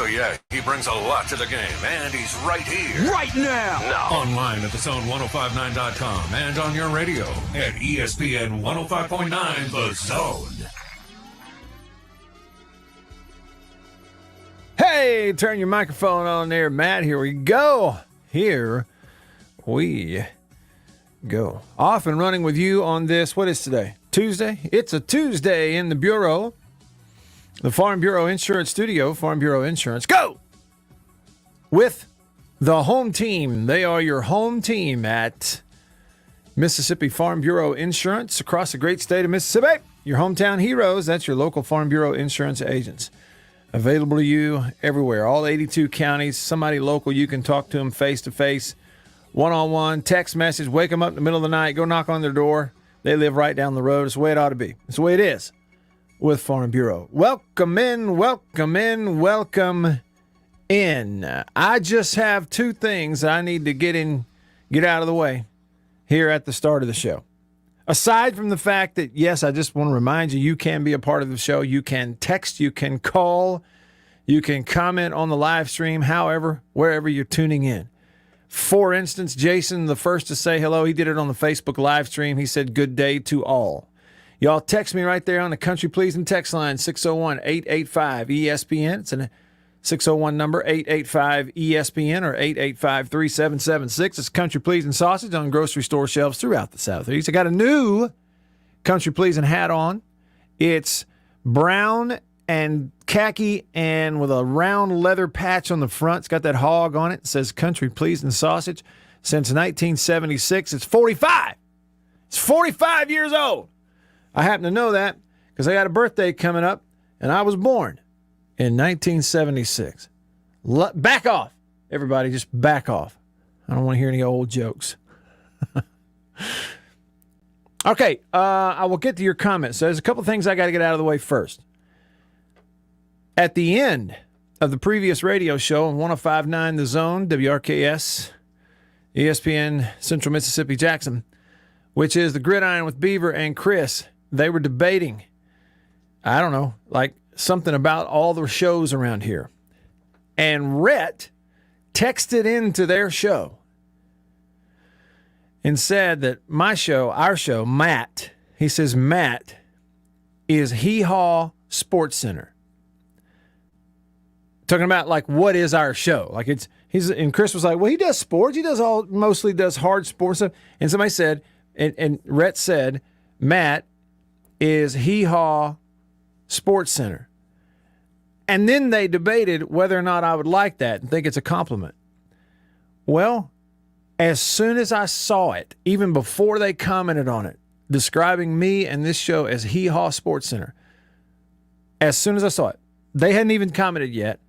Oh, yeah, he brings a lot to the game, and he's right here. Right now. Online at thezone1059.com and on your radio at ESPN 105.9 The Zone. Hey, turn your microphone on there, Matt. Here we go. Here we go. Off and running with you on this. What is today? Tuesday? It's a Tuesday in the Bureau. The Farm Bureau Insurance Studio. Farm Bureau Insurance. Go! With the home team. They are your home team at Mississippi Farm Bureau Insurance across the great state of Mississippi. Your hometown heroes. That's your local Farm Bureau Insurance agents. Available to you everywhere, all 82 counties. Somebody local, you can talk to them face-to-face, one-on-one, text message, wake them up in the middle of the night, go knock on their door. They live right down the road. It's the way it ought to be. It's the way it is with Farm Bureau. Welcome in, welcome in, welcome in. I just have two things I need to get out of the way here at the start of the show. Aside from the fact that, yes, I just want to remind you, you can be a part of the show. You can text, you can call, you can comment on the live stream, however, wherever you're tuning in. For instance, Jason, the first to say hello, he did it on the Facebook live stream. He said, good day to all. Y'all text me right there on the Country Pleasing text line, 601-885-ESPN. It's a 601 number, 885-ESPN or 885-3776. It's Country Pleasing Sausage on grocery store shelves throughout the Southeast. I got a new Country Pleasing hat on. It's brown and khaki and with a round leather patch on the front. It's got that hog on it. It says Country Pleasing Sausage. Since 1976, it's 45. It's 45 years old. I happen to know that because I got a birthday coming up, and I was born in 1976. Back off. Everybody, just back off. I don't want to hear any old jokes. Okay, I will get to your comments. So there's a couple things I got to get out of the way first. At the end of the previous radio show on 105.9 The Zone, WRKS, ESPN Central Mississippi Jackson, which is the Gridiron with Beaver and Chris, they were debating, I don't know, like something about all the shows around here. And Rhett texted into their show and said that my show, our show, Matt, he says Matt is Hee Haw Sports Center. Talking about like what is our show? Like and Chris was like, well, he does sports. He mostly does hard sports stuff. And somebody said, and Rhett said, Matt is Hee Haw Sports Center. And then they debated whether or not I would like that and think it's a compliment. Well, as soon as I saw it, even before they commented on it, describing me and this show as Hee Haw Sports Center, as soon as I saw it, they hadn't even commented yet,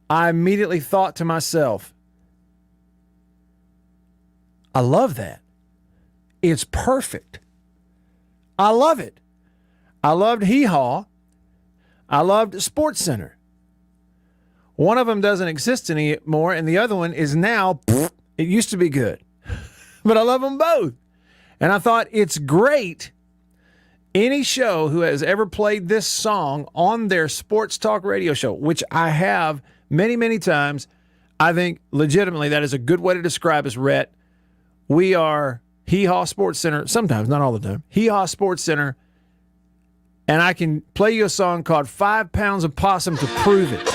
I immediately thought to myself, I love that. It's perfect. I love it. I loved Hee Haw. I loved Sports Center. One of them doesn't exist anymore, and the other one is now, it used to be good. But I love them both. And I thought it's great. Any show who has ever played this song on their sports talk radio show, which I have many, many times, I think legitimately that is a good way to describe us, Rhett. We are Hee Haw Sports Center, sometimes, not all the time, Hee Haw Sports Center, and I can play you a song called 5 Pounds of Possum to prove it.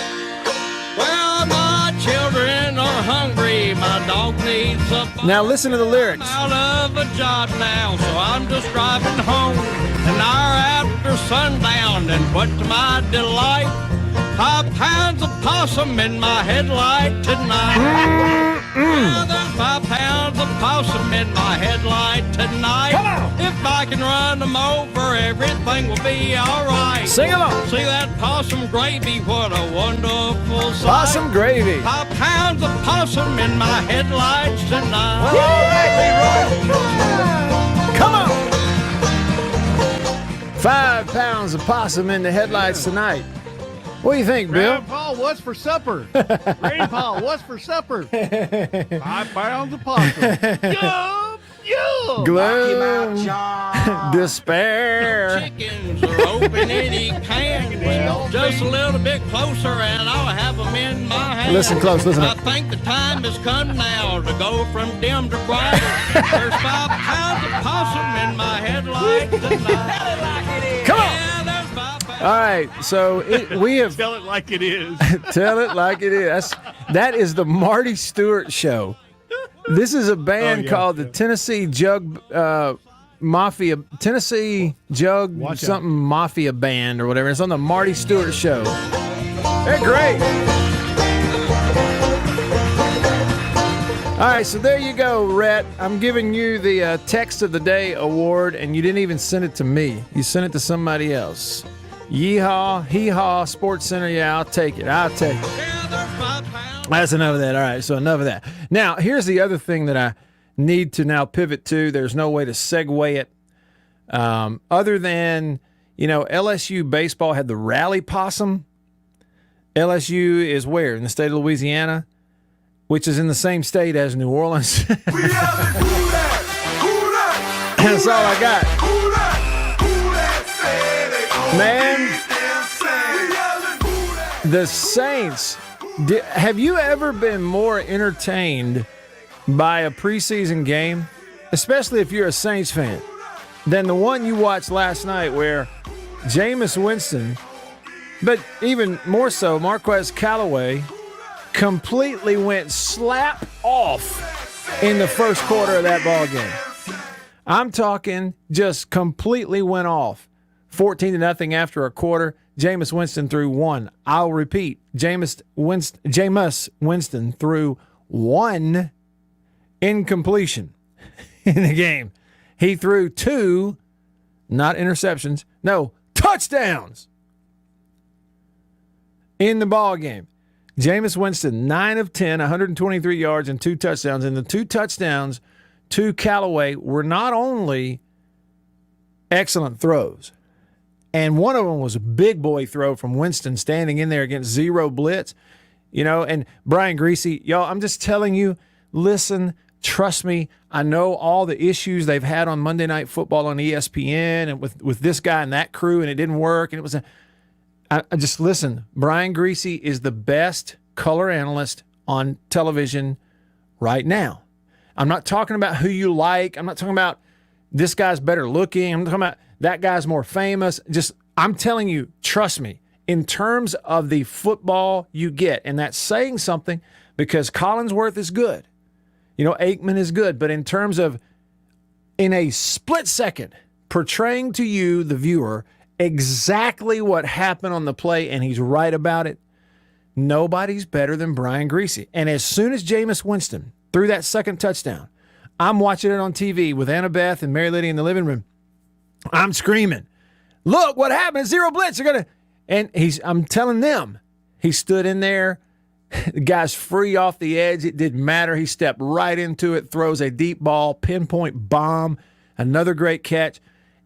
Well, my children are hungry, my dog needs a bone. Now listen to the lyrics. I'm out of a job now, so I'm just driving home an hour after sundown, and what to my delight, 5 pounds of possum in my headlight tonight. Well, there's 5 pounds of possum in my headlight tonight. Come on. If I can run them over, everything will be all right. Sing along. See that possum gravy, what a wonderful sight. Possum gravy. 5 pounds of possum in my headlights tonight. Come on. 5 pounds of possum in the headlights tonight. What do you think, Bill? Grandpa, what's for supper? Grandpa, what's for supper? 5 pounds of possum. Yup, gloom, despair. Chickens are open any can. Well, just a little bit closer and I'll have them in my hand. Listen close, listen I up. think the time has come now to go from dim to bright. There's 5 pounds of possum in my headlight tonight. Come on. Yeah, there's 5 pounds. All right, so we have Tell it like it is. tell it like it is. That is the Marty Stewart Show. This is a band called the Tennessee Jug Mafia, Tennessee Jug Watch something Mafia Band or whatever. It's on the Marty Stewart Show. They're great. All right, so there you go, Rhett. I'm giving you the Text of the Day award, and you didn't even send it to me. You sent it to somebody else. Yeehaw, hee-haw, Sports Center. Yeah, I'll take it. I'll take it. Yeah, there's 5 pounds. That's enough of that. All right, so enough of that. Now, here's the other thing that I need to now pivot to. There's no way to segue it other than, LSU baseball had the Rally Possum. LSU is where? In the state of Louisiana, which is in the same state as New Orleans. That's all I got. Man, the Saints. Have you ever been more entertained by a preseason game, especially if you're a Saints fan, than the one you watched last night where Jameis Winston, but even more so, Marquez Callaway, completely went slap off in the first quarter of that ball game? I'm talking just completely went off. 14-0 after a quarter. Jameis Winston threw 1. I'll repeat. Jameis Winston threw 1 incompletion in the game. He threw 2, not interceptions, no, touchdowns in the ball game. Jameis Winston, 9 of 10, 123 yards and 2 touchdowns. And the 2 touchdowns to Callaway were not only excellent throws, and one of them was a big boy throw from Winston standing in there against 0 blitz. And Brian Greasy, y'all, I'm just telling you, listen, trust me, I know all the issues they've had on Monday Night Football on ESPN and with this guy and that crew, and it didn't work. And it was I just listen, Brian Greasy is the best color analyst on television right now. I'm not talking about who you like. I'm not talking about this guy's better looking. I'm talking about that guy's more famous. I'm telling you, trust me, in terms of the football you get, and that's saying something because Collinsworth is good. Aikman is good. But in terms of, in a split second, portraying to you, the viewer, exactly what happened on the play, and he's right about it, nobody's better than Brian Greasy. And as soon as Jameis Winston threw that second touchdown, I'm watching it on TV with Annabeth and Mary Liddy in the living room. I'm screaming, look what happened, 0 blitz. They're gonna, and I'm telling them, he stood in there. The guy's free off the edge. It didn't matter. He stepped right into it, throws a deep ball, pinpoint bomb, another great catch.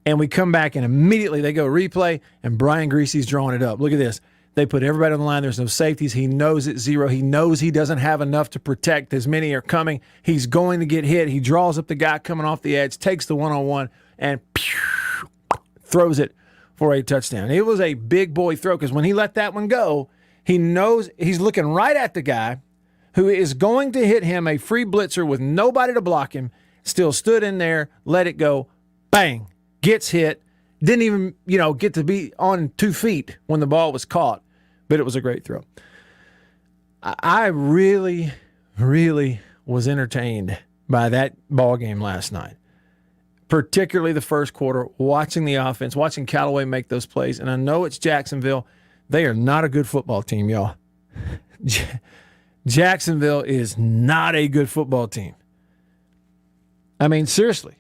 And we come back and immediately they go replay and Brian Greasy's drawing it up. Look at this. They put everybody on the line. There's no safeties. He knows it's 0. He knows he doesn't have enough to protect. As many are coming. He's going to get hit. He draws up the guy coming off the edge, takes the one-on-one, and throws it for a touchdown. It was a big boy throw because when he let that one go, he knows he's looking right at the guy who is going to hit him, a free blitzer with nobody to block him, still stood in there, let it go, bang, gets hit, didn't even, get to be on 2 feet when the ball was caught, but it was a great throw. I really, really was entertained by that ball game last night, particularly the first quarter, watching the offense, watching Callaway make those plays. And I know it's Jacksonville. They are not a good football team, y'all. Jacksonville is not a good football team. I mean, seriously.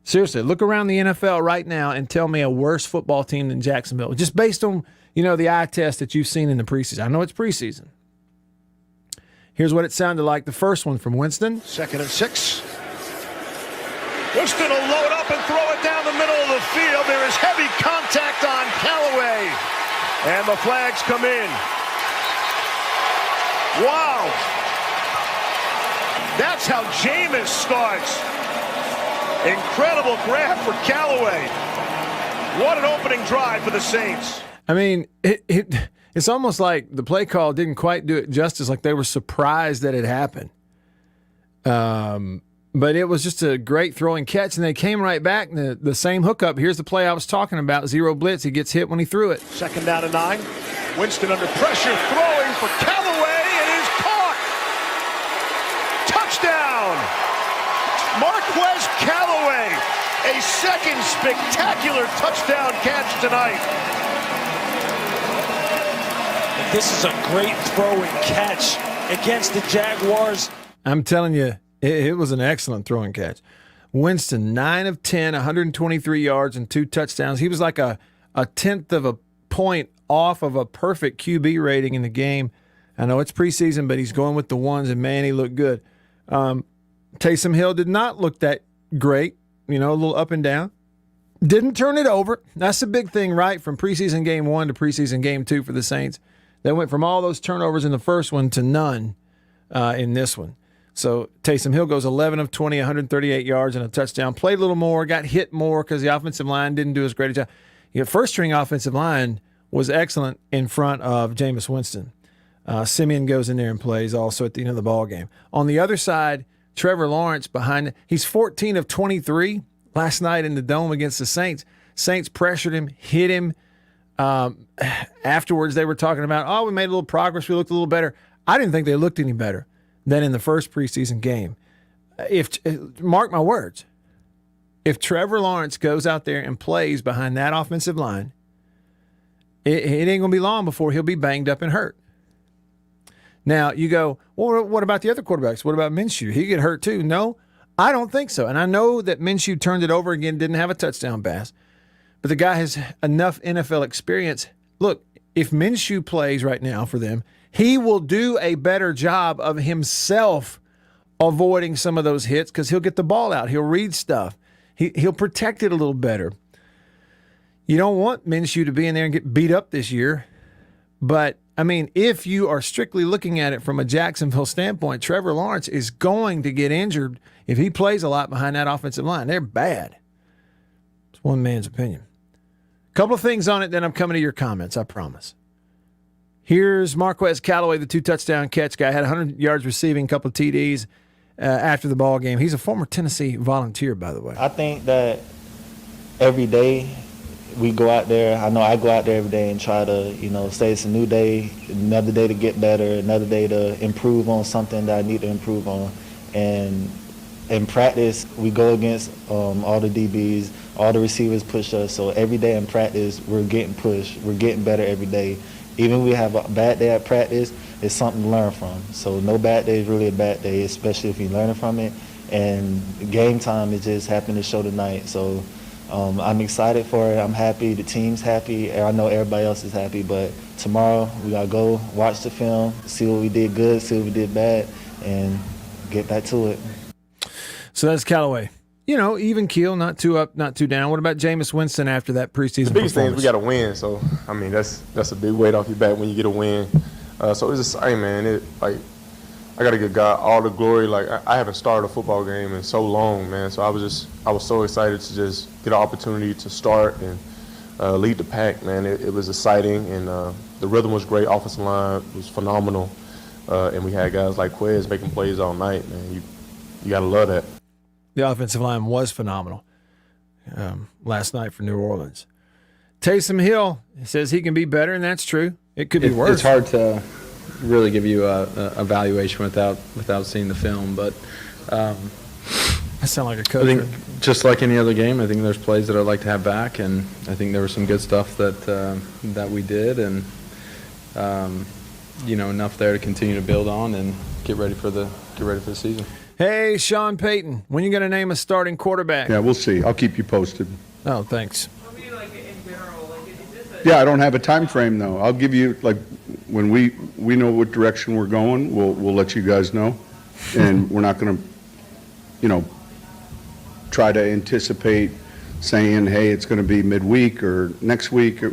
Seriously, look around the NFL right now and tell me a worse football team than Jacksonville, just based on, the eye test that you've seen in the preseason. I know it's preseason. Here's what it sounded like, the first one from Winston. 2nd and 6. Winston will load up and throw it down the middle of the field. There is heavy contact on Callaway. And the flags come in. Wow. That's how Jameis starts. Incredible grab for Callaway. What an opening drive for the Saints. I mean, it's almost like the play call didn't quite do it justice, like they were surprised that it happened. But it was just a great throwing catch, and they came right back. The same hookup. Here's the play I was talking about, zero blitz. He gets hit when he threw it. 2nd down and 9. Winston under pressure, throwing for Callaway. It is caught. Touchdown. Marquez Callaway, a second spectacular touchdown catch tonight. This is a great throwing catch against the Jaguars. I'm telling you, it was an excellent throwing catch. Winston, 9 of 10, 123 yards and 2 touchdowns. He was like a tenth of a point off of a perfect QB rating in the game. I know it's preseason, but he's going with the ones, and, man, he looked good. Taysom Hill did not look that great, a little up and down. Didn't turn it over. That's the big thing, right, from preseason game 1 to preseason game 2 for the Saints. They went from all those turnovers in the first one to none in this one. So Taysom Hill goes 11 of 20, 138 yards and a touchdown. Played a little more, got hit more because the offensive line didn't do as great a job. First-string offensive line was excellent in front of Jameis Winston. Simeon goes in there and plays also at the end of the ball game. On the other side, Trevor Lawrence he's 14 of 23 last night in the Dome against the Saints. Saints pressured him, hit him. Afterwards, they were talking about, we made a little progress. We looked a little better. I didn't think they looked any better than in the first preseason game. Mark my words, if Trevor Lawrence goes out there and plays behind that offensive line, it ain't going to be long before he'll be banged up and hurt. Now, you go, well, what about the other quarterbacks? What about Minshew? He get hurt too. No, I don't think so. And I know that Minshew turned it over again, didn't have a touchdown pass. But the guy has enough NFL experience. Look, if Minshew plays right now for them, he will do a better job of himself avoiding some of those hits because he'll get the ball out. He'll read stuff. He'll protect it a little better. You don't want Minshew to be in there and get beat up this year. But, I mean, if you are strictly looking at it from a Jacksonville standpoint, Trevor Lawrence is going to get injured if he plays a lot behind that offensive line. They're bad. It's one man's opinion. Couple of things on it, then I'm coming to your comments, I promise. Here's Marquez Callaway, the 2-touchdown catch guy. Had 100 yards receiving, a couple of TDs after the ball game. He's a former Tennessee Volunteer, by the way. I think that every day we go out there, I know I go out there every day and try to, say it's a new day, another day to get better, another day to improve on something that I need to improve on. And in practice, we go against all the DBs, all the receivers push us. So every day in practice, we're getting pushed. We're getting better every day. Even if we have a bad day at practice, it's something to learn from. So no bad day is really a bad day, especially if you're learning from it. And game time is just happening to show tonight. So I'm excited for it. I'm happy. The team's happy. I know everybody else is happy. But tomorrow we got to go watch the film, see what we did good, see what we did bad, and get back to it. So that's Callaway. Even keel, not too up, not too down. What about Jameis Winston after that preseason The biggest thing is we got to win. So, that's a big weight off your back when you get a win. So it's just, man, I got to give God all the glory. Like, I haven't started a football game in so long, man. So I was so excited to just get an opportunity to start and lead the pack, man. It was exciting, and the rhythm was great. Offensive line was phenomenal. And we had guys like Quez making plays all night, man. You got to love that. The offensive line was phenomenal last night for New Orleans. Taysom Hill says he can be better, and that's true. It could be worse. It's hard to really give you a evaluation without seeing the film, but I sound like a coach. I think just like any other game, I think there's plays that I'd like to have back, and I think there was some good stuff that we did, and enough there to continue to build on and get ready for the season. Hey, Sean Payton, when are you going to name a starting quarterback? Yeah, we'll see. I'll keep you posted. Oh, thanks. Yeah, I don't have a time frame, though. I'll give you, when we know what direction we're going, we'll let you guys know. And we're not going to, try to anticipate saying, hey, it's going to be midweek or next week.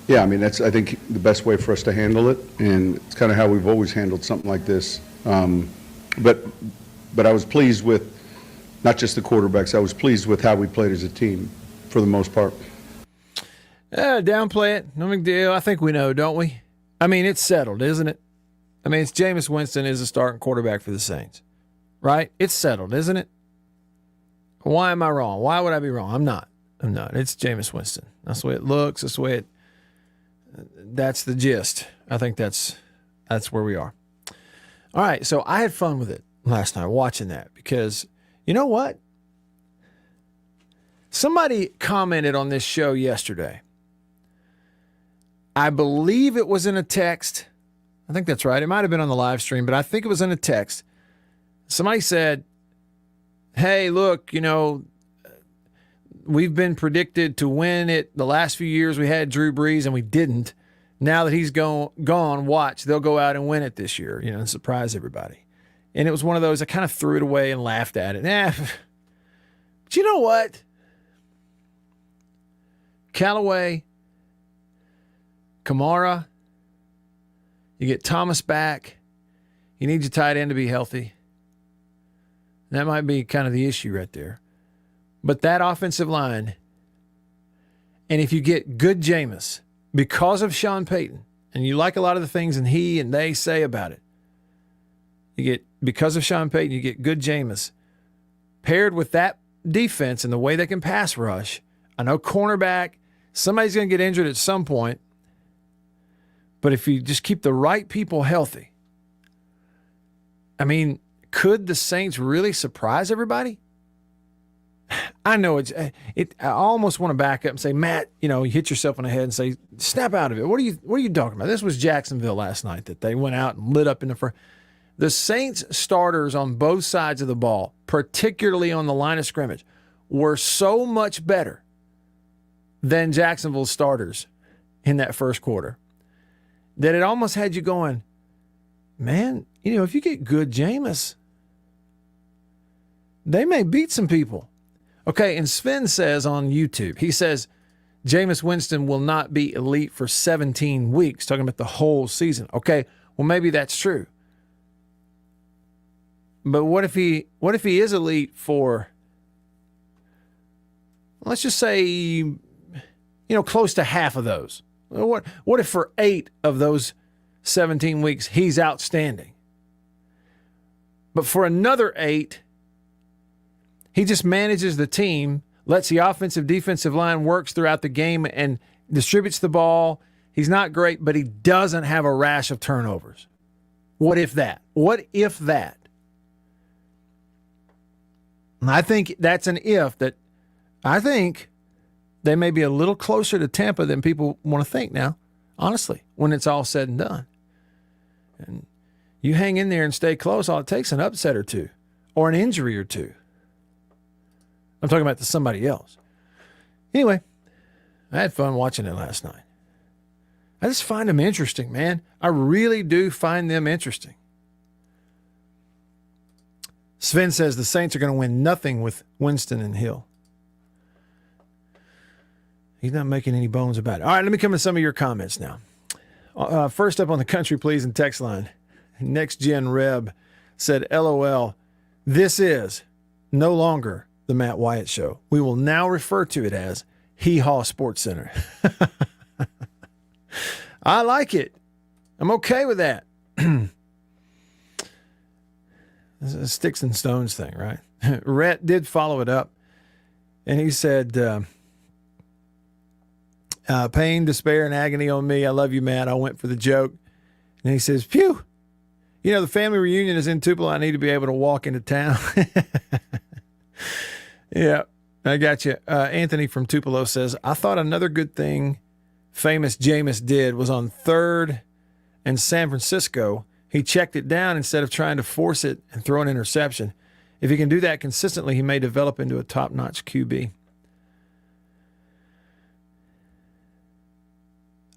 That's, I think, the best way for us to handle it, and it's kind of how we've always handled something like this. But But I was pleased with not just the quarterbacks. I was pleased with how we played as a team for the most part. Downplay it. No big deal. I think we know, don't we? I mean, it's settled, isn't it? I mean, it's Jameis Winston is a starting quarterback for the Saints, right? It's settled, isn't it? Why am I wrong? Why would I be wrong? I'm not. It's Jameis Winston. That's the way it looks. That's the way that's the gist. I think that's where we are. All right, so I had fun with it last night watching that because you know what? Somebody commented on this show yesterday. I believe it was in a text. I think that's right. It might have been on the live stream, but I think it was in a text. Somebody said, hey, look, we've been predicted to win it. The last few years we had Drew Brees and we didn't. Now that he's gone, watch, they'll go out and win it this year, and surprise everybody. And it was one of those, I kind of threw it away and laughed at it. But you know what? Callaway, Kamara, you get Thomas back. You need your tight end to be healthy. That might be kind of the issue right there. But that offensive line, and if you get good Jameis, because of Sean Payton, and you like a lot of the things and he and they say about it, because of Sean Payton, you get good Jameis, paired with that defense and the way they can pass rush. I know cornerback, somebody's going to get injured at some point, but if you just keep the right people healthy, I mean, could the Saints really surprise everybody? I know I almost want to back up and say, Matt, you hit yourself on the head and say, snap out of it. What are you talking about? This was Jacksonville last night that they went out and lit up in the front. The Saints starters on both sides of the ball, particularly on the line of scrimmage, were so much better than Jacksonville's starters in that first quarter that it almost had you going, man, if you get good Jameis, they may beat some people. Okay, and Sven says on YouTube, he says Jameis Winston will not be elite for 17 weeks, talking about the whole season. Okay, well, maybe that's true. But what if he is elite for, let's just say, close to half of those? What if for 8 of those 17 weeks he's outstanding? But for another 8, he just manages the team, lets the offensive, defensive line works throughout the game and distributes the ball. He's not great, but he doesn't have a rash of turnovers. What if that? What if that? And I think that's an if that I think they may be a little closer to Tampa than people want to think now, honestly, when it's all said and done. And you hang in there and stay close, all it takes is an upset or two or an injury or two. I'm talking about to somebody else. Anyway, I had fun watching it last night. I just find them interesting, man. I really do find them interesting. Sven says the Saints are going to win nothing with Winston and Hill. He's not making any bones about it. All right, let me come to some of your comments now. First up on the Country Please and text line, Next Gen Reb said, LOL, this is no longer the Matt Wyatt Show. We will now refer to it as Hee Haw Sports Center. I like it. I'm okay with that. It's a sticks and stones thing, right? Rhett did follow it up, and he said, pain, despair, and agony on me. I love you, Matt. I went for the joke. And he says, phew, the family reunion is in Tupelo. I need to be able to walk into town. Yeah, I got you. Anthony from Tupelo says, I thought another good thing famous Jameis did was on 3rd and San Francisco. He checked it down instead of trying to force it and throw an interception. If he can do that consistently, he may develop into a top-notch QB.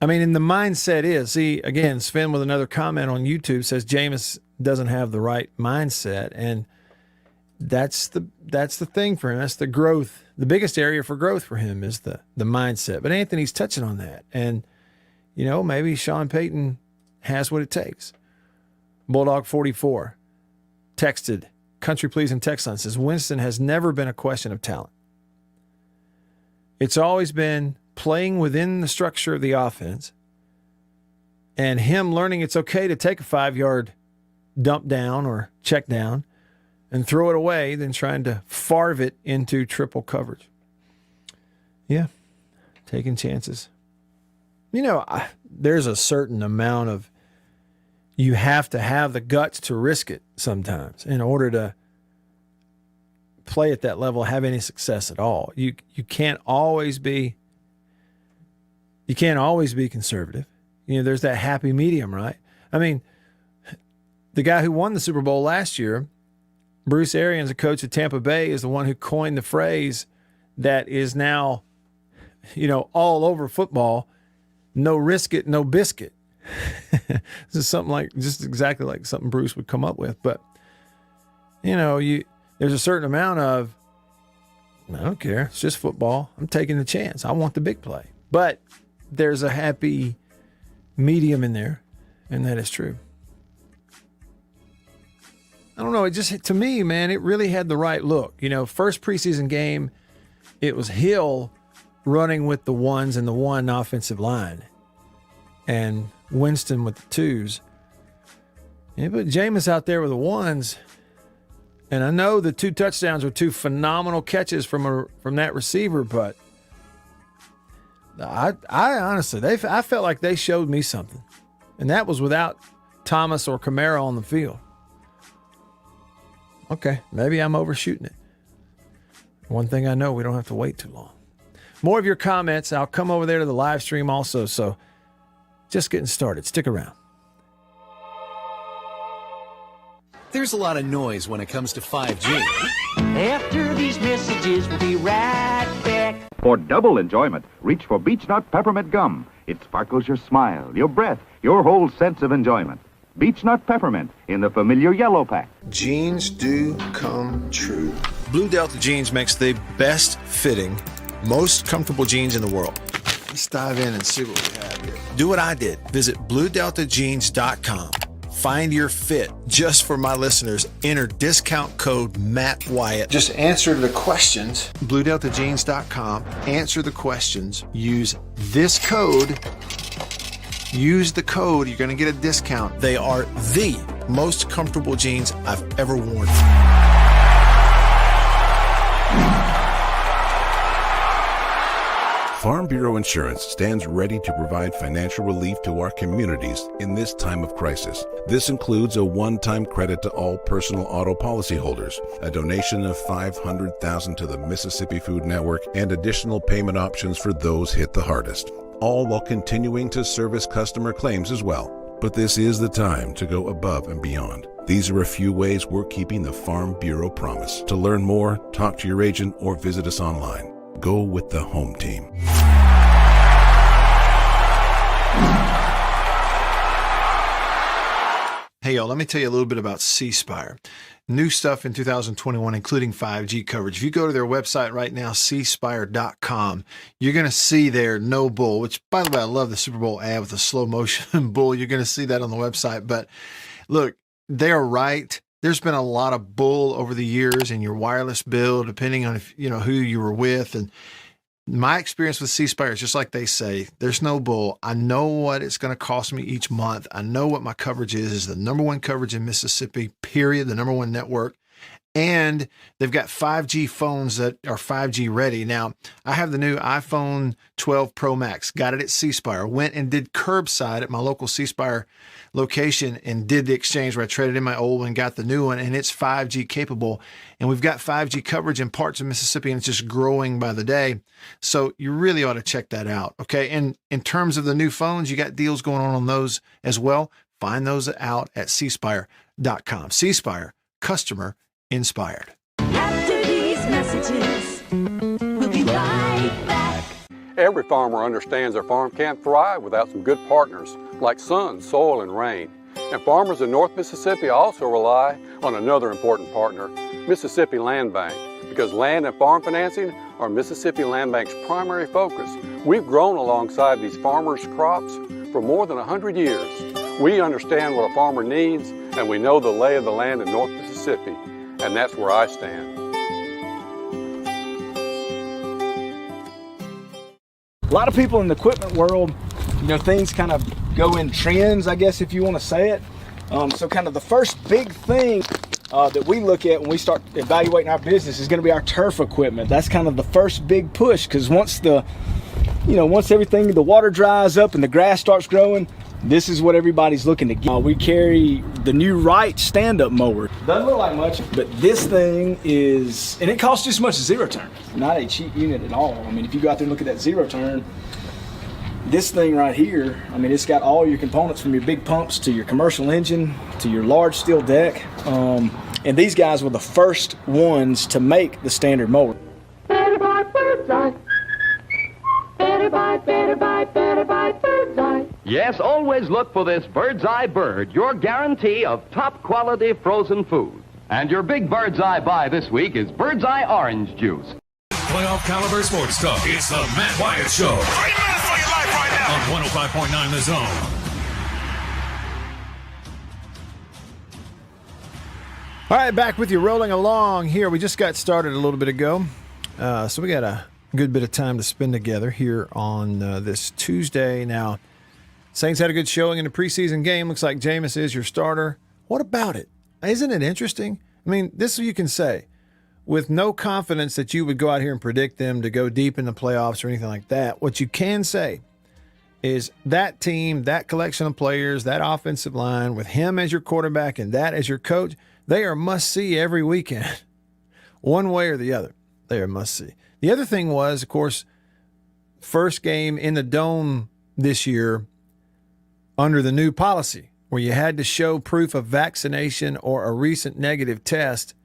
I mean, and the mindset is, see, again, Sven with another comment on YouTube says Jameis doesn't have the right mindset, and that's the thing for him. That's the growth. The biggest area for growth for him is the mindset. But Anthony's touching on that. And, maybe Sean Payton has what it takes. Bulldog 44 texted, Country Pleasing text line says, Winston has never been a question of talent. It's always been playing within the structure of the offense and him learning it's okay to take a 5-yard dump down or check down and throw it away than trying to farve it into triple coverage. Yeah, taking chances. There's a certain amount of, you have to have the guts to risk it sometimes in order to play at that level, have any success at all. You can't always be conservative. There's that happy medium, right? I mean, the guy who won the Super Bowl last year, Bruce Arians, a coach at Tampa Bay, is the one who coined the phrase that is now, all over football: no risk it, no biscuit. This is something just exactly like something Bruce would come up with. But, there's a certain amount of, I don't care, it's just football. I'm taking the chance. I want the big play. But there's a happy medium in there, and that is true. I don't know. It just, to me, man, it really had the right look. First preseason game, it was Hill running with the ones and the one offensive line, and Winston with the twos. Yeah, but Jameis out there with the ones, and I know the 2 touchdowns were 2 phenomenal catches from that receiver, but I honestly, I felt like they showed me something, and that was without Thomas or Kamara on the field. Okay, maybe I'm overshooting it. One thing I know, we don't have to wait too long. More of your comments. I'll come over there to the live stream also, so just getting started. Stick around. There's a lot of noise when it comes to 5G. After these messages, we'll be right back. For double enjoyment, reach for Beech Nut Peppermint Gum. It sparkles your smile, your breath, your whole sense of enjoyment. Beech Nut Peppermint in the familiar yellow pack. Jeans do come true. Blue Delta Jeans makes the best fitting, most comfortable jeans in the world. Let's dive in and see what we have here. Do what I did. Visit BlueDeltaJeans.com. Find your fit. Just for my listeners, enter discount code Matt Wyatt. Just answer the questions. BlueDeltaJeans.com. Answer the questions. Use this code. Use the code. You're going to get a discount. They are the most comfortable jeans I've ever worn. Farm Bureau Insurance stands ready to provide financial relief to our communities in this time of crisis. This includes a one-time credit to all personal auto policyholders, a donation of $500,000 to the Mississippi Food Network, and additional payment options for those hit the hardest, all while continuing to service customer claims as well. But this is the time to go above and beyond. These are a few ways we're keeping the Farm Bureau promise. To learn more, talk to your agent or visit us online. Go with the home team. Hey, y'all, let me tell you a little bit about C Spire. New stuff in 2021, including 5G coverage. If you go to their website right now, cspire.com, you're going to see their no bull, which, by the way, I love the Super Bowl ad with the slow motion bull. You're going to see that on the website. But look, they're right. There's been a lot of bull over the years in your wireless bill, depending on if, who you were with. And my experience with C Spire is just like they say, there's no bull. I know what it's going to cost me each month. I know what my coverage is the number one coverage in Mississippi, period, the number one network. And they've got 5G phones that are 5G ready. Now, I have the new iPhone 12 Pro Max, got it at C Spire, went and did curbside at my local C Spire location and did the exchange where I traded in my old one, got the new one, and it's 5G capable. And we've got 5G coverage in parts of Mississippi, and it's just growing by the day. So you really ought to check that out, okay? And in terms of the new phones, you got deals going on those as well. Find those out at cspire.com. C Spire, customer inspired. After these messages, we'll be right back. Every farmer understands their farm can't thrive without some good partners like sun, soil, and rain. And farmers in North Mississippi also rely on another important partner, Mississippi Land Bank, because land and farm financing are Mississippi Land Bank's primary focus. We've grown alongside these farmers' crops for more than 100 years. We understand what a farmer needs, and we know the lay of the land in North Mississippi. and that's where I stand. A lot of people in the equipment world, things kind of go in trends, I guess, if you want to say it. So kind of the first big thing that we look at when we start evaluating our business is going to be our turf equipment. That's kind of the first big push, because once everything, the water dries up and the grass starts growing, this is what everybody's looking to get. We carry the new Wright stand-up mower. Doesn't look like much, but this thing is, and it costs just as much as zero turn. Not a cheap unit at all. I mean, if you go out there and look at that zero turn, this thing right here, I mean, it's got all your components from your big pumps to your commercial engine to your large steel deck. And these guys were the first ones to make the standard mower. Better buy Bird's Eye. Better buy Bird's Eye. Yes, always look for this Bird's Eye Bird, your guarantee of top quality frozen food. And your big Bird's Eye buy this week is Bird's Eye Orange Juice. Playoff caliber sports talk. It's the Matt Wyatt Show. Are you ready for your life right now? On 105.9 The Zone. All right, back with you, rolling along here. We just got started a little bit ago, so we got a good bit of time to spend together here on this Tuesday. Now, Saints had a good showing in the preseason game. Looks like Jameis is your starter. What about it? Isn't it interesting? I mean, this you can say with no confidence that you would go out here and predict them to go deep in the playoffs or anything like that. What you can say is that team, that collection of players, that offensive line, with him as your quarterback and that as your coach, they are must-see every weekend, one way or the other. They are must-see. The other thing was, of course, first game in the Dome this year under the new policy where you had to show proof of vaccination or a recent negative test,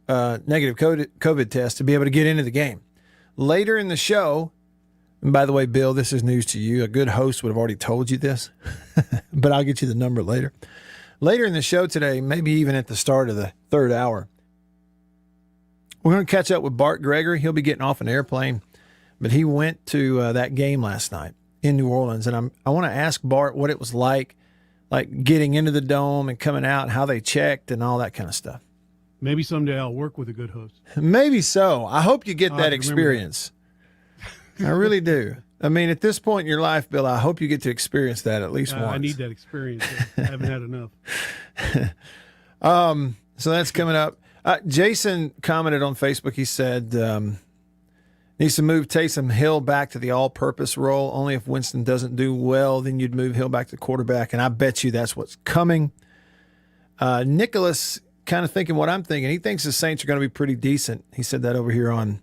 negative COVID test to be able to get into the game. Later in the show, and by the way, Bill, this is news to you. A good host would have already told you this, but I'll get you the number later. Later in the show today, maybe even at the start of the third hour, we're going to catch up with Bart Gregory. He'll be getting off an airplane, but he went to that game last night in New Orleans, and I want to ask Bart what it was like getting into the Dome and coming out, how they checked and all that kind of stuff. Maybe someday I'll work with a good host. Maybe so. I hope you get that experience. I really do. I mean, at this point in your life, Bill, I hope you get to experience that at least once. I need that experience. I haven't had enough. So that's coming up. Jason commented on Facebook. He said, needs to move Taysom Hill back to the all-purpose role. Only if Winston doesn't do well, then you'd move Hill back to quarterback. And I bet you that's what's coming. Nicholas kind of thinking what I'm thinking. He thinks the Saints are going to be pretty decent. He said that over here on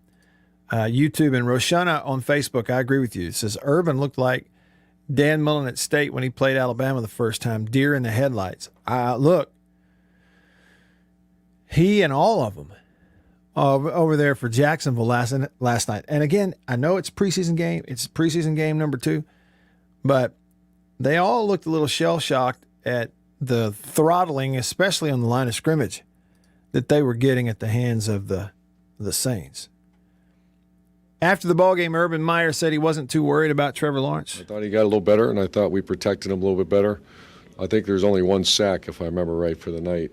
YouTube. And Roshana on Facebook, I agree with you. It says Urban looked like Dan Mullen at State when he played Alabama the first time. Deer in the headlights. Look, he and all of them over there for Jacksonville last night. And again, I know it's preseason game. It's preseason game number 2. But they all looked a little shell-shocked at the throttling, especially on the line of scrimmage, that they were getting at the hands of the Saints. After the ballgame, Urban Meyer said he wasn't too worried about Trevor Lawrence. I thought he got a little better, and I thought we protected him a little bit better. I think there's only one sack, if I remember right, for the night.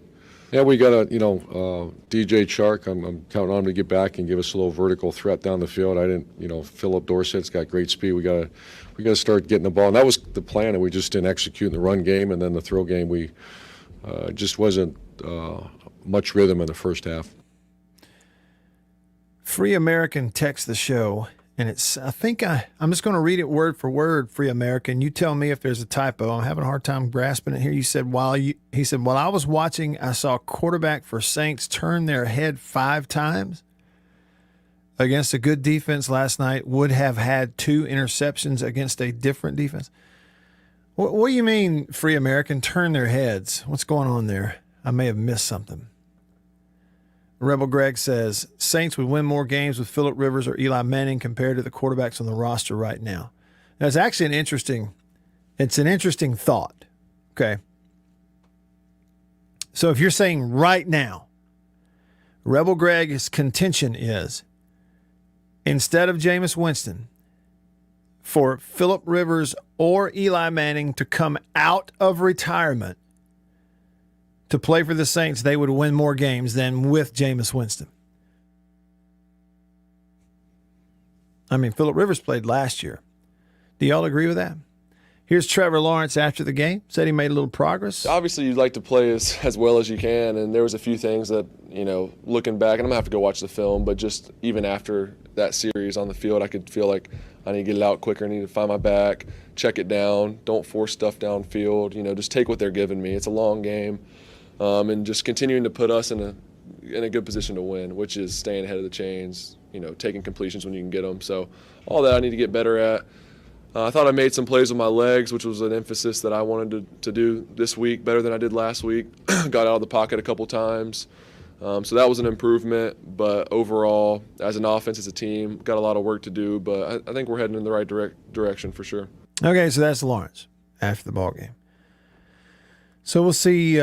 Yeah, we got DJ Chark. I'm counting on him to get back and give us a little vertical threat down the field. I didn't, Philip Dorsett's got great speed. We got to start getting the ball, and that was the plan. And we just didn't execute in the run game, and then the throw game, we just wasn't much rhythm in the first half. Free American texts the show, and I'm just going to read it word for word, Free American. You tell me if there's a typo. I'm having a hard time grasping it here. He said, while I was watching, I saw quarterback for Saints turn their head 5 times against a good defense last night, would have had 2 interceptions against a different defense. What do you mean, Free American, turn their heads? What's going on there? I may have missed something. Rebel Greg says, Saints would win more games with Phillip Rivers or Eli Manning compared to the quarterbacks on the roster right now. That's actually an interesting thought. Okay. So if you're saying right now, Rebel Greg's contention is, instead of Jameis Winston, for Phillip Rivers or Eli Manning to come out of retirement to play for the Saints, they would win more games than with Jameis Winston. I mean, Phillip Rivers played last year. Do y'all agree with that? Here's Trevor Lawrence after the game. Said he made a little progress. Obviously, you'd like to play as well as you can, and there was a few things that, looking back, and I'm going to have to go watch the film, but just even after that series on the field, I could feel like I need to get it out quicker, I need to find my back, check it down, don't force stuff downfield, just take what they're giving me. It's a long game, and just continuing to put us in a good position to win, which is staying ahead of the chains, taking completions when you can get them. So all that I need to get better at. I thought I made some plays with my legs, which was an emphasis that I wanted to do this week better than I did last week. Got out of the pocket a couple times. So that was an improvement. But overall, as an offense, as a team, got a lot of work to do. But I think we're heading in the right direction for sure. Okay, so that's Lawrence after the ball game. So we'll see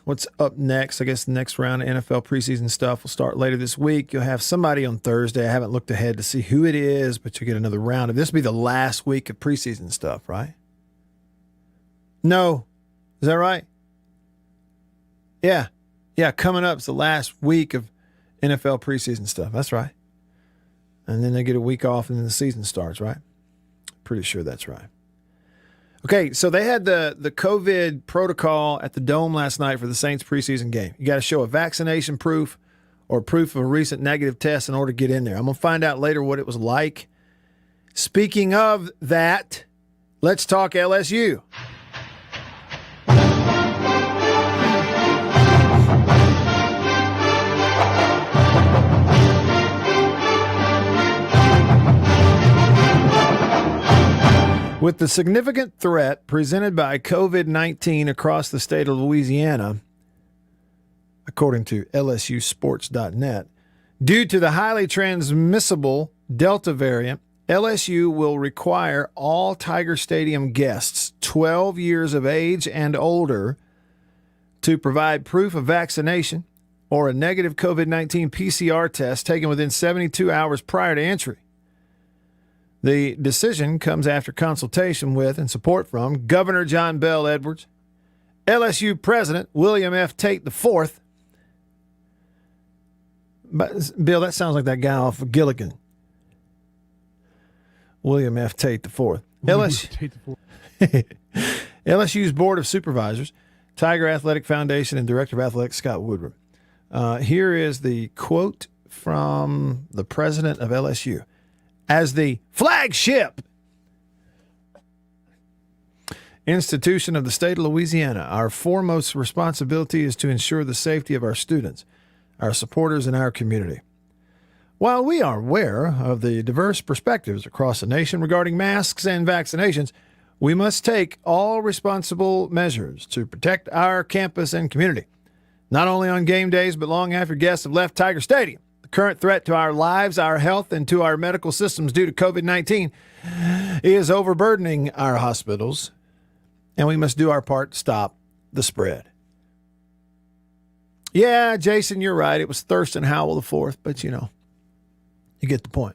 what's up next. I guess the next round of NFL preseason stuff will start later this week. You'll have somebody on Thursday. I haven't looked ahead to see who it is, but you'll get another round. This will be the last week of preseason stuff, right? No. Is that right? Yeah. Yeah, coming up is the last week of NFL preseason stuff. That's right. And then they get a week off and then the season starts, right? Pretty sure that's right. Okay, so they had the COVID protocol at the Dome last night for the Saints preseason game. You got to show a vaccination proof or proof of a recent negative test in order to get in there. I'm going to find out later what it was like. Speaking of that, let's talk LSU. With the significant threat presented by COVID-19 across the state of Louisiana, according to LSUsports.net, due to the highly transmissible Delta variant, LSU will require all Tiger Stadium guests 12 years of age and older to provide proof of vaccination or a negative COVID-19 PCR test taken within 72 hours prior to entry. The decision comes after consultation with and support from Governor John Bell Edwards, LSU President William F. Tate IV. But, Bill, that sounds like that guy off of Gilligan. William F. Tate IV. LSU's Board of Supervisors, Tiger Athletic Foundation, and Director of Athletics Scott Woodrum. Here is the quote from the president of LSU. As the flagship institution of the state of Louisiana, our foremost responsibility is to ensure the safety of our students, our supporters, and our community. While we are aware of the diverse perspectives across the nation regarding masks and vaccinations, we must take all responsible measures to protect our campus and community, not only on game days, but long after guests have left Tiger Stadium. Current threat to our lives, our health, and to our medical systems due to COVID-19 is overburdening our hospitals, and we must do our part to stop the spread. Yeah, Jason, you're right. It was Thurston Howell IV, but you get the point.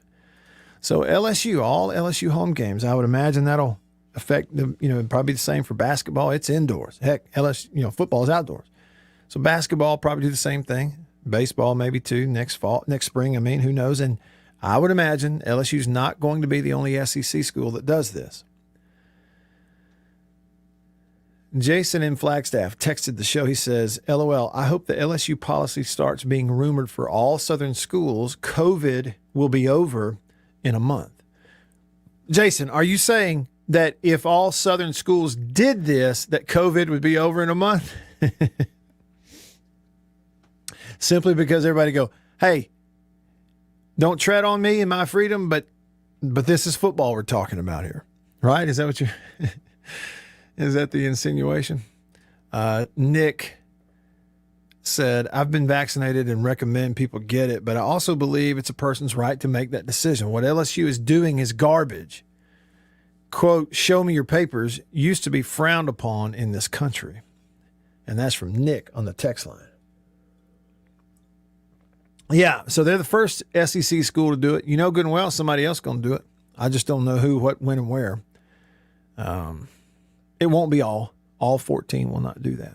So LSU, all LSU home games, I would imagine that'll affect the, probably the same for basketball. It's indoors. Heck, LSU, football is outdoors. So basketball probably do the same thing. Baseball maybe too, next spring, who knows? And I would imagine LSU's not going to be the only SEC school that does this. Jason in Flagstaff texted the show. He says, LOL, I hope the LSU policy starts being rumored for all Southern schools. COVID will be over in a month. Jason, are you saying that if all Southern schools did this, that COVID would be over in a month? Simply because everybody go, hey, don't tread on me and my freedom, but this is football we're talking about here, right? Is that what is that the insinuation? Nick said, I've been vaccinated and recommend people get it, but I also believe it's a person's right to make that decision. What LSU is doing is garbage. Quote, show me your papers used to be frowned upon in this country. And that's from Nick on the text line. Yeah, so they're the first SEC school to do it. You know good and well somebody else is going to do it. I just don't know who, what, when, and where. It won't be all. All 14 will not do that.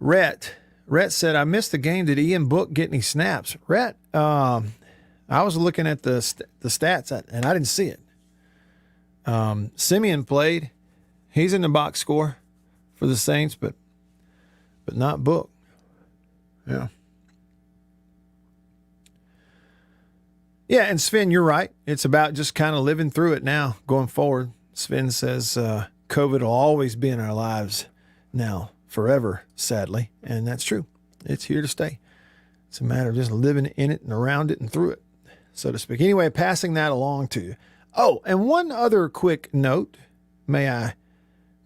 Rhett said, I missed the game. Did Ian Book get any snaps? Rhett, I was looking at the stats, and I didn't see it. Simeon played. He's in the box score for the Saints, but not Book. Yeah. Yeah, and Sven, you're right. It's about just kind of living through it now, going forward. Sven says COVID will always be in our lives now, forever, sadly. And that's true. It's here to stay. It's a matter of just living in it and around it and through it, so to speak. Anyway, passing that along to you. Oh, and one other quick note. May I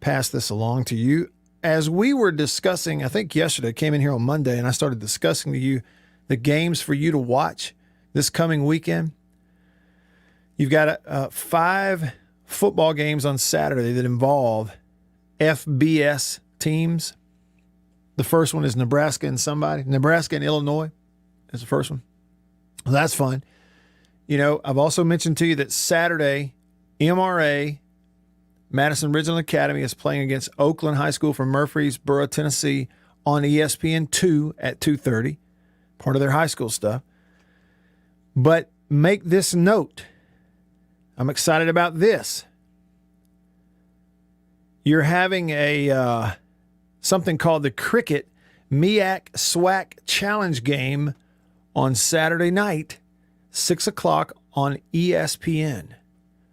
pass this along to you? As we were discussing, I think yesterday, I came in here on Monday, and I started discussing to you the games for you to watch this coming weekend. You've got 5 football games on Saturday that involve FBS teams. The first one is Nebraska and somebody. Nebraska and Illinois is the first one. Well, that's fun. You know, I've also mentioned to you that Saturday, MRA, Madison Regional Academy, is playing against Oakland High School from Murfreesboro, Tennessee on ESPN2 at 2:30, part of their high school stuff. But make this note. I'm excited about this. You're having a something called the Cricket MEAC SWAC Challenge game on Saturday night, 6 o'clock on ESPN.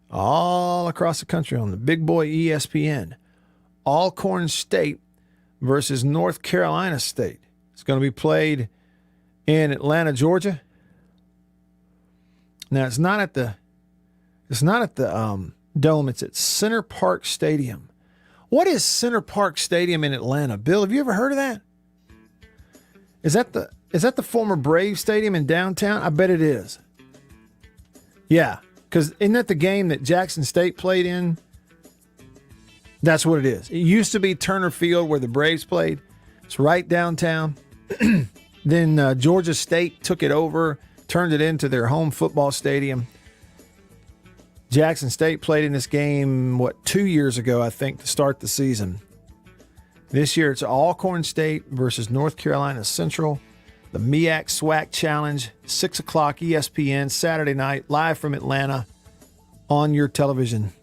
All across the country on the big boy ESPN. Alcorn State versus North Carolina State. It's going to be played in Atlanta, Georgia. Now it's not at the Dome. It's at Center Park Stadium. What is Center Park Stadium in Atlanta? Bill, have you ever heard of that? Is that the former Braves Stadium in downtown? I bet it is. Yeah, because isn't that the game that Jackson State played in? That's what it is. It used to be Turner Field where the Braves played. It's right downtown. Then Georgia State took it over, turned it into their home football stadium. Jackson State played in this game, 2 years ago, I think, to start the season. This year it's Alcorn State versus North Carolina Central. The MEAC SWAC Challenge, 6 o'clock ESPN, Saturday night, live from Atlanta on your television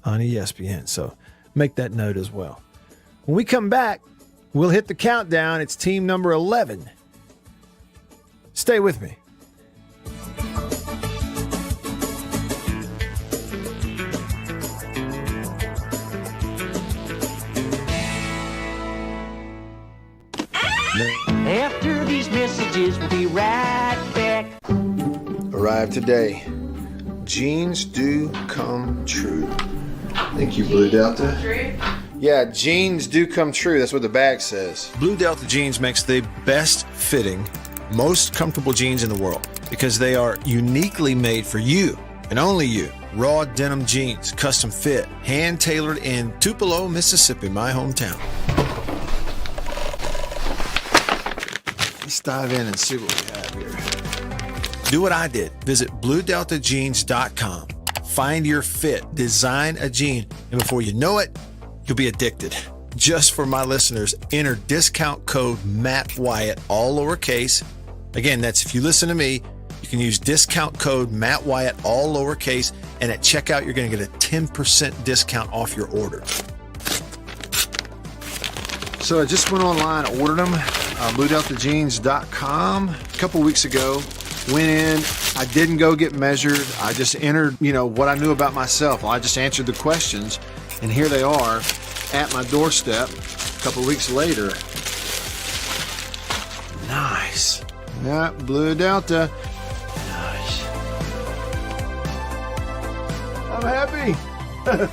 on ESPN. So make that note as well. When we come back, we'll hit the countdown. It's team number 11. Stay with me. After these messages, we'll be right back. Arrived today. Jeans do come true. Thank you, Blue Delta. Yeah, jeans do come true. That's what the bag says. Blue Delta Jeans makes the best fitting, most comfortable jeans in the world because they are uniquely made for you and only you. Raw denim jeans, custom fit, hand tailored in Tupelo, Mississippi, my hometown. Let's dive in and see what we have here. Do what I did. Visit BlueDeltaJeans.com. Find your fit. Design a jean. And before you know it, you'll be addicted. Just for my listeners, enter discount code Matt Wyatt, all lowercase. Again, that's if you listen to me, you can use discount code Matt Wyatt, all lowercase. And at checkout, you're going to get a 10% discount off your order. So I just went online, ordered them. BlueDeltaJeans.com a couple weeks ago. Went in. I didn't go get measured. I just entered, what I knew about myself. I just answered the questions, and here they are at my doorstep a couple weeks later. Nice. Yeah, Blue Delta. Nice. I'm happy.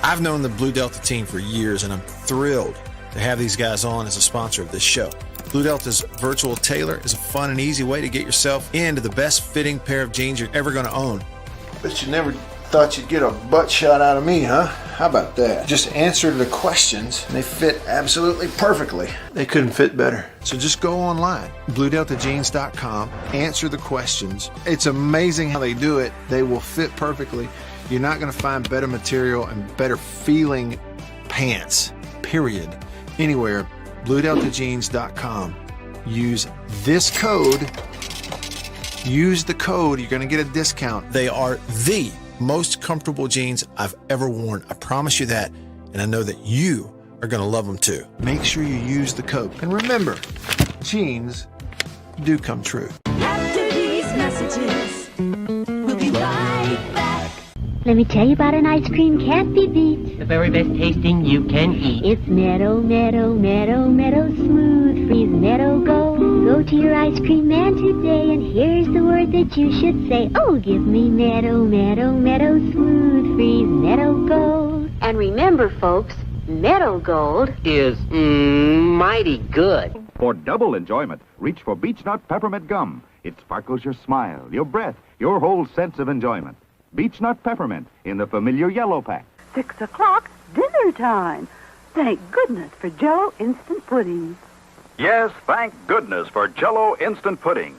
I've known the Blue Delta team for years, and I'm thrilled to have these guys on as a sponsor of this show. Blue Delta's virtual tailor is a fun and easy way to get yourself into the best fitting pair of jeans you're ever going to own. But you never thought you'd get a butt shot out of me, huh? How about that? Just answer the questions and they fit absolutely perfectly. They couldn't fit better. So just go online, BlueDeltaJeans.com, answer the questions. It's amazing how they do it. They will fit perfectly. You're not going to find better material and better feeling pants, period, anywhere BlueDeltaJeans.com. Use this code. Use the code. You're going to get a discount. They are the most comfortable jeans I've ever worn. I promise you that. And I know that you are going to love them too. Make sure you use the code. And remember, jeans do come true. After these messages, we'll be right back. Let me tell you about an ice cream can't be beat. The very best tasting you can eat. It's Meadow, Meadow, Meadow, Meadow Smooth Freeze Meadow Gold. Go to your ice cream man today, and here's the word that you should say. Oh, give me Meadow, Meadow, Meadow Smooth Freeze Meadow Gold. And remember, folks, Meadow Gold is mighty good. For double enjoyment, reach for Beech Nut Peppermint Gum. It sparkles your smile, your breath, your whole sense of enjoyment. Beech Nut Peppermint in the familiar yellow pack. 6 o'clock, dinner time. Thank goodness for Jello instant pudding. Yes, thank goodness for Jello instant pudding.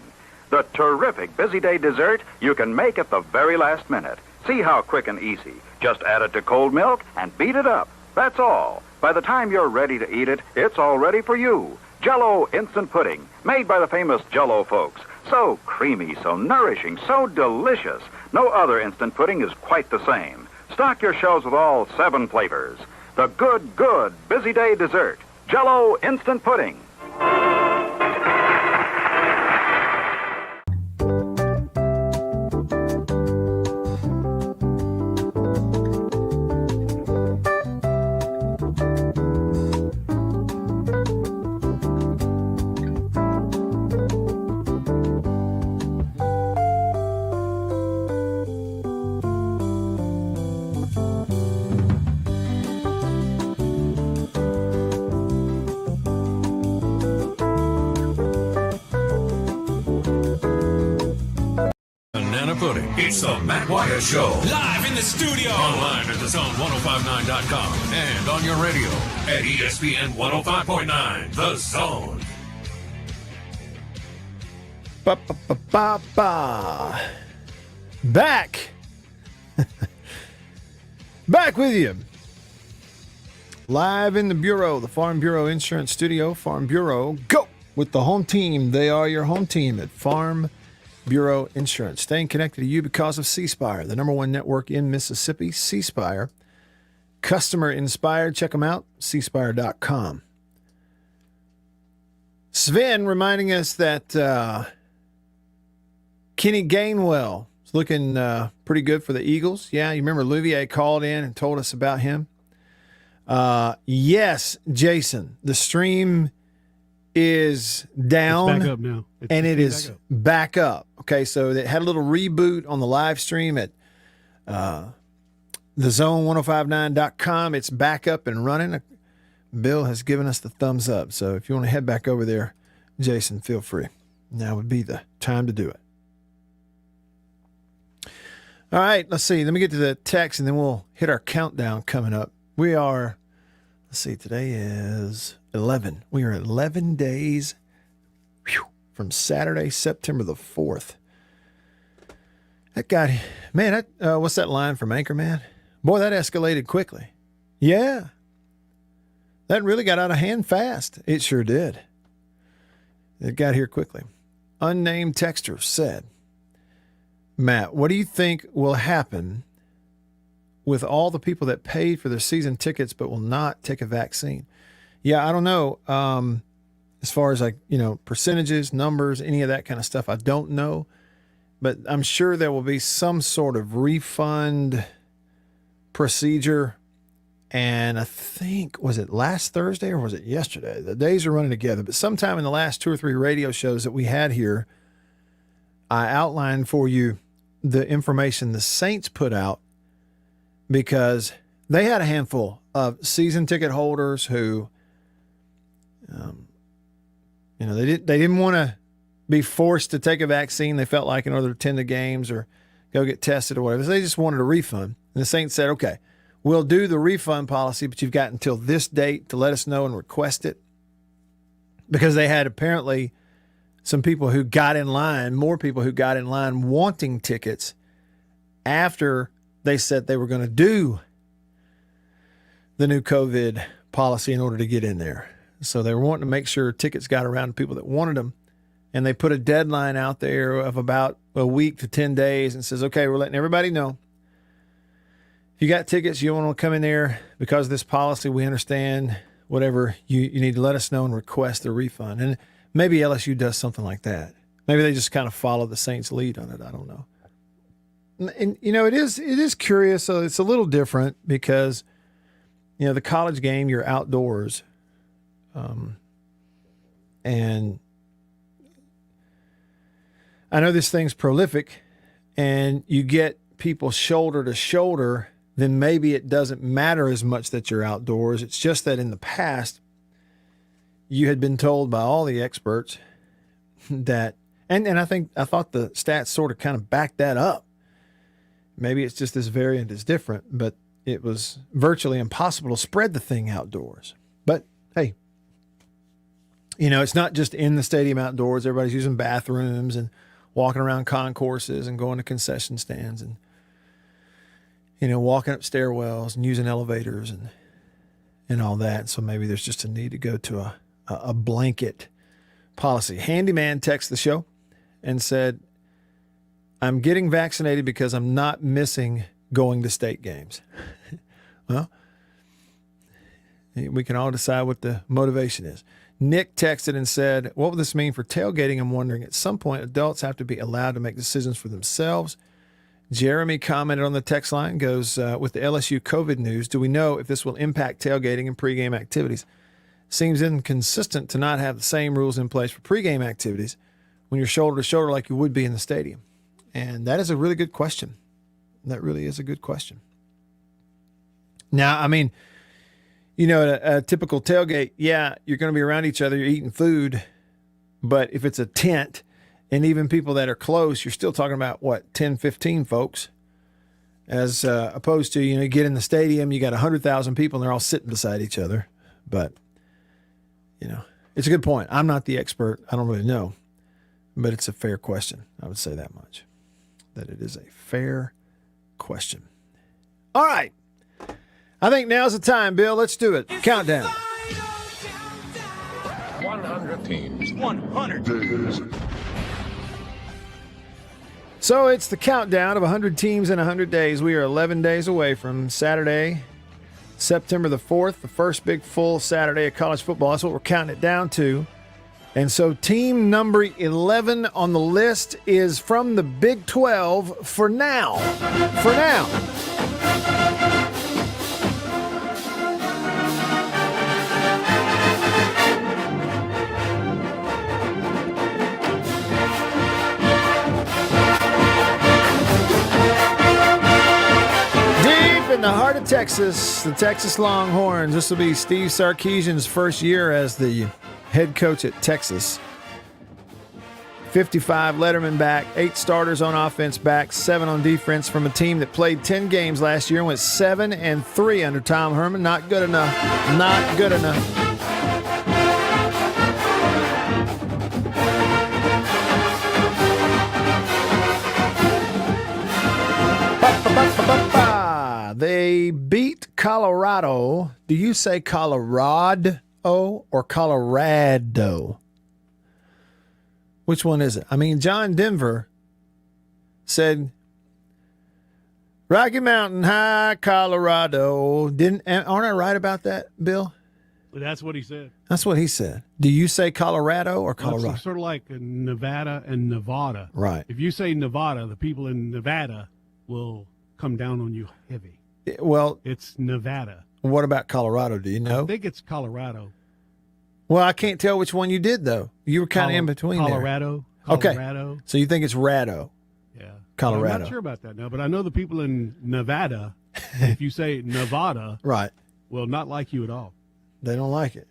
The terrific busy day dessert you can make at the very last minute. See how quick and easy. Just add it to cold milk and beat it up. That's all. By the time you're ready to eat it, it's all ready for you. Jello instant pudding, made by the famous Jello folks. So creamy, so nourishing, so delicious. No other instant pudding is quite the same. Stock your shelves with all 7 flavors. The good busy day dessert. Jello instant pudding. Banana Pudding. It's the Matt Wyatt Show. Live in the studio. Online at thezone1059.com and on your radio at ESPN 105.9. The Zone. Ba-ba-ba-ba-ba. Back. Back with you. Live in the Bureau, the Farm Bureau Insurance Studio. Farm Bureau, go with the home team. They are your home team at Farm Bureau Insurance. Staying connected to you because of C Spire, the #1 network in Mississippi. C Spire, customer inspired. Check them out, cspire.com. Sven reminding us that Kenny Gainwell is looking pretty good for the Eagles. Yeah, you remember Louvier called in and told us about him. Yes, Jason, the stream is down. It's back up now. And it is back up. Okay, so it had a little reboot on the live stream at thezone1059.com. It's back up and running. Bill has given us the thumbs up. So if you want to head back over there, Jason, feel free. Now would be the time to do it. All right, let's see. Let me get to the text, and then we'll hit our countdown coming up. We are, let's see, today is 11. We are 11 days from Saturday, September the 4th. That guy, man, what's that line from Anchorman? Boy, that escalated quickly. Yeah. That really got out of hand fast. It sure did. It got here quickly. Unnamed texter said, Matt, what do you think will happen with all the people that paid for their season tickets but will not take a vaccine? Yeah, I don't know. As far as percentages, numbers, any of that kind of stuff, I don't know. But I'm sure there will be some sort of refund procedure. And I think, was it last Thursday or was it yesterday? The days are running together. But sometime in the last 2 or 3 radio shows that we had here, I outlined for you the information the Saints put out because they had a handful of season ticket holders who they didn't want to be forced to take a vaccine, they felt like, in order to attend the games or go get tested or whatever. So they just wanted a refund. And the Saints said, okay, we'll do the refund policy, but you've got until this date to let us know and request it. Because they had apparently some people who got in line, more people who got in line wanting tickets after they said they were going to do the new COVID policy in order to get in there. So they were wanting to make sure tickets got around to people that wanted them. And they put a deadline out there of about a week to 10 days and says, okay, we're letting everybody know. If you got tickets, you want to come in there because of this policy, we understand whatever, you need to let us know and request a refund. And maybe LSU does something like that. Maybe they just kind of follow the Saints' lead on it. I don't know. And, it is curious. So it's a little different because, the college game, you're outdoors. And I know this thing's prolific and you get people shoulder to shoulder, then maybe it doesn't matter as much that you're outdoors. It's just that in the past, you had been told by all the experts that, and I thought the stats sort of kind of backed that up. Maybe it's just this variant is different, but it was virtually impossible to spread the thing outdoors. But hey, it's not just in the stadium outdoors. Everybody's using bathrooms and walking around concourses and going to concession stands and, walking up stairwells and using elevators and all that. So maybe there's just a need to go to a blanket policy. Handyman texted the show and said, I'm getting vaccinated because I'm not missing going to state games. Well, we can all decide what the motivation is. Nick texted and said, what would this mean for tailgating? I'm wondering, at some point, adults have to be allowed to make decisions for themselves. Jeremy commented on the text line, goes, with the LSU COVID news, do we know if this will impact tailgating and pregame activities? Seems inconsistent to not have the same rules in place for pregame activities when you're shoulder to shoulder like you would be in the stadium. And that is a really good question. That really is a good question. Now, I mean, a typical tailgate, yeah, you're going to be around each other, you're eating food, but if it's a tent, and even people that are close, you're still talking about, 10, 15 folks, as opposed to, you get in the stadium, you got 100,000 people, and they're all sitting beside each other. But, it's a good point. I'm not the expert. I don't really know. But it's a fair question. I would say that much, that it is a fair question. All right. I think now's the time, Bill. Let's do it. Countdown. 100 teams. 100 days. So it's the countdown of 100 teams in 100 days. We are 11 days away from Saturday, September the 4th, the first big full Saturday of college football. That's what we're counting it down to. And so team number 11 on the list is from the Big 12 for now. For now. In the heart of Texas, the Texas Longhorns. This will be Steve Sarkisian's first year as the head coach at Texas. 55 lettermen back, 8 starters on offense back, 7 on defense from a team that played 10 games last year and went 7-3 under Tom Herman. Not good enough. Not good enough. They beat Colorado. Do you say Colorado or Colorado? Which one is it? I mean, John Denver said Rocky Mountain High, Colorado. Aren't I right about that, Bill? Well, that's what he said. That's what he said. Do you say Colorado or Colorado? Well, it's sort of like Nevada and Nevada. Right. If you say Nevada, the people in Nevada will come down on you heavy. Well, it's Nevada. What about Colorado? Do you know? I think it's Colorado. Well, I can't tell which one you did, though. You were kind of in between Colorado. Okay. Colorado. So you think it's Rado? Yeah. Colorado. Well, I'm not sure about that now, but I know the people in Nevada, if you say Nevada, right, will not like you at all. They don't like it.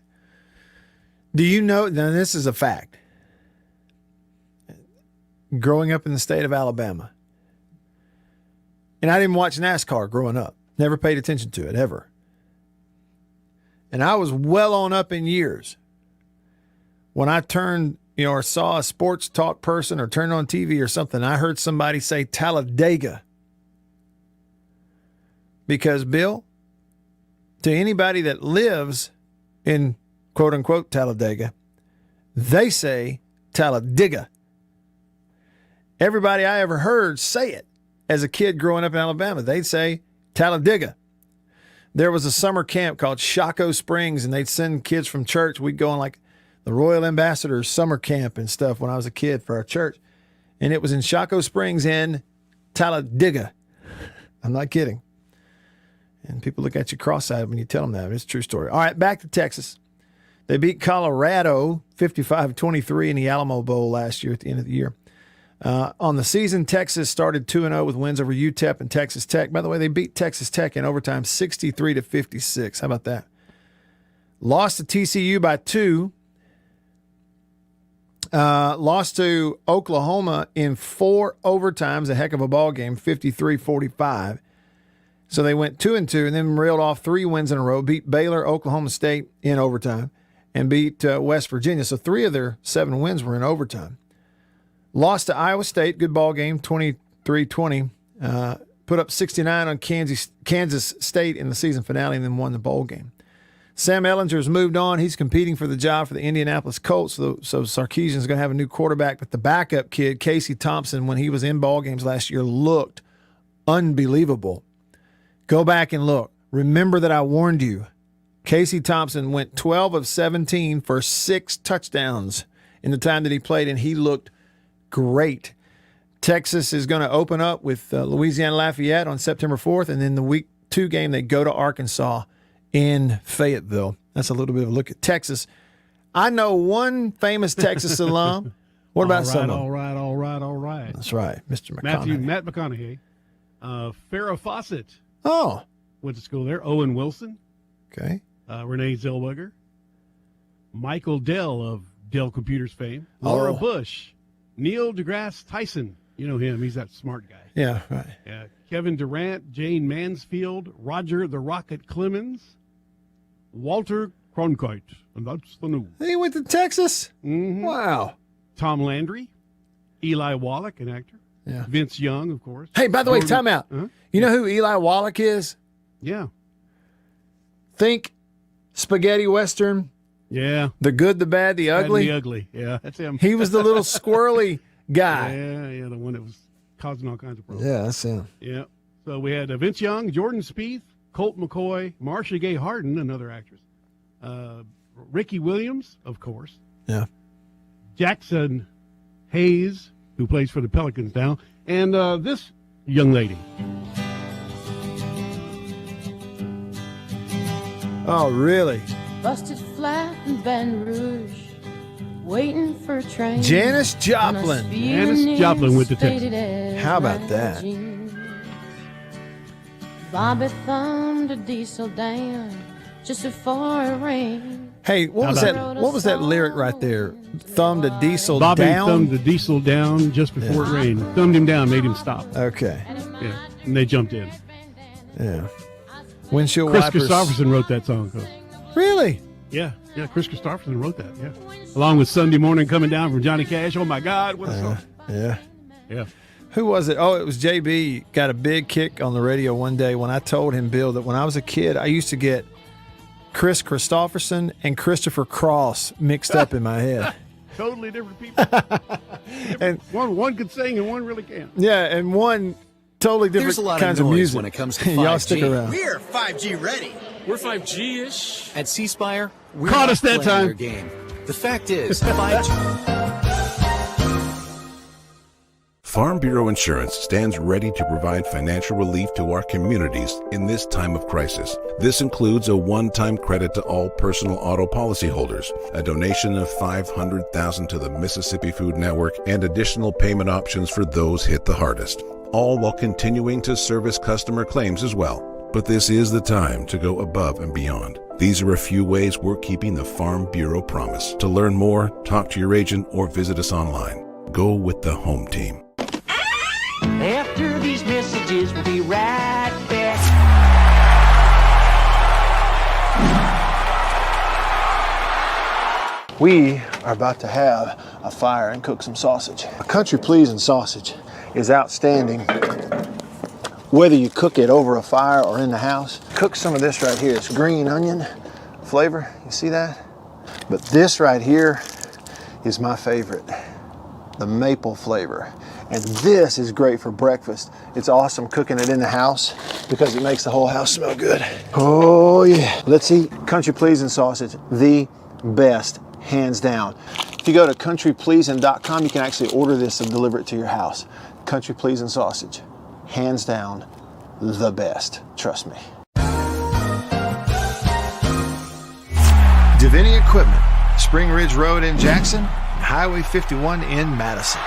Do you know, now this is a fact. Growing up in the state of Alabama, and I didn't watch NASCAR growing up. Never paid attention to it, ever. And I was well on up in years when I turned, or saw a sports talk person or turned on TV or something, I heard somebody say Talladega. Because, Bill, to anybody that lives in quote unquote Talladega. They say Talladega. Everybody I ever heard say it as a kid growing up in Alabama, they'd say Talladega. There was a summer camp called Shaco Springs, and they'd send kids from church. We'd go on like the Royal Ambassadors summer camp and stuff when I was a kid for our church. And it was in Shaco Springs in Talladega. I'm not kidding. And people look at you cross-eyed when you tell them that. It's a true story. All right, back to Texas. They beat Colorado 55-23 in the Alamo Bowl last year at the end of the year. On the season, Texas started 2-0 with wins over UTEP and Texas Tech. By the way, they beat Texas Tech in overtime 63-56. How about that? Lost to TCU by 2. Lost to Oklahoma in 4 overtimes. A heck of a ball game, 53-45. So they went 2-2 and then reeled off 3 wins in a row. Beat Baylor, Oklahoma State in overtime, and beat West Virginia. So 3 of their 7 wins were in overtime. Lost to Iowa State, good ball game, 23-20. Put up 69 on Kansas State in the season finale and then won the bowl game. Sam Ehlinger's moved on. He's competing for the job for the Indianapolis Colts, so Sarkisian's going to have a new quarterback. But the backup kid, Casey Thompson, when he was in ball games last year, looked unbelievable. Go back and look. Remember that I warned you. Casey Thompson went 12 of 17 for 6 touchdowns in the time that he played, and he looked great. Texas is going to open up with Louisiana Lafayette on September 4th, and then the week 2 game, they go to Arkansas in Fayetteville. That's a little bit of a look at Texas. I know one famous Texas alum. What about some? All right. That's right, Mr. McConaughey. Matt McConaughey. Farrah Fawcett. Oh. Went to school there. Owen Wilson. Okay. Renee Zellweger. Michael Dell of Dell Computers fame. Laura Bush. Neil deGrasse Tyson. You know him. He's that smart guy. Yeah, right. Yeah. Kevin Durant, Jane Mansfield, Roger the Rocket Clemens, Walter Cronkite. And that's the news. He went to Texas? Mm-hmm. Wow. Tom Landry. Eli Wallach, an actor. Yeah. Vince Young, of course. Hey, by the way, time out. Uh-huh. You know who Eli Wallach is? Yeah. Think spaghetti western. Yeah. The good, the bad, the ugly. The ugly. Yeah, that's him. He was the little squirrely guy. Yeah, the one that was causing all kinds of problems. Yeah, that's him. Yeah. So we had Vince Young, Jordan Spieth, Colt McCoy, Marcia Gay Harden, another actress, Ricky Williams, of course. Yeah. Jackson Hayes, who plays for the Pelicans now, and this young lady. Oh, really? Busted flat in Baton Rouge, waiting for a train. Janis Joplin. Janis Joplin went to Texas. How about that? Bobby thumbed a diesel down just before it rained. Hey, what was that? What was that lyric right there? Thumbed a diesel Bobby down. thumbed the diesel down just before it rained. Thumbed him down, made him stop. Okay. Yeah, and they jumped in. Yeah. Windshield Chris wipers. Christopherson wrote that song. Really? Yeah. Chris Christopherson wrote that. Yeah, along with Sunday Morning Coming Down from Johnny Cash. Oh my God, what a song! Yeah. Who was it? Oh, it was JB. Got a big kick on the radio one day when I told him, Bill, that when I was a kid, I used to get Chris Christopherson and Christopher Cross mixed up in my head. Totally different people. And one could sing and one really can't. Yeah, and one totally different There's a lot kinds of of noise music. when it comes to 5G. Y'all stick around. We're 5G ready. We're 5G-ish. At C Spire, we're Caught not us that playing time. your game. The fact is, 5G... Farm Bureau Insurance stands ready to provide financial relief to our communities in this time of crisis. This includes a one-time credit to all personal auto policyholders, a donation of $500,000 to the Mississippi Food Network, and additional payment options for those hit the hardest, all while continuing to service customer claims as well. But this is the time to go above and beyond. These are a few ways we're keeping the Farm Bureau promise. To learn more, talk to your agent or visit us online. Go with the home team. After these messages, we'll be right back. We are about to have a fire and cook some sausage. A country-pleasing sausage is outstanding, whether you cook it over a fire or in the house. Cook some of this right here. It's green onion flavor. You see that? But this right here is my favorite, the maple flavor. And this is great for breakfast. It's awesome cooking it in the house because it makes the whole house smell good. Oh yeah. Let's eat country pleasing sausage, the best, hands down. If you go to countrypleasing.com, you can actually order this and deliver it to your house. Country pleasing sausage, hands down, the best. Trust me. Divinity Equipment, Spring Ridge Road in Jackson, Highway 51 in Madison.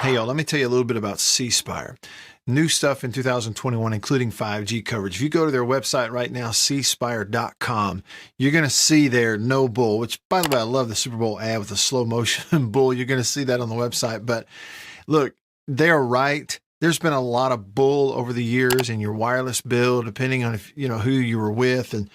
Hey y'all, let me tell you a little bit about C Spire. New stuff in 2021, including 5G coverage. If you go to their website right now, cspire.com, you're going to see their no bull, which, by the way, I love the Super Bowl ad with the slow motion bull. You're going to see that on the website. But look, they're right. There's been a lot of bull over the years in your wireless bill, depending on if you know who you were with. And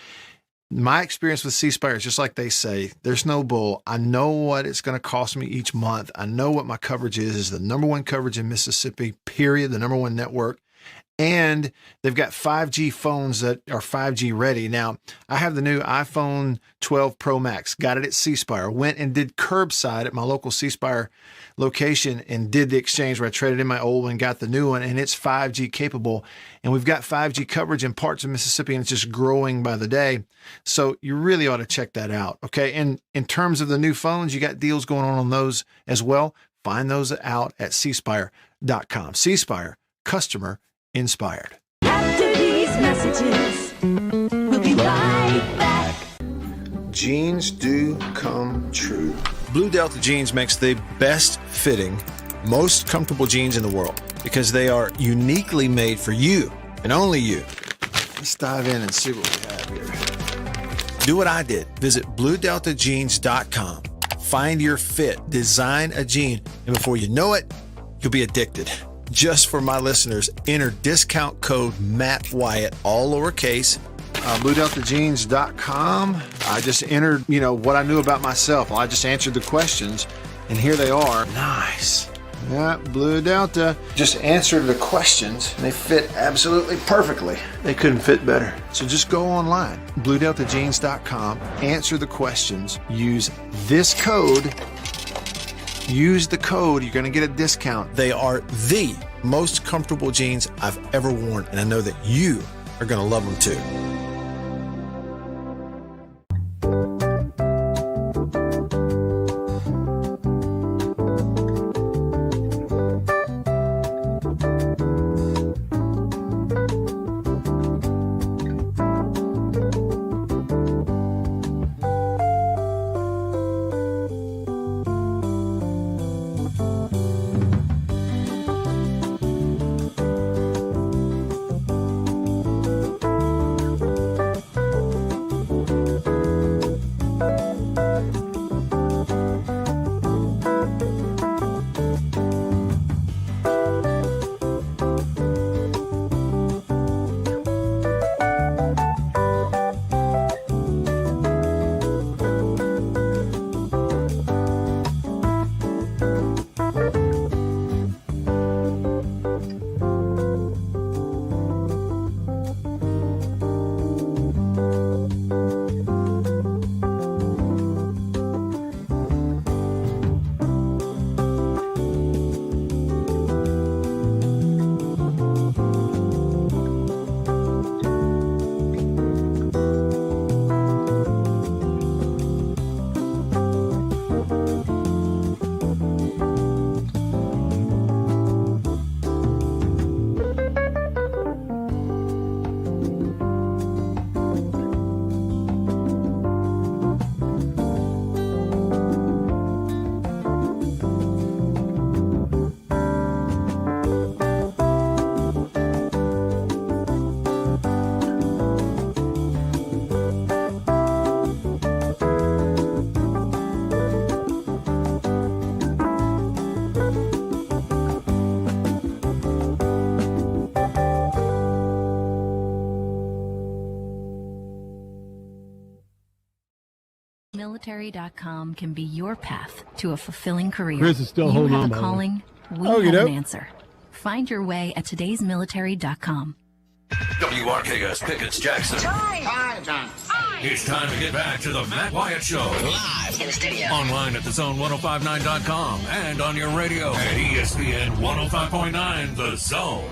my experience with C Spire is just like they say, there's no bull. I know what it's going to cost me each month. I know what my coverage is the number one coverage in Mississippi, period, the number one network. And they've got 5G phones that are 5G ready. Now, I have the new iPhone 12 Pro Max, got it at C Spire, went and did curbside at my local C Spire location and did the exchange where I traded in my old one, got the new one, and it's 5G capable. And we've got 5G coverage in parts of Mississippi, and it's just growing by the day. So you really ought to check that out, okay? And in terms of the new phones, you got deals going on those as well. Find those out at cspire.com. C Spire, customer inspired. After these messages, we'll be right back. Jeans do come true. Blue Delta Jeans makes the best fitting, most comfortable jeans in the world because they are uniquely made for you and only you. Let's dive in and see what we have here. Do what I did. Visit BlueDeltaJeans.com. Find your fit, design a jean, and before you know it, you'll be addicted. Just for my listeners, enter discount code Matt Wyatt, all lowercase, BlueDeltaJeans.com. I just entered, what I knew about myself. I just answered the questions, and here they are. Nice. Yeah, Blue Delta. Just answered the questions, and they fit absolutely perfectly. They couldn't fit better. So just go online, BlueDeltaJeans.com, answer the questions, use this code. Use the code, you're going to get a discount. They are the most comfortable jeans I've ever worn, and I know that you are going to love them too. Military.com can be your path to a fulfilling career. Chris is still holding on. You have a calling, we have an answer. Find your way at today'smilitary.com. WRKS Pickett's Jackson. Time, John. It's time to get back to the Matt Wyatt Show. Live in the studio. Online at thezone1059.com and on your radio at ESPN 105.9 The Zone.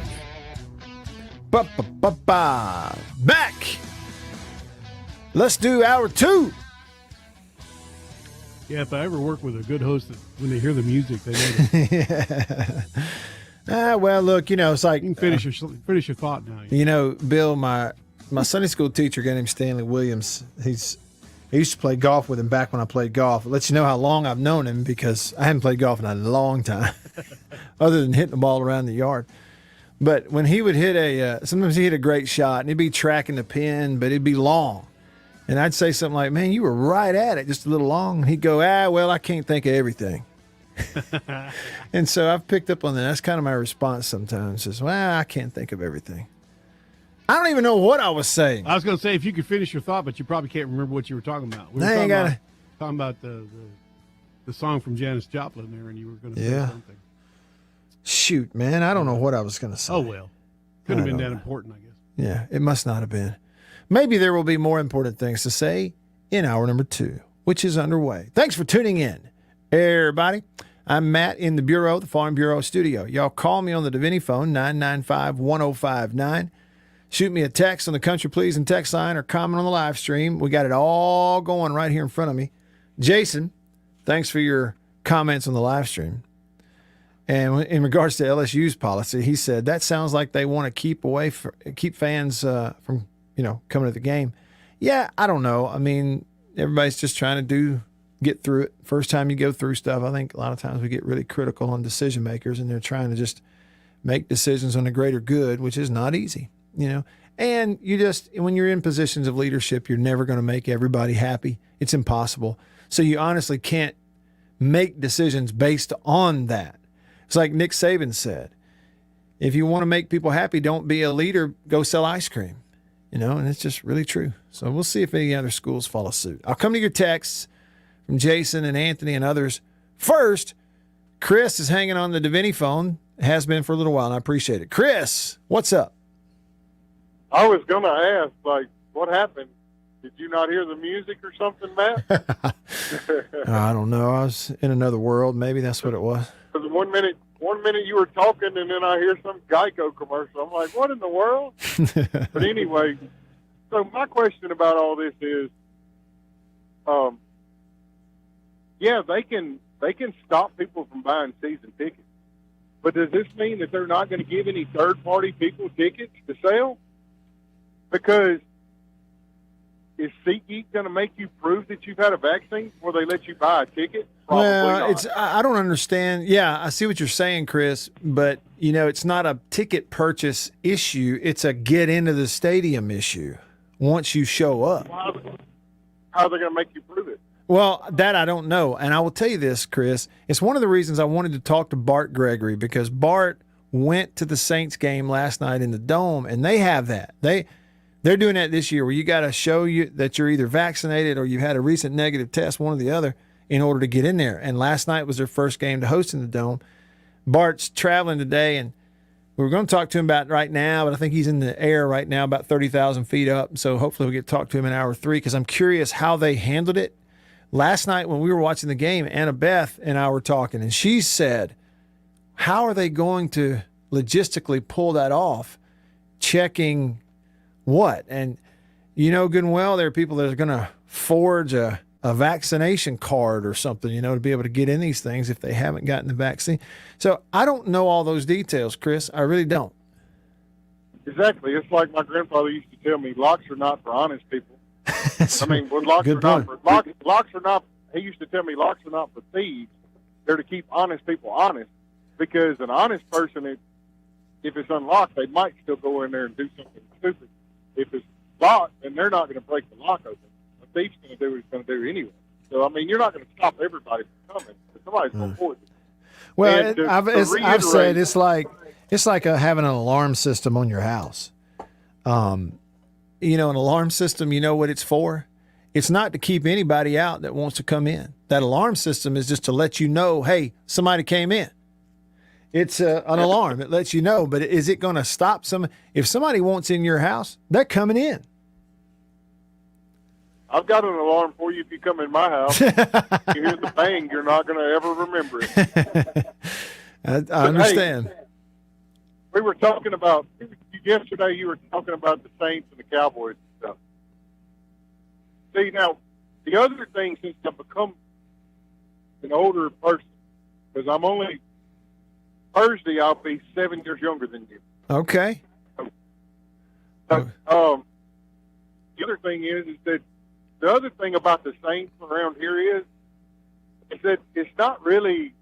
Back. Let's do hour 2. Yeah, if I ever work with a good host, when they hear the music, they know. Yeah. Well, look, it's like you can finish your thought now. Bill, my Sunday school teacher, a guy named Stanley Williams, I used to play golf with him back when I played golf. It lets you know how long I've known him because I haven't played golf in a long time, other than hitting the ball around the yard. But when he would hit sometimes he hit a great shot, and he'd be tracking the pin, but it'd be long. And I'd say something like, man, you were right at it, just a little long. And he'd go, well, I can't think of everything. And so I've picked up on that. That's kind of my response sometimes is, I can't think of everything. I don't even know what I was saying. I was going to say, if you could finish your thought, but you probably can't remember what you were talking about. We were talking about the song from Janis Joplin there, and you were going to say something. Shoot, man, I don't know what I was going to say. Oh, well. Couldn't have been that important, I guess. Yeah, it must not have been. Maybe there will be more important things to say in hour number 2, which is underway. Thanks for tuning in, everybody. I'm Matt in the Bureau, the Farm Bureau studio. Y'all call me on the Davini phone, 995-1059. Shoot me a text on the Country Pleasing text line or comment on the live stream. We got it all going right here in front of me. Jason, thanks for your comments on the live stream. And in regards to LSU's policy, he said, that sounds like they want to keep fans from coming to the game. Yeah, I don't know. I mean, everybody's just trying to get through it. First time you go through stuff, I think a lot of times we get really critical on decision makers, and they're trying to just make decisions on the greater good, which is not easy, And when you're in positions of leadership, you're never going to make everybody happy. It's impossible. So you honestly can't make decisions based on that. It's like Nick Saban said, if you want to make people happy, don't be a leader, go sell ice cream. And it's just really true. So we'll see if any other schools follow suit. I'll come to your texts from Jason and Anthony and others. First, Chris is hanging on the Davini phone, has been for a little while, and I appreciate it. Chris, what's up? I was going to ask, what happened? Did you not hear the music or something, Matt? I don't know. I was in another world. Maybe that's what it was. Because one minute you were talking, and then I hear some Geico commercial. I'm like, what in the world? But anyway, so my question about all this is, they can stop people from buying season tickets. But does this mean that they're not going to give any third-party people tickets to sell? Because is SeatGeek going to make you prove that you've had a vaccine before they let you buy a ticket? Probably not. I don't understand. Yeah, I see what you're saying, Chris, but, it's not a ticket purchase issue. It's a get into the stadium issue once you show up. How are they going to make you prove it? Well, that I don't know. And I will tell you this, Chris. It's one of the reasons I wanted to talk to Bart Gregory, because Bart went to the Saints game last night in the Dome, and they have that. They're doing that this year where you got to show you that you're either vaccinated or you've had a recent negative test, one or the other, in order to get in there. And last night was their first game to host in the Dome. Bart's traveling today, and we were going to talk to him about it right now, but I think he's in the air right now about 30,000 feet up. So hopefully we'll get to talk to him in hour 3, because I'm curious how they handled it. Last night when we were watching the game, Anna Beth and I were talking, and she said, how are they going to logistically pull that off, checking what? And good and well, there are people that are going to forge a vaccination card or something, to be able to get in these things if they haven't gotten the vaccine. So I don't know all those details, Chris. I really don't. Exactly. It's like my grandfather used to tell me, locks are not for honest people. Locks are not, he used to tell me locks are not for thieves. They're to keep honest people honest, because an honest person, if it's unlocked, they might still go in there and do something stupid. If it's locked, then they're not going to break the lock open. A thief's going to do what he's going to do anyway. So, you're not going to stop everybody from coming. Somebody's going to force it. Well, I've said it's like having an alarm system on your house. An alarm system, you know what it's for? It's not to keep anybody out that wants to come in. That alarm system is just to let you know, hey, somebody came in. It's an alarm. It lets you know, but is it going to stop if somebody wants in your house, they're coming in. I've got an alarm for you if you come in my house. You hear the bang, you're not going to ever remember it. I understand. Hey, we were talking about, yesterday you were talking about the Saints and the Cowboys and stuff. See, now, the other thing, since I've become an older person, because I'm only, Thursday I'll be 7 years younger than you. Okay. So, the other thing is that the other thing about the Saints around here is that it's not really,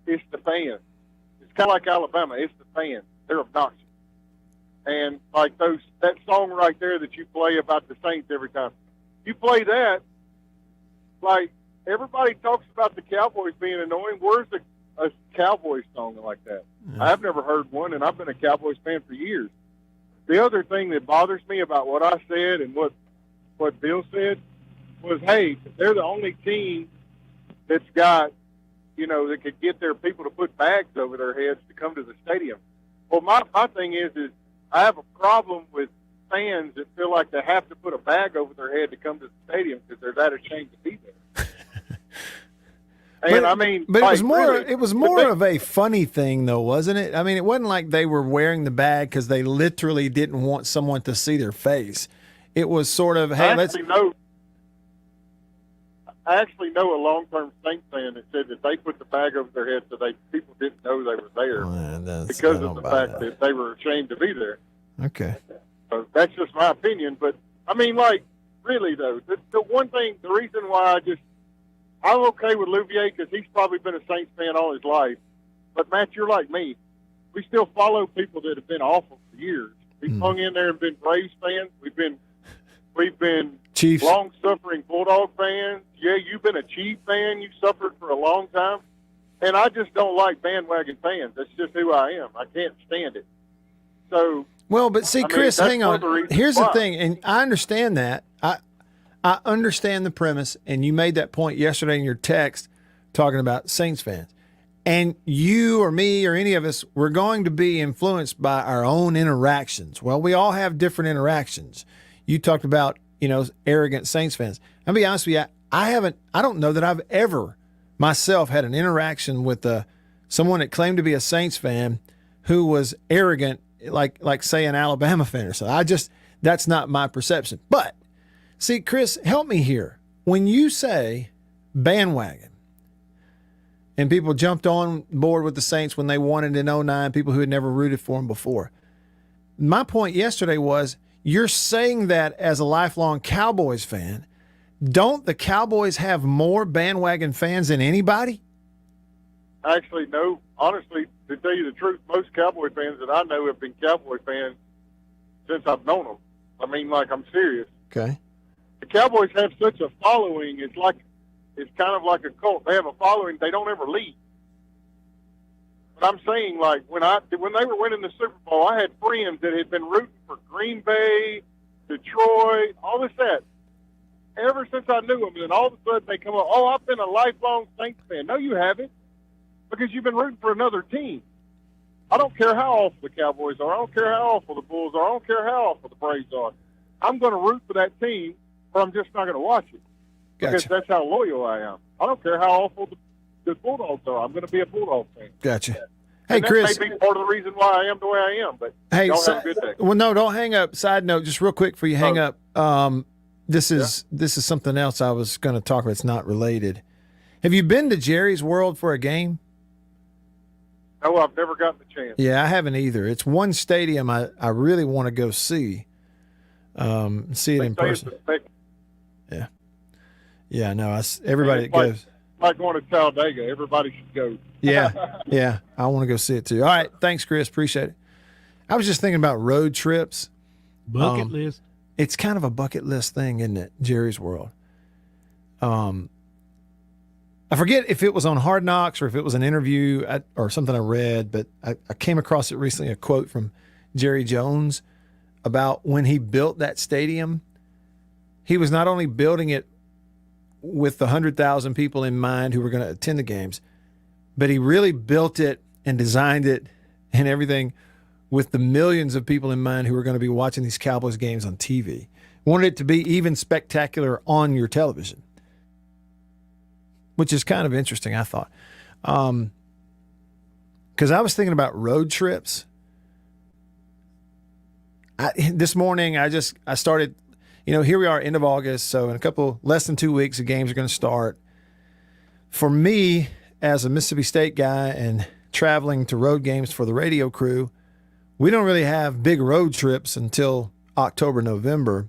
it's the fans. It's kind of like Alabama. It's the fans. They're obnoxious. And like that song right there that you play about the Saints every time. You play that, like everybody talks about the Cowboys being annoying. Where's a Cowboys song like that? Yeah. I've never heard one, and I've been a Cowboys fan for years. The other thing that bothers me about what I said and what Bill said was, hey, they're the only team that's got, that could get their people to put bags over their heads to come to the stadium. Well, my thing is I have a problem with fans that feel like they have to put a bag over their head to come to the stadium because they're that ashamed to be there. And but it was more of a funny thing, though, wasn't it? I mean, it wasn't like they were wearing the bag because they literally didn't want someone to see their face. It was sort of, hey, I actually know a long-term Saints fan that said that they put the bag over their head so people didn't know they were there because of the fact that they were ashamed to be there. Okay. So that's just my opinion. But, I mean, like, really, though, the one thing, the reason why I'm okay with Louvier because he's probably been a Saints fan all his life. But, Matt, you're like me. We still follow people that have been awful for years. We've hung in there and been Braves fans. We've been Chiefs. Long-suffering Bulldog fans. Yeah, you've been a Chief fan. You suffered for a long time. And I just don't like bandwagon fans. That's just who I am. I can't stand it. So, well, but see, Chris, hang on. Here's the thing, and I understand that. I understand the premise, and you made that point yesterday in your text talking about Saints fans. And you or me or any of us, we're going to be influenced by our own interactions. Well, we all have different interactions. You talked about, arrogant Saints fans. I'll be honest with you, I don't know that I've ever myself had an interaction with someone that claimed to be a Saints fan who was arrogant, like say an Alabama fan or something. That's not my perception. But see, Chris, help me here. When you say bandwagon and people jumped on board with the Saints when they won it in 2009, people who had never rooted for them before. My point yesterday was you're saying that as a lifelong Cowboys fan. Don't the Cowboys have more bandwagon fans than anybody? Actually, no. Honestly, to tell you the truth, most Cowboy fans that I know have been Cowboy fans since I've known them. I mean, like, I'm serious. Okay. The Cowboys have such a following. It's kind of like a cult. They have a following. They don't ever leave. But I'm saying, like, when they were winning the Super Bowl, I had friends that had been rooting for Green Bay, Detroit, all this, that. Ever since I knew them, and then all of a sudden they come up, I've been a lifelong Saints fan. No, you haven't, because you've been rooting for another team. I don't care how awful the Cowboys are. I don't care how awful the Bulls are. I don't care how awful the Braves are. I'm going to root for that team, or I'm just not going to watch it. Because that's how loyal I am. I don't care how awful the Bulldogs are. I'm going to be a Bulldog fan. Gotcha. Hey, and Chris. That may be part of the reason why I am the way I am, but y'all have a good day. Well, no, don't hang up. Side note, just real quick before you hang up. This is something else I was going to talk about. It's not related. Have you been to Jerry's World for a game? No, I've never gotten the chance. Yeah, I haven't either. It's one stadium I really want to go see. See it in person. Yeah. Yeah, no, everybody that goes. Like going to Talladega. Everybody should go. Yeah. I want to go see it too. All right. Thanks, Chris. Appreciate it. I was just thinking about road trips. Bucket list. It's kind of a bucket list thing, isn't it? Jerry's World. I forget if it was on Hard Knocks or if it was an interview or something I read, but I came across it recently, a quote from Jerry Jones about when he built that stadium. He was not only building it with the 100,000 people in mind who were going to attend the games, but he really built it and designed it and everything with the millions of people in mind who were going to be watching these Cowboys games on TV. Wanted it to be even spectacular on your television, which is kind of interesting, I thought. Because I was thinking about road trips. This morning, I started, here we are, end of August, so in less than 2 weeks, the games are going to start. For me, as a Mississippi State guy and traveling to road games for the radio crew, we don't really have big road trips until October, November,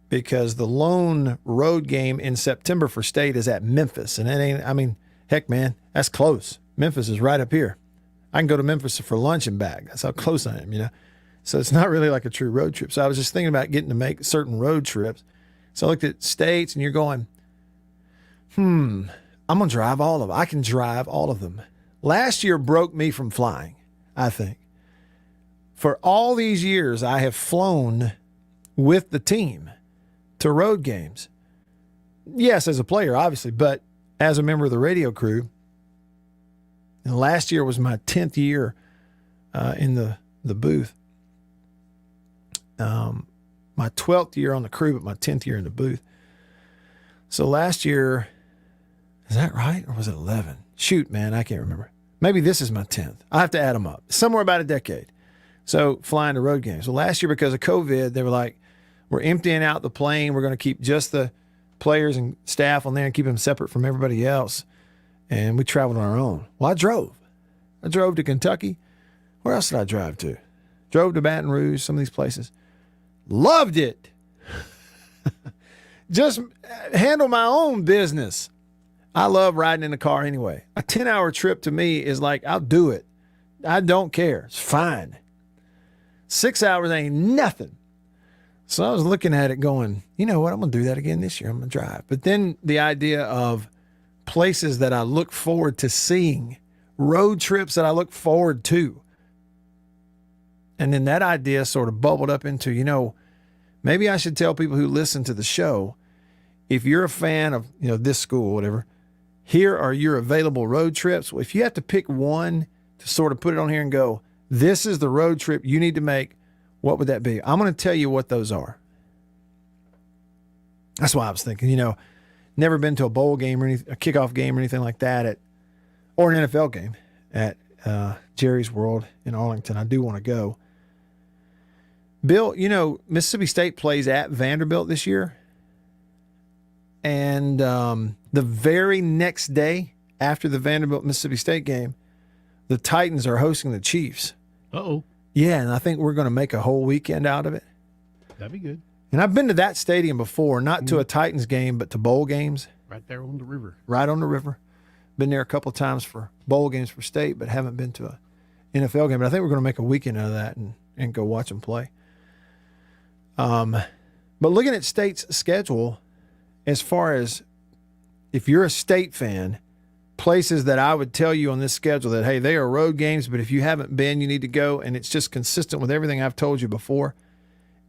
because the lone road game in September for State is at Memphis. And it ain't, heck, man, that's close. Memphis is right up here. I can go to Memphis for lunch and back. That's how close I am, So it's not really like a true road trip. So I was just thinking about getting to make certain road trips. So I looked at states, and you're going, I'm going to drive all of them. I can drive all of them. Last year broke me from flying, I think. For all these years, I have flown with the team to road games. Yes, as a player, obviously, but as a member of the radio crew. And last year was my 10th year in the booth. My 12th year on the crew, but my 10th year in the booth. So last year, is that right? Or was it 11? Shoot, man, I can't remember. Maybe this is my 10th. I have to add them up. Somewhere about a decade. So flying to road games. Well, last year, because of COVID, they were like, we're emptying out the plane. We're going to keep just the players and staff on there and keep them separate from everybody else. And we traveled on our own. Well, I drove. I drove to Kentucky. Where else did I drive to? Drove to Baton Rouge, some of these places. Loved it. Just handle my own business. I love riding in the car anyway. A 10-hour trip to me is like, I'll do it. I don't care. It's fine. 6 hours ain't nothing. So I was looking at it going, you know what? I'm going to do that again this year. I'm going to drive. But then the idea of places that I look forward to seeing, road trips that I look forward to. And then that idea sort of bubbled up into, maybe I should tell people who listen to the show, if you're a fan of, this school, whatever, here are your available road trips. Well, if you have to pick one to sort of put it on here and go, this is the road trip you need to make, what would that be? I'm going to tell you what those are. That's why I was thinking, never been to a bowl game or a kickoff game or anything like that or an NFL game at Jerry's World in Arlington. I do want to go. Bill, Mississippi State plays at Vanderbilt this year. And the very next day after the Vanderbilt-Mississippi State game, the Titans are hosting the Chiefs. Uh-oh. Yeah, and I think we're going to make a whole weekend out of it. That'd be good. And I've been to that stadium before, not to a Titans game, but to bowl games. Right there on the river. Right on the river. Been there a couple of times for bowl games for State, but haven't been to an NFL game. But I think we're going to make a weekend out of that and go watch them play. But looking at State's schedule, as far as if you're a State fan, places that I would tell you on this schedule that, hey, they are road games, but if you haven't been, you need to go, and it's just consistent with everything I've told you before,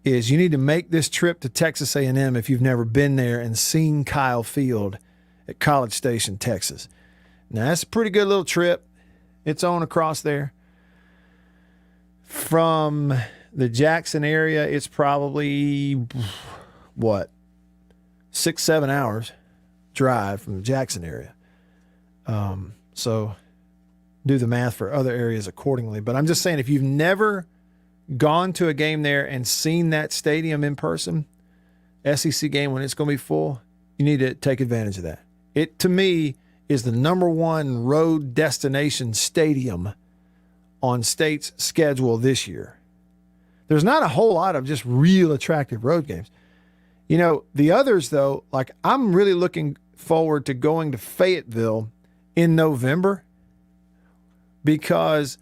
is you need to make this trip to Texas A&M if you've never been there and seen Kyle Field at College Station, Texas. Now, that's a pretty good little trip. It's on across there. From the Jackson area, it's probably, 6-7 hours drive from the Jackson area. So do the math for other areas accordingly. But I'm just saying, if you've never gone to a game there and seen that stadium in person, SEC game when it's going to be full, you need to take advantage of that. It, to me, is the number one road destination stadium on State's schedule this year. There's not a whole lot of just real attractive road games. The others, though, like I'm really looking forward to going to Fayetteville in November because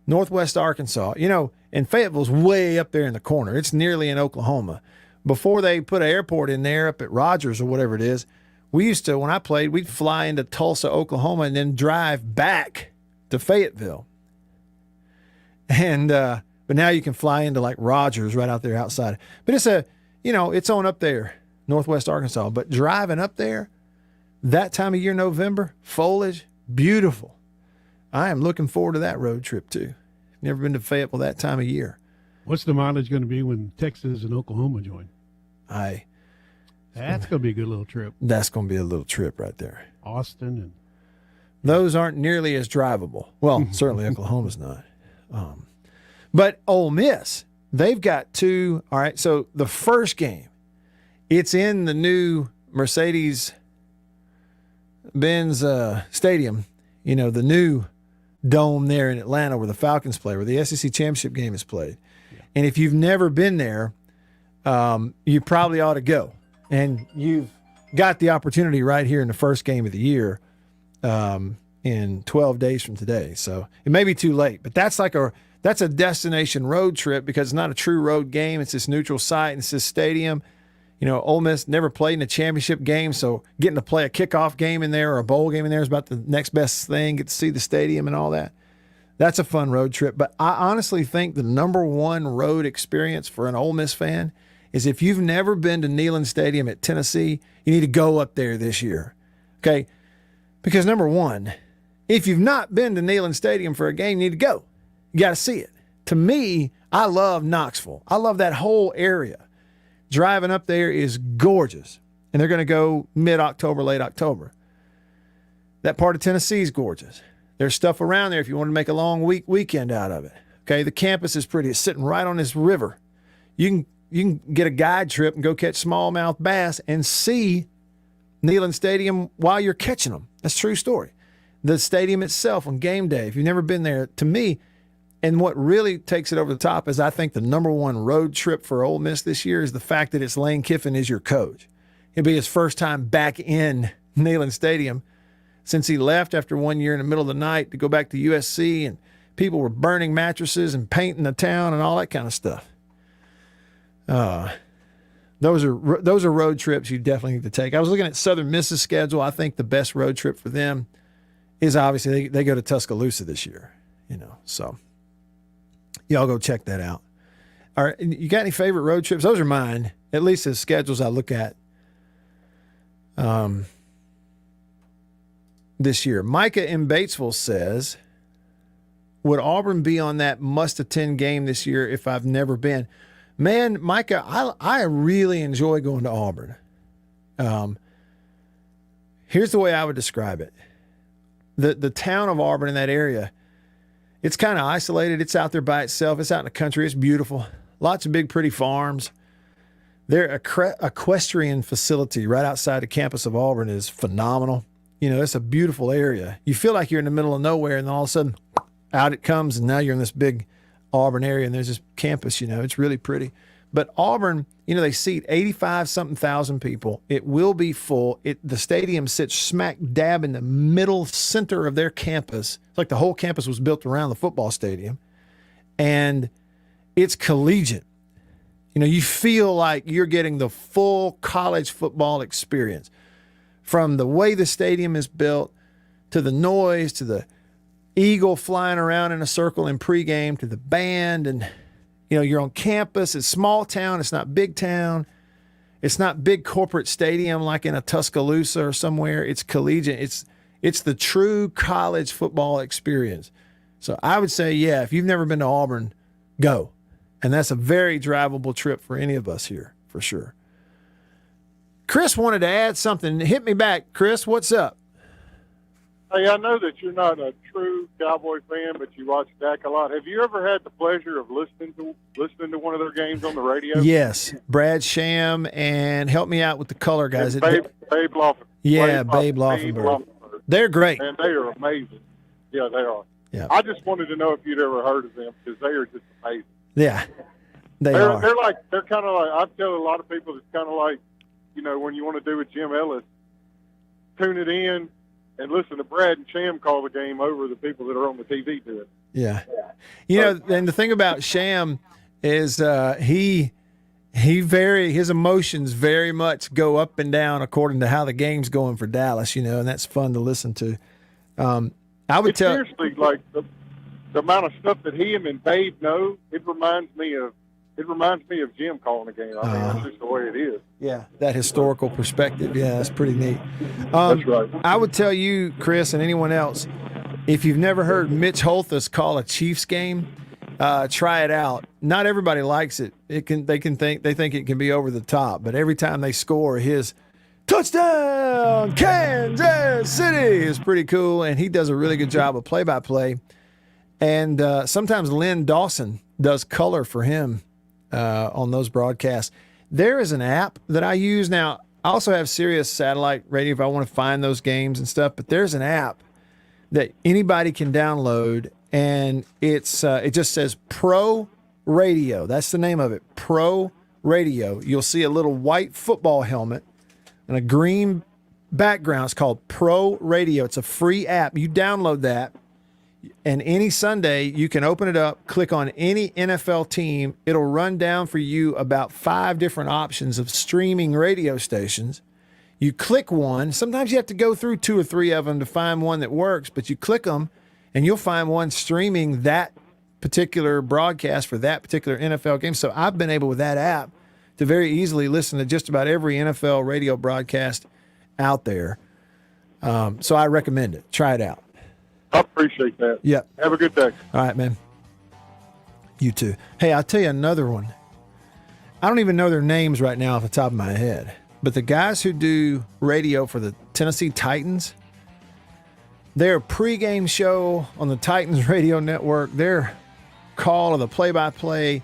Northwest Arkansas, and Fayetteville's way up there in the corner. It's nearly in Oklahoma. Before they put an airport in there up at Rogers or whatever it is, we used to, when I played, we'd fly into Tulsa, Oklahoma, and then drive back to Fayetteville. And but now you can fly into like Rogers right out there outside. But it's it's on up there, Northwest Arkansas. But driving up there, that time of year, November, foliage, beautiful. I am looking forward to that road trip too. Never been to Fayetteville that time of year. What's the mileage going to be when Texas and Oklahoma join? That's going to be a good little trip. That's going to be a little trip right there. Austin and those aren't nearly as drivable. Well, certainly Oklahoma's not. But Ole Miss, they've got two. All right, so the first game, it's in the new Mercedes-Benz Stadium, the new dome there in Atlanta where the Falcons play, where the SEC Championship game is played. Yeah. And if you've never been there, you probably ought to go. And you've got the opportunity right here in the first game of the year in 12 days from today. So it may be too late, but that's a destination road trip because it's not a true road game. It's this neutral site and it's this stadium. Ole Miss never played in a championship game, so getting to play a kickoff game in there or a bowl game in there is about the next best thing. Get to see the stadium and all that. That's a fun road trip. But I honestly think the number one road experience for an Ole Miss fan is if you've never been to Neyland Stadium at Tennessee, you need to go up there this year. Okay? Because number one, if you've not been to Neyland Stadium for a game, you need to go. You got to see it. To me, I love Knoxville. I love that whole area. Driving up there is gorgeous. And they're going to go mid-October, late October. That part of Tennessee is gorgeous. There's stuff around there if you want to make a long weekend out of it. Okay, the campus is pretty. It's sitting right on this river. You can get a guide trip and go catch smallmouth bass and see Neyland Stadium while you're catching them. That's a true story. The stadium itself on game day, if you've never been there, to me, and what really takes it over the top is I think the number one road trip for Ole Miss this year is the fact that it's Lane Kiffin is your coach. It'll be his first time back in Neyland Stadium since he left after 1 year in the middle of the night to go back to USC, and people were burning mattresses and painting the town and all that kind of stuff. Those are road trips you definitely need to take. I was looking at Southern Miss's schedule. I think the best road trip for them is obviously they go to Tuscaloosa this year, so y'all go check that out. All right, you got any favorite road trips? Those are mine, at least as schedules I look at this year. Micah in Batesville says, would Auburn be on that must-attend game this year if I've never been? Man, Micah, I really enjoy going to Auburn. Here's the way I would describe it. The town of Auburn in that area, it's kind of isolated. It's out there by itself. It's out in the country. It's beautiful. Lots of big, pretty farms. Their equestrian facility right outside the campus of Auburn is phenomenal. It's a beautiful area. You feel like you're in the middle of nowhere, and then all of a sudden, out it comes, and now you're in this big Auburn area, and there's this campus, it's really pretty. But Auburn, they seat 85-something thousand people. It will be full. The stadium sits smack dab in the middle center of their campus. It's like the whole campus was built around the football stadium. And it's collegiate. You feel like you're getting the full college football experience. From the way the stadium is built, to the noise, to the eagle flying around in a circle in pregame, to the band, and you're on campus. It's small town. It's not big town. It's not big corporate stadium like in a Tuscaloosa or somewhere. It's collegiate. It's the true college football experience. So I would say, yeah, if you've never been to Auburn, go. And that's a very drivable trip for any of us here, for sure. Chris wanted to add something. Hit me back, Chris. What's up? Hey, I know that you're not a true Cowboy fan, but you watch Dak a lot. Have you ever had the pleasure of listening to one of their games on the radio? Yes, Brad Sham, and help me out with the color guys. Babe Laufenberg. Yeah, Babe Laufenberg. They're great. And they are amazing. Yeah, they are. Yeah. I just wanted to know if you'd ever heard of them because they are just amazing. Yeah, they're are. They're kind of like, I tell a lot of people it's kind of like, when you want to do with Jim Ellis, tune it in and listen to Brad and Sham call the game over the people that are on the TV do it. Yeah. And the thing about Sham is his emotions very much go up and down according to how the game's going for Dallas, and that's fun to listen to. It's seriously like the amount of stuff that him and Dave know, it reminds me of Jim calling the game. That's just the way it is. Yeah, that historical perspective. Yeah, that's pretty neat. That's right. I would tell you, Chris, and anyone else, if you've never heard Mitch Holthus call a Chiefs game, try it out. Not everybody likes it. They think it can be over the top, but every time they score, his touchdown Kansas City is pretty cool, and he does a really good job of play-by-play. And sometimes Lynn Dawson does color for him on those broadcasts. There is an app that I use now. I also have Sirius satellite radio if I want to find those games and stuff, but there's an app that anybody can download, and it just says Pro Radio. That's the name of it, Pro Radio. You'll see a little white football helmet and a green background. It's called Pro Radio. It's a free app. You download that, and any Sunday you can open it up, click on any NFL team. It'll run down for you about 5 different options of streaming radio stations. You click one. Sometimes you have to go through 2 or 3 of them to find one that works, but you click them and you'll find one streaming that particular broadcast for that particular NFL game. So I've been able with that app to very easily listen to just about every NFL radio broadcast out there. So I recommend it. Try it out. I appreciate that. Yep. Have a good day. All right, man. You too. Hey, I'll tell you another one. I don't even know their names right now off the top of my head, but the guys who do radio for the Tennessee Titans, their pregame show on the Titans radio network, their call of the play-by-play,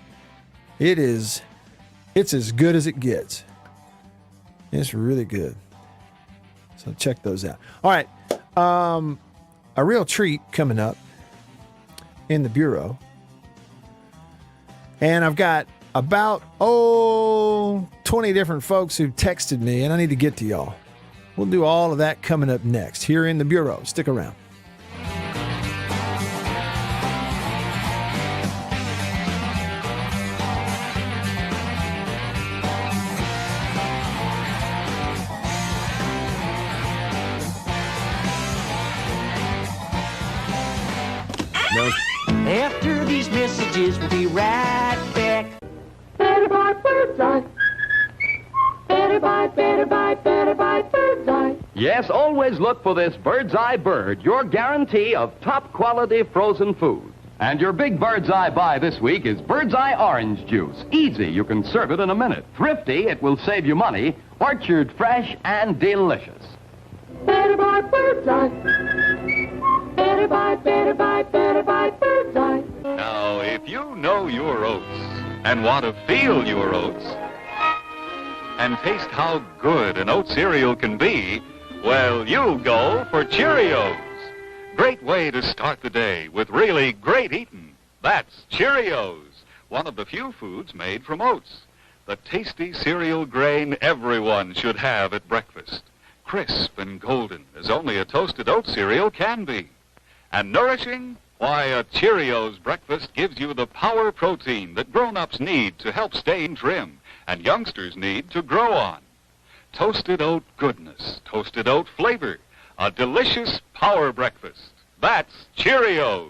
it's as good as it gets. It's really good. So check those out. All right. A real treat coming up in the Bureau. And I've got about 20 different folks who texted me, and I need to get to y'all. We'll do all of that coming up next here in the Bureau. Stick around. After these messages, we'll be right back. Better buy bird's eye. Better buy bird's eye. Yes, always look for this Bird's Eye Bird, your guarantee of top quality frozen food. And your big Bird's Eye buy this week is Bird's Eye Orange Juice. Easy, you can serve it in a minute. Thrifty, it will save you money. Orchard fresh and delicious. Better buy bird's eye. Better buy bird's eye. Now, if you know your oats and want to feel your oats and taste how good an oat cereal can be, well, you'll go for Cheerios. Great way to start the day with really great eating. That's Cheerios, one of the few foods made from oats. The tasty cereal grain everyone should have at breakfast. Crisp and golden as only a toasted oat cereal can be. And nourishing? Why, a Cheerios breakfast gives you the power protein that grown-ups need to help stay trim and youngsters need to grow on. Toasted oat goodness, toasted oat flavor, a delicious power breakfast. That's Cheerios.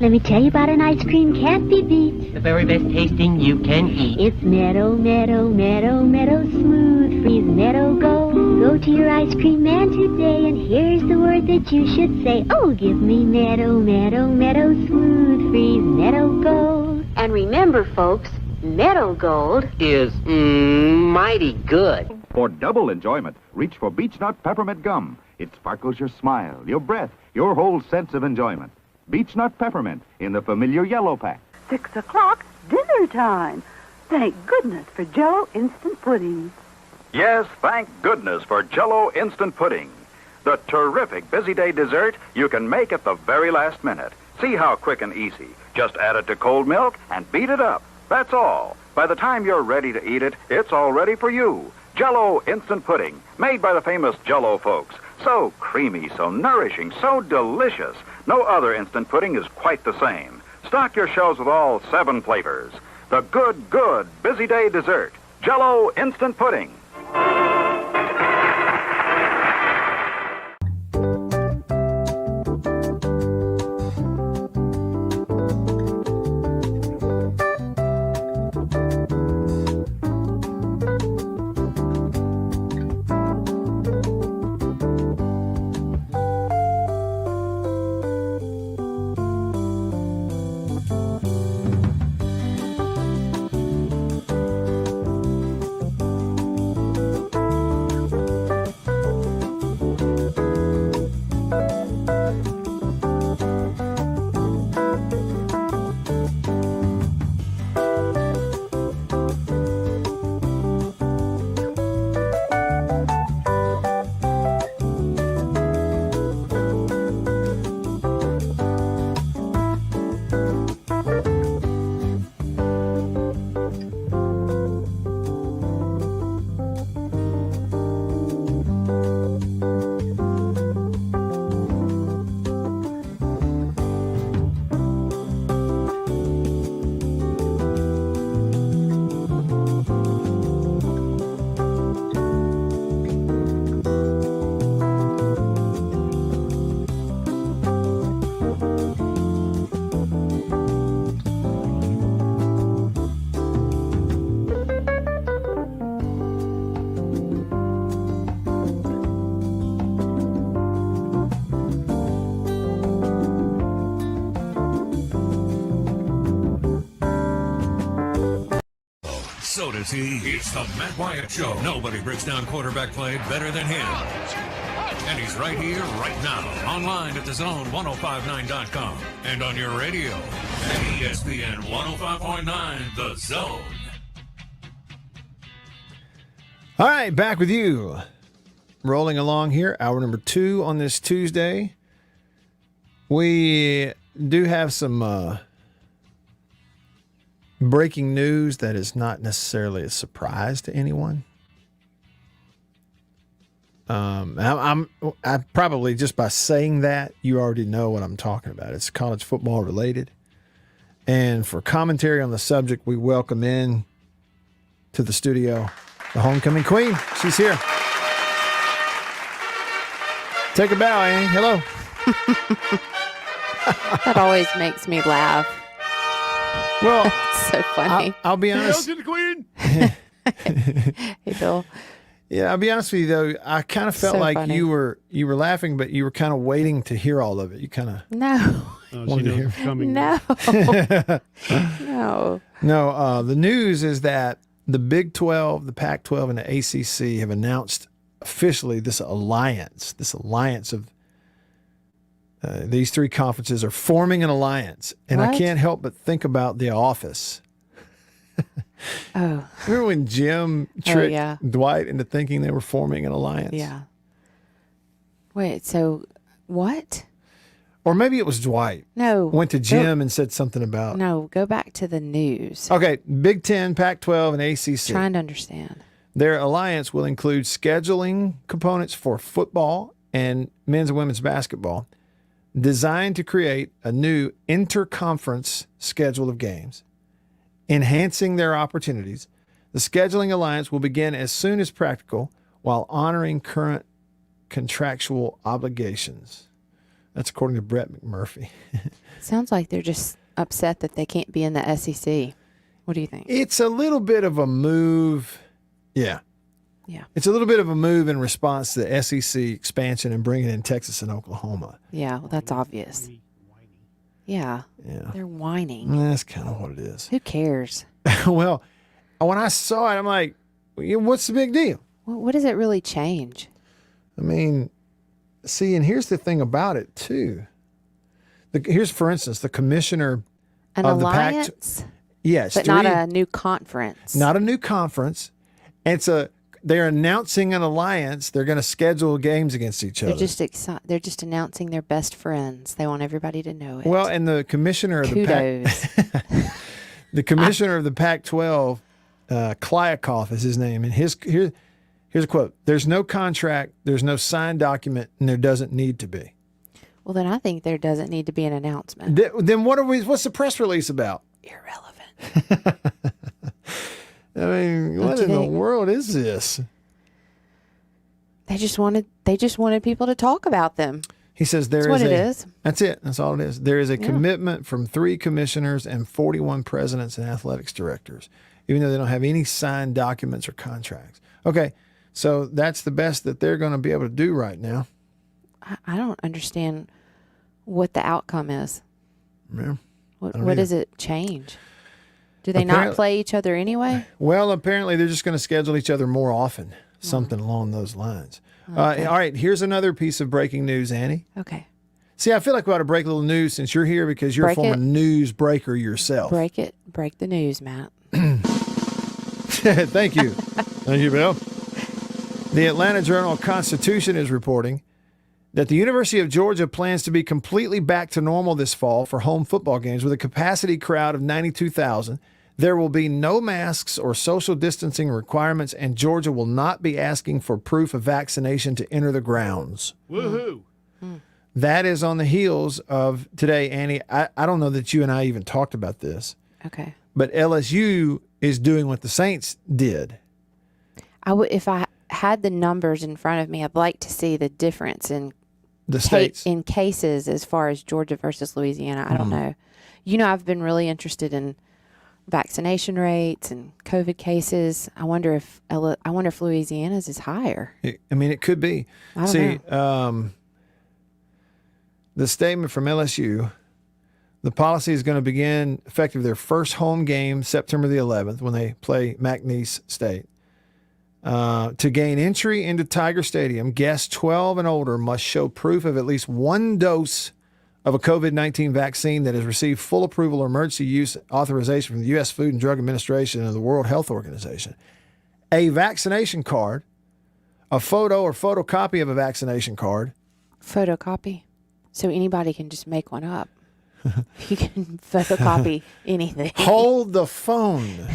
Let me tell you about an ice cream can't be beat. The very best tasting you can eat. It's Meadow, Meadow, Meadow, Meadow Smooth Freeze Meadow Gold. Go to your ice cream man today, and here's the word that you should say. Oh, give me Meadow, Meadow, Meadow Smooth Freeze Meadow Gold. And remember, folks, Meadow Gold is mighty good. For double enjoyment, reach for Beech Nut Peppermint Gum. It sparkles your smile, your breath, your whole sense of enjoyment. Beech Nut Peppermint in the familiar yellow pack. 6 o'clock, dinner time. Thank goodness for Jello instant pudding. Yes, thank goodness for Jello instant pudding. The terrific busy day dessert you can make at the very last minute. See how quick and easy. Just add it to cold milk and beat it up. That's all. By the time you're ready to eat it, it's all ready for you. Jello instant pudding, made by the famous Jello folks. So creamy, so nourishing, so delicious. No other instant pudding is quite the same. Stock your shelves with all 7 flavors. The good busy day dessert. Jello instant pudding. cold is he? It's the Matt Wyatt Show. Nobody breaks down quarterback play better than him. And he's right here, right now, online at thezone1059.com and on your radio at ESPN 105.9 The Zone. All right, back with you. Rolling along here, hour number 2 on this Tuesday. We do have some breaking news that is not necessarily a surprise to anyone. I probably, just by saying that, you already know what I'm talking about. It's college football related. And for commentary on the subject, we welcome in to the studio the homecoming queen. She's here. Take a bow, Annie. Hello. That always makes me laugh. Well, it's so funny. I'll be honest. Hail to the queen. Hey, Bill. Yeah, I'll be honest with you though. I kind of felt So like funny. you were laughing, but you were kind of waiting to hear all of it. You kind of No. Oh, she wanted to knows hear. it's coming. No. No. No. The news is that the Big 12, the Pac-12, and the ACC have announced officially this alliance of these three conferences are forming an alliance. And I What? can't help but think about The Office. Oh. Remember when Jim tricked yeah. Dwight into thinking they were forming an alliance? Yeah. Wait, so what? Or maybe it was Dwight. No. Went to Jim and said something about. No, go back to the news. Okay, Big 10, Pac-12, and ACC. Trying to understand. Their alliance will include scheduling components for football and men's and women's basketball, designed to create a new interconference schedule of games, enhancing their opportunities. The scheduling alliance will begin as soon as practical while honoring current contractual obligations. That's according to Brett McMurphy. Sounds like they're just upset that they can't be in the SEC. What do you think? It's a little bit of a move. Yeah. Yeah. It's a little bit of a move in response to the SEC expansion and bringing in Texas and Oklahoma. Yeah, well, that's obvious. Yeah. Yeah. They're whining. That's kind of what it is. Who cares? Well, when I saw it, I'm like, what's the big deal? What does it really change? I mean, see, and here's the thing about it, too. Here's, for instance, the commissioner An of alliance? the Pac. Yes. But not a new conference. Not a new conference. They're announcing an alliance. They're going to schedule games against each other. They're just announcing they're best friends. They want everybody to know it. Well, and the commissioner of the commissioner of the Pac-12, Klyakov is his name, and here's a quote: "There's no contract, there's no signed document, and there doesn't need to be." Well, then I think there doesn't need to be an announcement. Then what's the press release about? Irrelevant. I mean, what in the world is this? They just wanted people to talk about them. He says That's what it is. That's it. That's all it is. There is a commitment from 3 commissioners and 41 presidents and athletics directors, even though they don't have any signed documents or contracts. Okay, so that's the best that they're going to be able to do right now. I don't understand what the outcome is. Yeah, what does it change? Do they not play each other anyway? Well, apparently they're just going to schedule each other more often, something along those lines. Okay. All right, here's another piece of breaking news, Annie. Okay. See, I feel like we ought to break a little news since you're here because you're a former news breaker yourself. Break it. Break the news, Matt. Thank you. Thank you, Bill. The Atlanta Journal-Constitution is reporting that the University of Georgia plans to be completely back to normal this fall for home football games with a capacity crowd of 92,000. There will be no masks or social distancing requirements, and Georgia will not be asking for proof of vaccination to enter the grounds. Woohoo! That is on the heels of today, Annie. I don't know that you and I even talked about this. Okay. But LSU is doing what the Saints did. If I had the numbers in front of me, I'd like to see the difference in the states in cases as far as Georgia versus Louisiana. I don't know. I've been really interested in vaccination rates and COVID cases. I wonder if Louisiana's is higher. I mean, it could be. I don't know. The statement from LSU The policy is going to begin effective their first home game, September the 11th, when they play McNeese State. To gain entry into Tiger Stadium, guests 12 and older must show proof of at least one dose of a COVID-19 vaccine that has received full approval or emergency use authorization from the U.S. Food and Drug Administration and the World Health Organization. A vaccination card, a photo or photocopy of a vaccination card. Photocopy? So anybody can just make one up. You can photocopy anything. Hold the phone.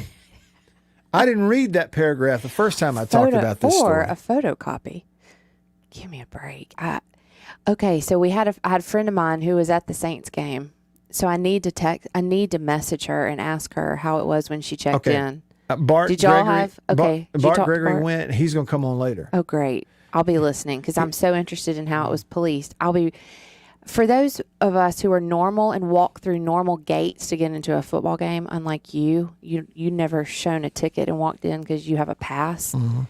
I didn't read that paragraph the first time I talked about this story. Or a photocopy. Give me a break. Okay, so I had a friend of mine who was at the Saints game. So I need to message her and ask her how it was when she checked in. Bart Did y'all Gregory, have? Okay. Bart Gregory went. He's going to come on later. Oh, great. I'll be listening because I'm so interested in how it was policed. For those of us who are normal and walk through normal gates to get into a football game, unlike you never shown a ticket and walked in because you have a pass. Mm-hmm.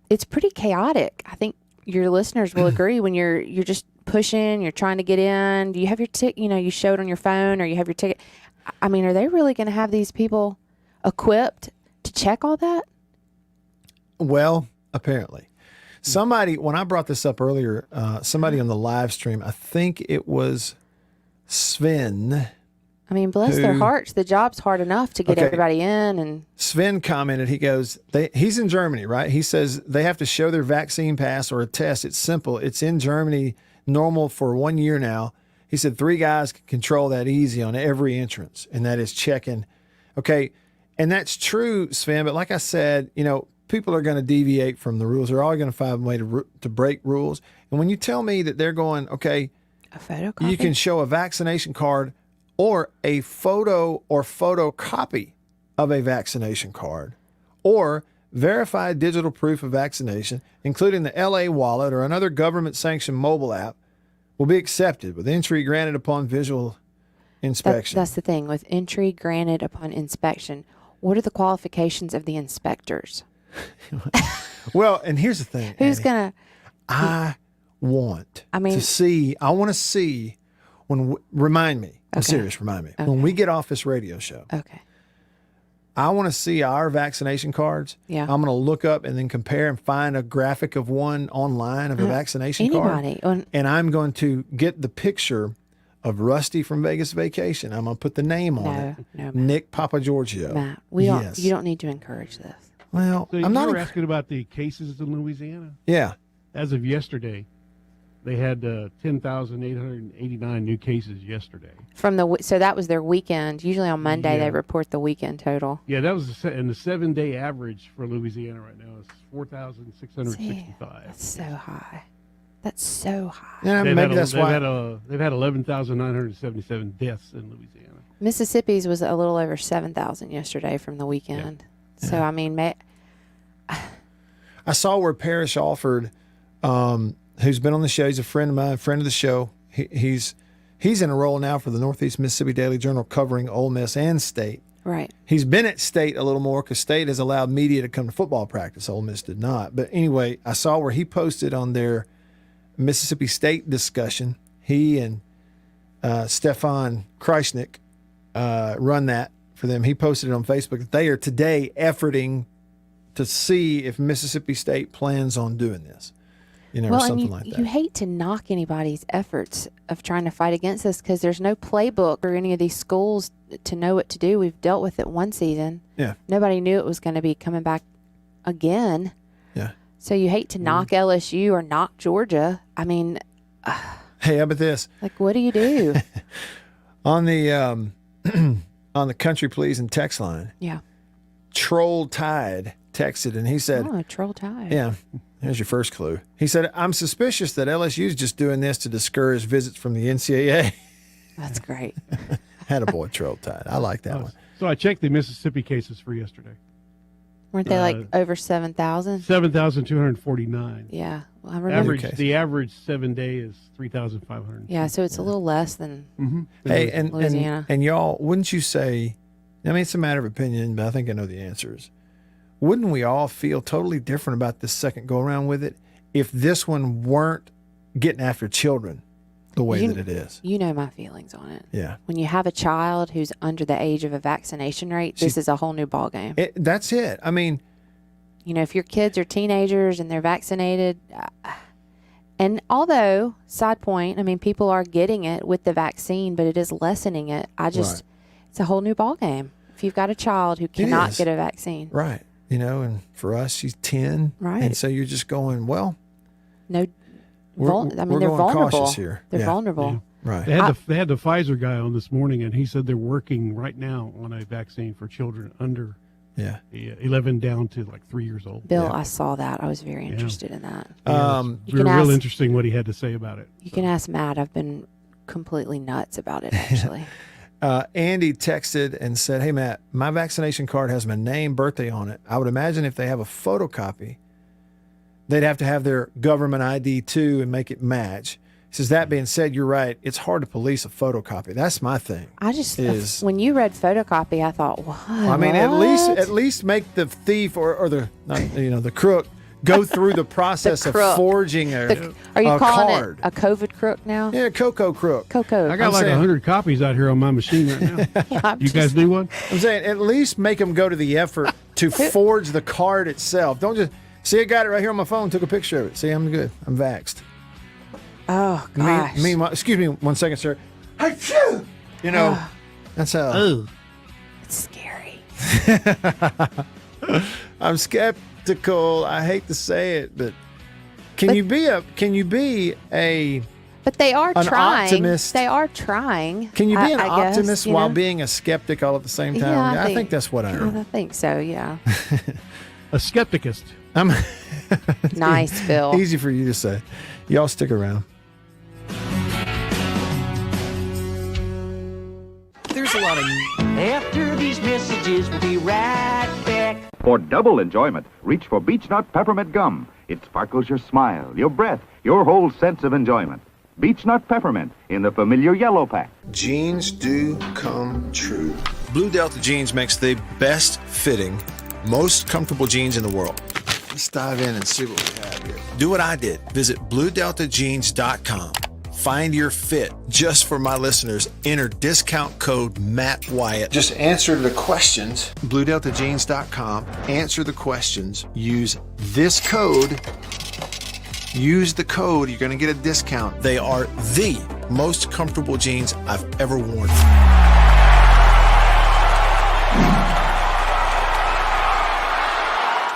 It's pretty chaotic. I think your listeners will agree when you're just pushing, you're trying to get in. Do you have your ticket? You show it on your phone or you have your ticket. I mean, are they really going to have these people equipped to check all that? Well, apparently. Somebody, when I brought this up earlier, somebody on the live stream, I think it was Sven. I mean, bless their hearts. The job's hard enough to get everybody in. And Sven commented, he goes, he's in Germany, right? He says they have to show their vaccine pass or a test. It's simple. It's in Germany, normal for 1 year now. He said 3 guys can control that easy on every entrance, and that is checking. Okay, and that's true, Sven, but like I said, people are going to deviate from the rules. They're always going to find a way to break rules. And when you tell me that they're going, okay, a photocopy? You can show a vaccination card or a photo or photocopy of a vaccination card or verified digital proof of vaccination, including the LA Wallet or another government-sanctioned mobile app, will be accepted with entry granted upon visual inspection. That's the thing. With entry granted upon inspection, what are the qualifications of the inspectors? Well, and here's the thing. Who's going to... I want to see remind me. I'm serious, remind me. When we get off this radio show. Okay. I want to see our vaccination cards. Yeah. I'm going to look up and then compare and find a graphic of one online of a vaccination card. And I'm going to get the picture of Rusty from Vegas Vacation. I'm going to put the name on it. No, Nick Papagiorgio. Matt, you don't need to encourage this. Well, so I'm not. You were asking about the cases in Louisiana? Yeah. As of yesterday, they had 10,889 new cases yesterday. So that was their weekend. Usually on Monday they report the weekend total. Yeah, that was and the 7-day average for Louisiana right now is 4,665. That's so high. That's so high. Yeah, maybe that's why they've had 11,977 deaths in Louisiana. Mississippi's was a little over 7,000 yesterday from the weekend. Yeah. So I mean, I saw where Parrish Alford, who's been on the show, he's a friend of mine, friend of the show. He's in a role now for the Northeast Mississippi Daily Journal covering Ole Miss and State. Right. He's been at State a little more because State has allowed media to come to football practice. Ole Miss did not. But anyway, I saw where he posted on their Mississippi State discussion. He and Stefan Kreisnick run that for them. He posted it on Facebook that they are today efforting to see if Mississippi State plans on doing this. Or something like that. You hate to knock anybody's efforts of trying to fight against this because there's no playbook or any of these schools to know what to do. We've dealt with it one season. Yeah. Nobody knew it was going to be coming back again. Yeah. So you hate to knock LSU or knock Georgia. I mean, hey, how about this? Like, what do you do? On the Country Please and text line. Yeah. Troll Tide texted and he said, "Oh, Troll Tide." Yeah. There's your first clue. He said, "I'm suspicious that LSU's just doing this to discourage visits from the NCAA." That's great. Had a boy, Troll Tide. I like that one. So I checked the Mississippi cases for yesterday. Weren't they like over 7,000? 7,249. Yeah. Well, I remember. The average 7-day is 3,500. Yeah, so it's a little less than Hey, Louisiana. and y'all, wouldn't you say, I mean, it's a matter of opinion, but I think I know the answers. Wouldn't we all feel totally different about this second go around with it if this one weren't getting after children the way that it is. You know my feelings on it. Yeah. When you have a child who's under the age of a vaccination rate, this is a whole new ballgame. That's it. I mean, you know, if your kids are teenagers and they're vaccinated, and although, side point, I mean, people are getting it with the vaccine, but it is lessening it. It's a whole new ballgame. If you've got a child who cannot get a vaccine. Right. You know, and for us, she's 10. Right. And so you're just going, well. No. We're they're going vulnerable. cautious here. They're vulnerable. Yeah. Right. They had the Pfizer guy on this morning, and he said they're working right now on a vaccine for children under 11 down to like 3 years old. Bill, I saw that. I was very interested in that. Real interesting what he had to say about it. You can ask Matt. I've been completely nuts about it, actually. Andy texted and said, hey, Matt, my vaccination card has my name, birthday on it. I would imagine if they have a photocopy, they'd have to have their government ID too and make it match. He says, that being said, you're right. It's hard to police a photocopy. That's my thing. I just, when you read photocopy, I thought, what? I mean, at least make the thief or the crook go through the process of forging are you calling card. It a COVID crook now? Yeah, Coco crook. Coco. I got 100 copies out here on my machine right now. You guys need one? I'm saying at least make them go to the effort to forge the card itself. Don't just see. I got it right here on my phone. Took a picture of it. See, I'm good. I'm vaxxed. Oh gosh. Meanwhile, excuse me 1 second, sir. You know, that's how. Ooh. It's scary. I'm skeptical. I hate to say it, but can you be a But they are an trying. Optimist? They are trying. Can you be an I optimist guess, while being a skeptic all at the same time? Yeah, I think that's what I am. I think so. Yeah. A skepticist. I'm nice, Bill. Easy for you to say. Y'all stick around. There's a lot of... After these messages, we'll be right back. For double enjoyment, reach for Beech Nut Peppermint Gum. It sparkles your smile, your breath, your whole sense of enjoyment. Beech Nut Peppermint in the familiar yellow pack. Jeans do come true. Blue Delta Jeans makes the best fitting, most comfortable jeans in the world. Let's dive in and see what we have here. Do what I did. Visit BlueDeltaJeans.com. Find your fit. Just for my listeners, enter discount code Matt Wyatt. Just answer the questions. BlueDeltaJeans.com. Answer the questions. Use this code. Use the code. You're going to get a discount. They are the most comfortable jeans I've ever worn.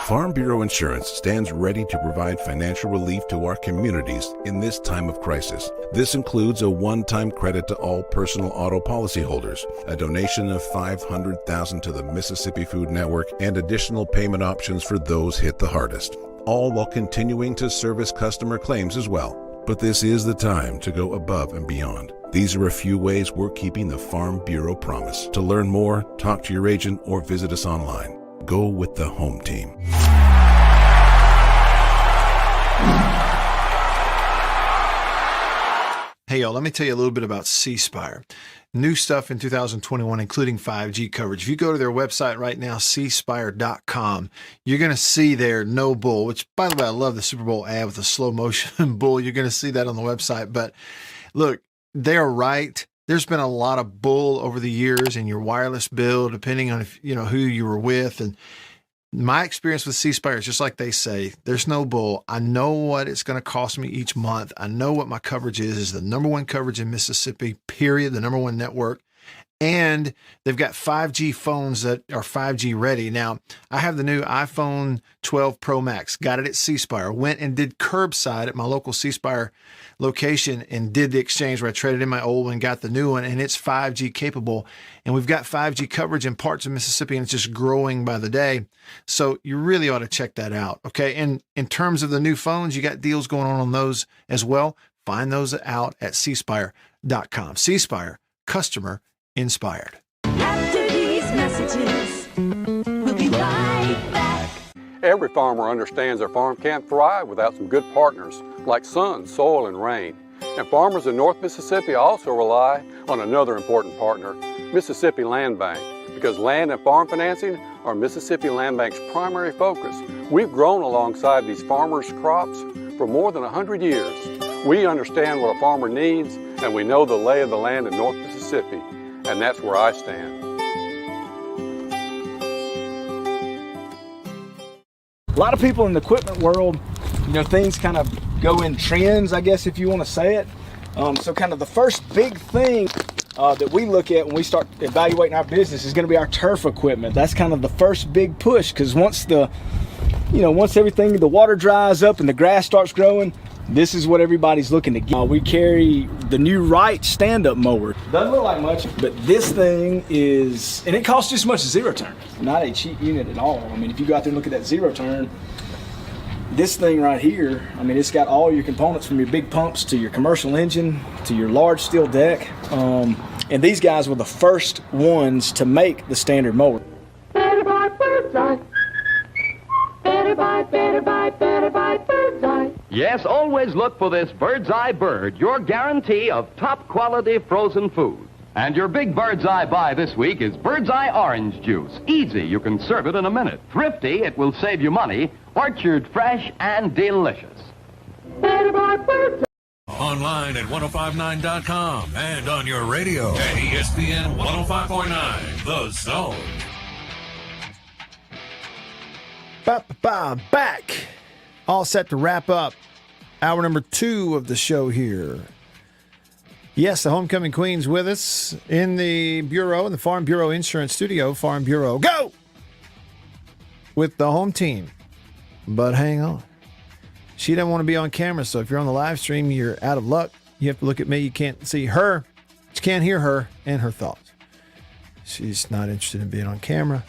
Farm Bureau Insurance stands ready to provide financial relief to our communities in this time of crisis. This includes a one-time credit to all personal auto policyholders, a donation of $500,000 to the Mississippi Food Network, and additional payment options for those hit the hardest, all while continuing to service customer claims as well. But this is the time to go above and beyond. These are a few ways we're keeping the Farm Bureau promise. To learn more, talk to your agent or visit us online. Go with the home team. Hey, y'all, let me tell you a little bit about C Spire. New stuff in 2021, including 5G coverage. If you go to their website right now, cspire.com, you're going to see their no bull, which, by the way, I love the Super Bowl ad with the slow motion bull. You're going to see that on the website. But look, they're right. There's been a lot of bull over the years in your wireless bill, depending on if you know who you were with. And my experience with C Spire is just like they say, there's no bull. I know what it's going to cost me each month. I know what my coverage is the number one coverage in Mississippi, period, the number one network. And they've got 5G phones that are 5G ready. Now, I have the new iPhone 12 Pro Max, got it at C Spire, went and did curbside at my local C Spire location and did the exchange where I traded in my old one, got the new one, and it's 5G capable. And we've got 5G coverage in parts of Mississippi, and it's just growing by the day. So you really ought to check that out, okay? And in terms of the new phones, you got deals going on those as well. Find those out at cspire.com. C Spire, customer inspired. After these messages, we'll be right back. Every farmer understands their farm can't thrive without some good partners like sun, soil, and rain. And farmers in North Mississippi also rely on another important partner, Mississippi Land Bank, because land and farm financing are Mississippi Land Bank's primary focus. We've grown alongside these farmers' crops for more than 100 years. We understand what a farmer needs, and we know the lay of the land in North Mississippi, and that's where I stand. A lot of people in the equipment world, things kind of go in trends, I guess, if you want to say it. So kind of the first big thing that we look at when we start evaluating our business is going to be our turf equipment. That's kind of the first big push, because once everything, the water dries up and the grass starts growing, this is what everybody's looking to get. We carry the new Wright stand-up mower. Doesn't look like much, but this thing is, and it costs just as much as zero turn. Not a cheap unit at all. I mean, if you go out there and look at that zero turn, this thing right here, I mean, it's got all your components from your big pumps to your commercial engine to your large steel deck. And these guys were the first ones to make the standard mower. Better buy Bird's Eye. Better buy, better buy, better buy Bird's Eye. Yes, always look for this Bird's Eye Bird, your guarantee of top quality frozen food. And your big Bird's Eye buy this week is Bird's Eye Orange Juice. Easy, you can serve it in a minute. Thrifty, it will save you money. Orchard fresh and delicious. Better buy Bird's Eye. Online at 1059.com and on your radio at ESPN 105.9, The Zone. Back. All set to wrap up hour number 2 of the show here. Yes, the homecoming queen's with us in the Bureau, in the Farm Bureau Insurance Studio. Farm Bureau, go! With the home team. But hang on. She doesn't want to be on camera, so if you're on the live stream, you're out of luck. You have to look at me. You can't see her. You can't hear her and her thoughts. She's not interested in being on camera.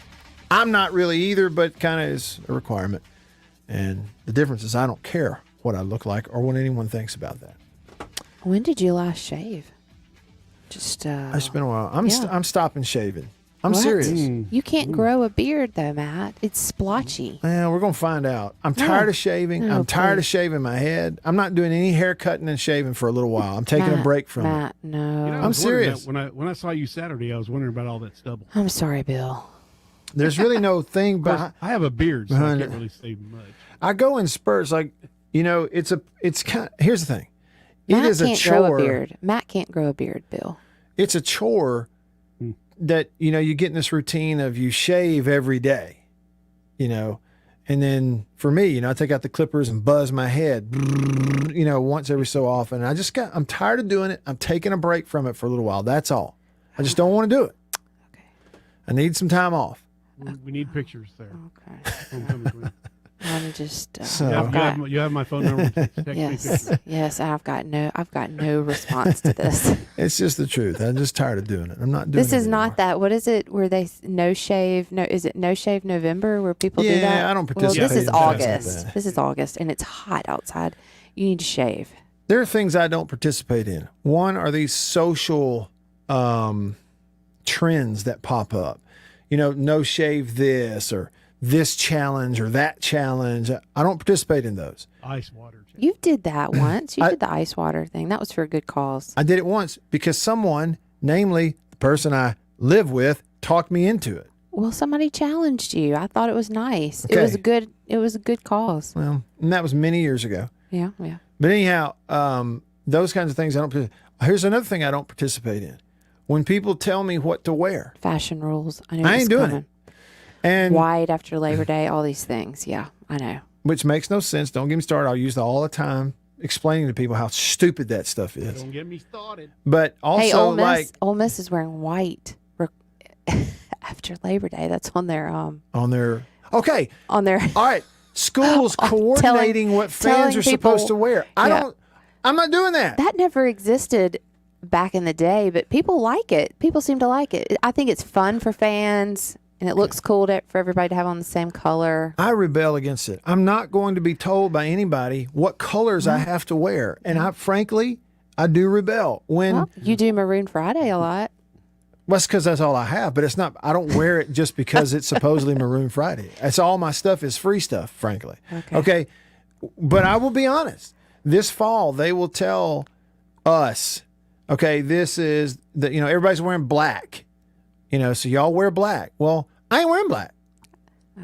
I'm not really either, but kind of is a requirement. And the difference is I don't care what I look like or what anyone thinks about that. When did you last shave? It's been a while. I'm stopping shaving. I'm What? serious. You can't grow a beard though, Matt. It's splotchy. Well, we're gonna find out. I'm tired of shaving. I'm tired of shaving my head. I'm not doing any hair cutting and shaving for a little while. I'm taking a break from it. No. I I'm was wondering serious. that when I saw you Saturday, I was wondering about all that stubble. I'm sorry, Bill. There's really no thing Of course, behind. I have a beard, so I can't really say much. I go in spurts. Like, it's kind. Here's the thing. Matt It is a can't chore. grow a beard. Matt can't grow a beard, Bill. It's a chore that you get in this routine of you shave every day, and then for me, I take out the clippers and buzz my head, once every so often. I'm tired of doing it. I'm taking a break from it for a little while. That's all. I just don't want to do it. Okay. I need some time off. We need pictures there. Okay. I'm just. You have my phone number. Text me pictures. Yes. I've got no response to this. It's just the truth. I'm just tired of doing it. I'm not doing This it is anymore. not that. What is it? Where they no shave? No, is it no shave November? Where people do that? Yeah, I don't participate Well, this is in things like August. that. This is August, and it's hot outside. You need to shave. There are things I don't participate in. One are these social trends that pop up. No shave this or this challenge or that challenge. I don't participate in those. Ice water. You did that once. You did the ice water thing. That was for a good cause. I did it once because someone, namely the person I live with, talked me into it. Well, somebody challenged you. I thought it was nice. Okay. It was a good cause. Well, and that was many years ago. Yeah. But anyhow, those kinds of things I don't. Here's another thing I don't participate in. When people tell me what to wear. Fashion rules. I know. I ain't doing it. And white after Labor Day, all these things. Yeah, I know. Which makes no sense. Don't get me started. I'll use that all the time, explaining to people how stupid that stuff is. Don't get me started. But also, hey, Ole Miss is wearing white after Labor Day. That's on their okay. On their all right. Schools coordinating what fans are supposed to wear. I'm not doing that. That never existed back in the day, but people like it. People seem to like it. I think it's fun for fans, and it looks cool for everybody to have on the same color. I rebel against it. I'm not going to be told by anybody what colors I have to wear, and frankly, I do rebel when you do Maroon Friday a lot. Well, it's because that's all I have, but it's not. I don't wear it just because it's supposedly Maroon Friday. That's all my stuff is free stuff, frankly. Okay, but I will be honest. This fall, they will tell us, okay, this is everybody's wearing black, so y'all wear black. Well, I ain't wearing black.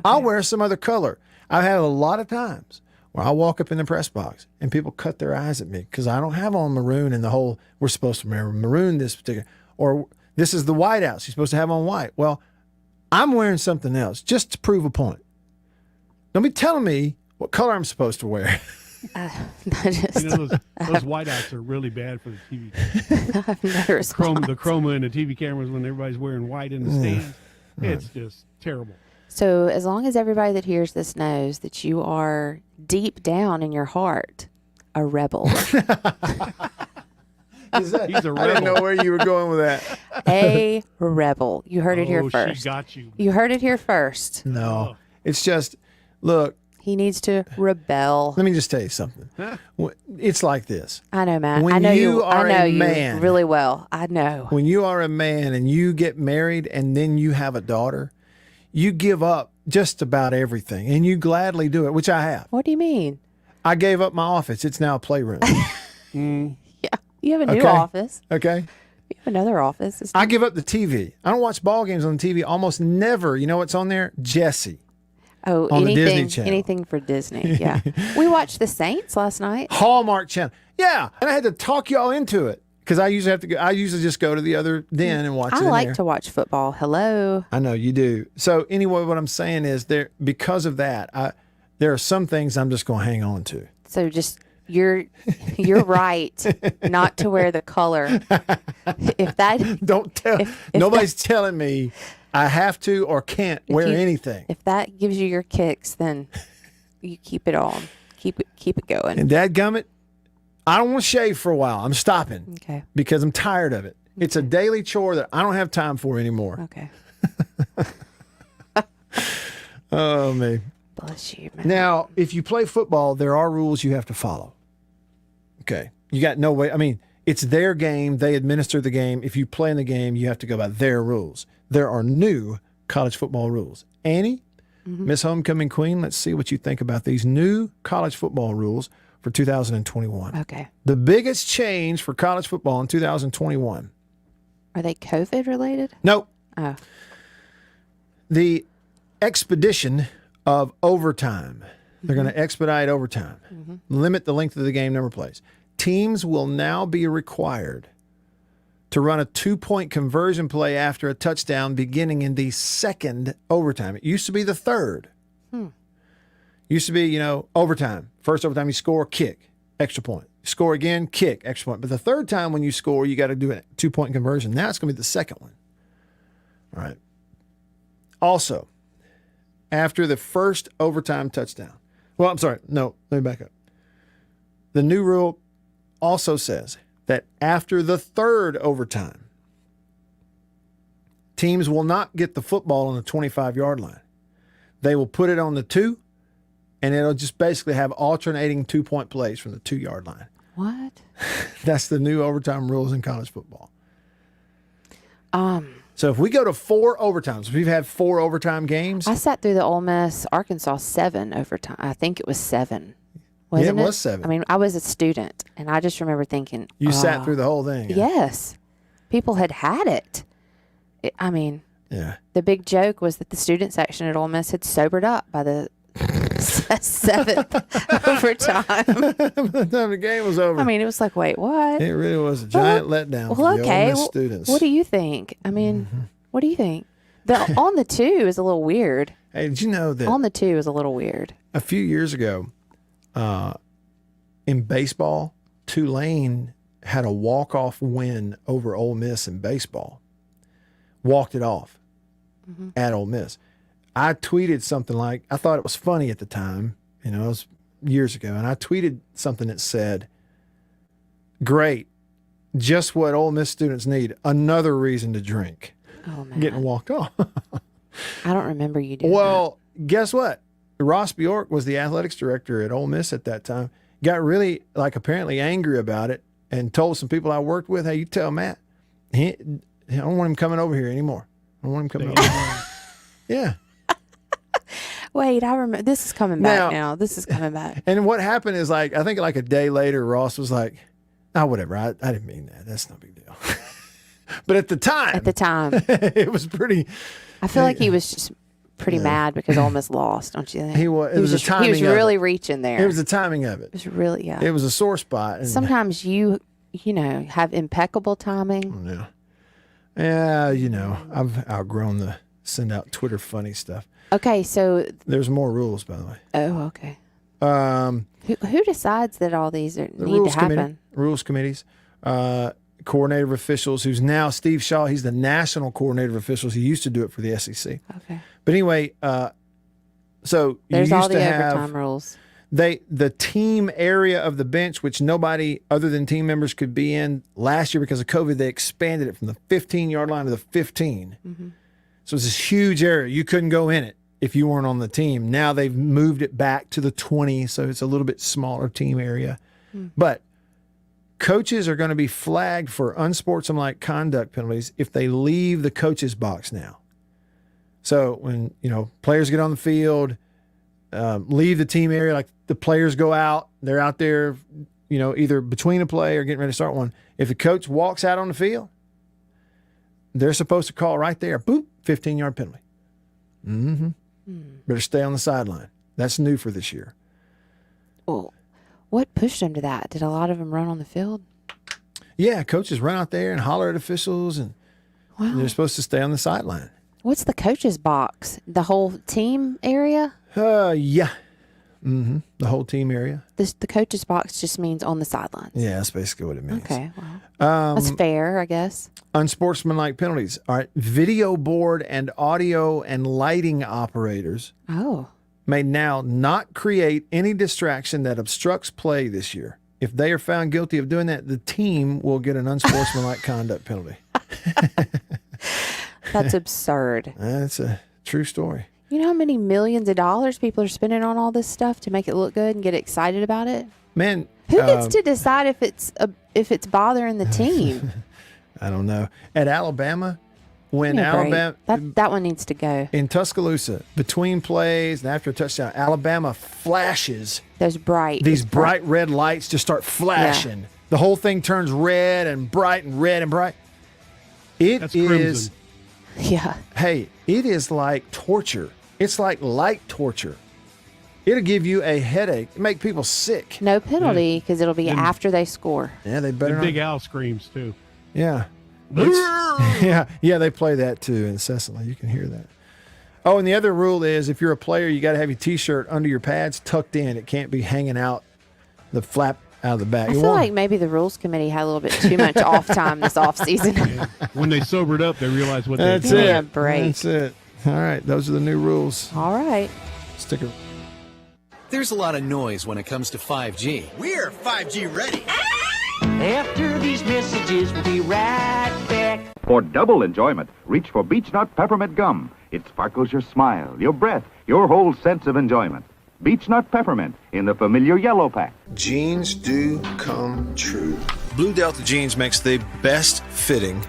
I'll wear some other color. I've had a lot of times where I walk up in the press box and people cut their eyes at me because I don't have on maroon and the whole, we're supposed to wear maroon this particular, or this is the whiteouts. You're supposed to have on white. Well, I'm wearing something else just to prove a point. Don't be telling me what color I'm supposed to wear. Those whiteouts are really bad for the TV. I've never the chroma and the TV cameras when everybody's wearing white in the stands. It's just terrible. So as long as everybody that hears this knows that you are deep down in your heart a rebel. He's a rebel. I didn't know where you were going with that. A rebel. You heard it here first. She got you. You heard it here first. No, it's just, look. He needs to rebel. Let me just tell you something. It's like this. I know, Matt. When I know you are I know a man, you really well. I know. When you are a man and you get married and then you have a daughter, you give up just about everything, and you gladly do it, which I have. What do you mean? I gave up my office. It's now a playroom. Yeah. You have a new office. Okay. You have another office. I give up the TV. I don't watch ball games on TV almost never. You know what's on there? Jesse. Oh, on the Disney Channel. Anything for Disney, yeah. We watched the Saints last night. Hallmark Channel. Yeah, and I had to talk y'all into it because I usually have to go. I usually just go to the other den and watch it. I like to watch football. Hello. I know you do. So anyway, what I'm saying is because of that, there are some things I'm just going to hang on to. So just you're right not to wear the color. If that don't tell nobody's telling me I have to or can't wear anything. If that gives you your kicks, then you keep it on. Keep it going. And dadgummit, I don't want to shave for a while. I'm stopping. Okay. Because I'm tired of it. Okay. It's a daily chore that I don't have time for anymore. Okay. Oh, man. Bless you, man. Now, if you play football, there are rules you have to follow. Okay. You got no way. I mean, it's their game. They administer the game. If you play in the game, you have to go by their rules. There are new college football rules. Annie, Miss Homecoming Queen, let's see what you think about these new college football rules for 2021. Okay. The biggest change for college football in 2021. Are they COVID related? Nope. Oh. The expedition of overtime. They're going to expedite overtime. Limit the length of the game, number of plays. Teams will now be required to run a 2-point conversion play after a touchdown beginning in the second overtime. It used to be the third. Used to be, overtime. First overtime you score, kick, extra point. Score again, kick, extra point. But the third time when you score, you got to do a 2-point conversion. Now it's going to be the second one. All right. Also, after the first overtime touchdown. Well, I'm sorry. No, let me back up. The new rule also says that after the third overtime, teams will not get the football on the 25-yard line. They will put it on the 2, and it'll just basically have alternating 2-point plays from the 2-yard line. What? That's the new overtime rules in college football. So if we go to 4 overtimes, we've had 4 overtime games. I sat through the Ole Miss Arkansas 7 overtime. I think it was 7. Wasn't it was 7. I mean, I was a student, and I just remember thinking, you sat through the whole thing. Yes. People had it. Yeah. The big joke was that the student section at Ole Miss had sobered up by the 7th overtime. By the time the game was over. I mean, it was like, wait, what? It really was a giant letdown for the Ole Miss students. What do you think? I mean, what do you think? The on the 2 is a little weird. Hey, did you know that on the 2 is a little weird? A few years ago, in baseball, Tulane had a walk-off win over Ole Miss in baseball. Walked it off at Ole Miss. I tweeted something like, I thought it was funny at the time, it was years ago, and I tweeted something that said, great, just what Ole Miss students need, another reason to drink. Oh, man. Getting walked off. I don't remember you doing Well, guess what? Ross Bjork was the athletics director at Ole Miss at that time. Got really, apparently angry about it and told some people I worked with, hey, you tell Matt, I don't want him coming over here anymore. I don't want him coming over here. Yeah. Wait, I remember. This is coming back now. This is coming back. And what happened is, I think a day later, Ross was like, oh, whatever. I didn't mean that. That's no big deal. But at the time, it was pretty. I feel like he was just pretty mad because Ole Miss lost, don't you think? He was. It was the timing. He was of really it. reaching there. It was the timing of it. It was really, yeah. It was a sore spot. And sometimes you have impeccable timing. Yeah. Yeah, I've outgrown the send out Twitter funny stuff. Okay, so there's more rules, by the way. Oh, okay. Who decides that all these need to happen? Rules committees, coordinator of officials, who's now Steve Shaw. He's the national coordinator of officials. He used to do it for the SEC. Okay. But anyway, so there's you used all the to have overtime rules. the team area of the bench, which nobody other than team members could be in last year because of COVID. They expanded it from the 15-yard line to the 15. Mm-hmm. So it's this huge area. You couldn't go in it if you weren't on the team. Now they've moved it back to the 20, so it's a little bit smaller team area. But coaches are going to be flagged for unsportsmanlike conduct penalties if they leave the coach's box now. So when, players get on the field, leave the team area, like the players go out, they're out there, either between a play or getting ready to start one. If the coach walks out on the field, they're supposed to call right there, boop, 15-yard penalty. Mm-hmm. Better stay on the sideline. That's new for this year. Well, what pushed them to that? Did a lot of them run on the field? Yeah, coaches run out there and holler at officials, and they're supposed to stay on the sideline. What's the coach's box? The whole team area? Yeah. Mm-hmm. The whole team area. The coach's box just means on the sidelines. Yeah, that's basically what it means. Okay, well, that's fair, I guess. Unsportsmanlike penalties. All right, video board and audio and lighting operators may now not create any distraction that obstructs play this year. If they are found guilty of doing that, the team will get an unsportsmanlike conduct penalty. That's absurd. That's a true story. You know how many millions of dollars people are spending on all this stuff to make it look good and get excited about it? Man, who gets to decide if it's bothering the team? I don't know. At Alabama, when Alabama that one needs to go. In Tuscaloosa, between plays and after a touchdown, Alabama flashes these bright red lights just start flashing. Yeah. The whole thing turns red and bright and red and bright. That's is crimson. Yeah. Hey, it is like torture. It's like light torture. It'll give you a headache, make people sick. No penalty because it'll be after they score. Yeah, they better. Big Al screams too. Yeah. Yeah, they play that too incessantly. You can hear that. Oh, and the other rule is if you're a player, you got to have your T-shirt under your pads tucked in. It can't be hanging out the flap out of the back. I feel like maybe the rules committee had a little bit too much off time this off season. Yeah. When they sobered up, they realized what That's they did. Yeah, break. That's it. All right, those are the new rules. All right. Sticker. There's a lot of noise when it comes to 5G. We're 5G ready. After these messages, we'll be right back. For double enjoyment, reach for Beech Nut Peppermint Gum. It sparkles your smile, your breath, your whole sense of enjoyment. Beech Nut Peppermint in the familiar yellow pack. Jeans do come true. Blue Delta Jeans makes the best fitting,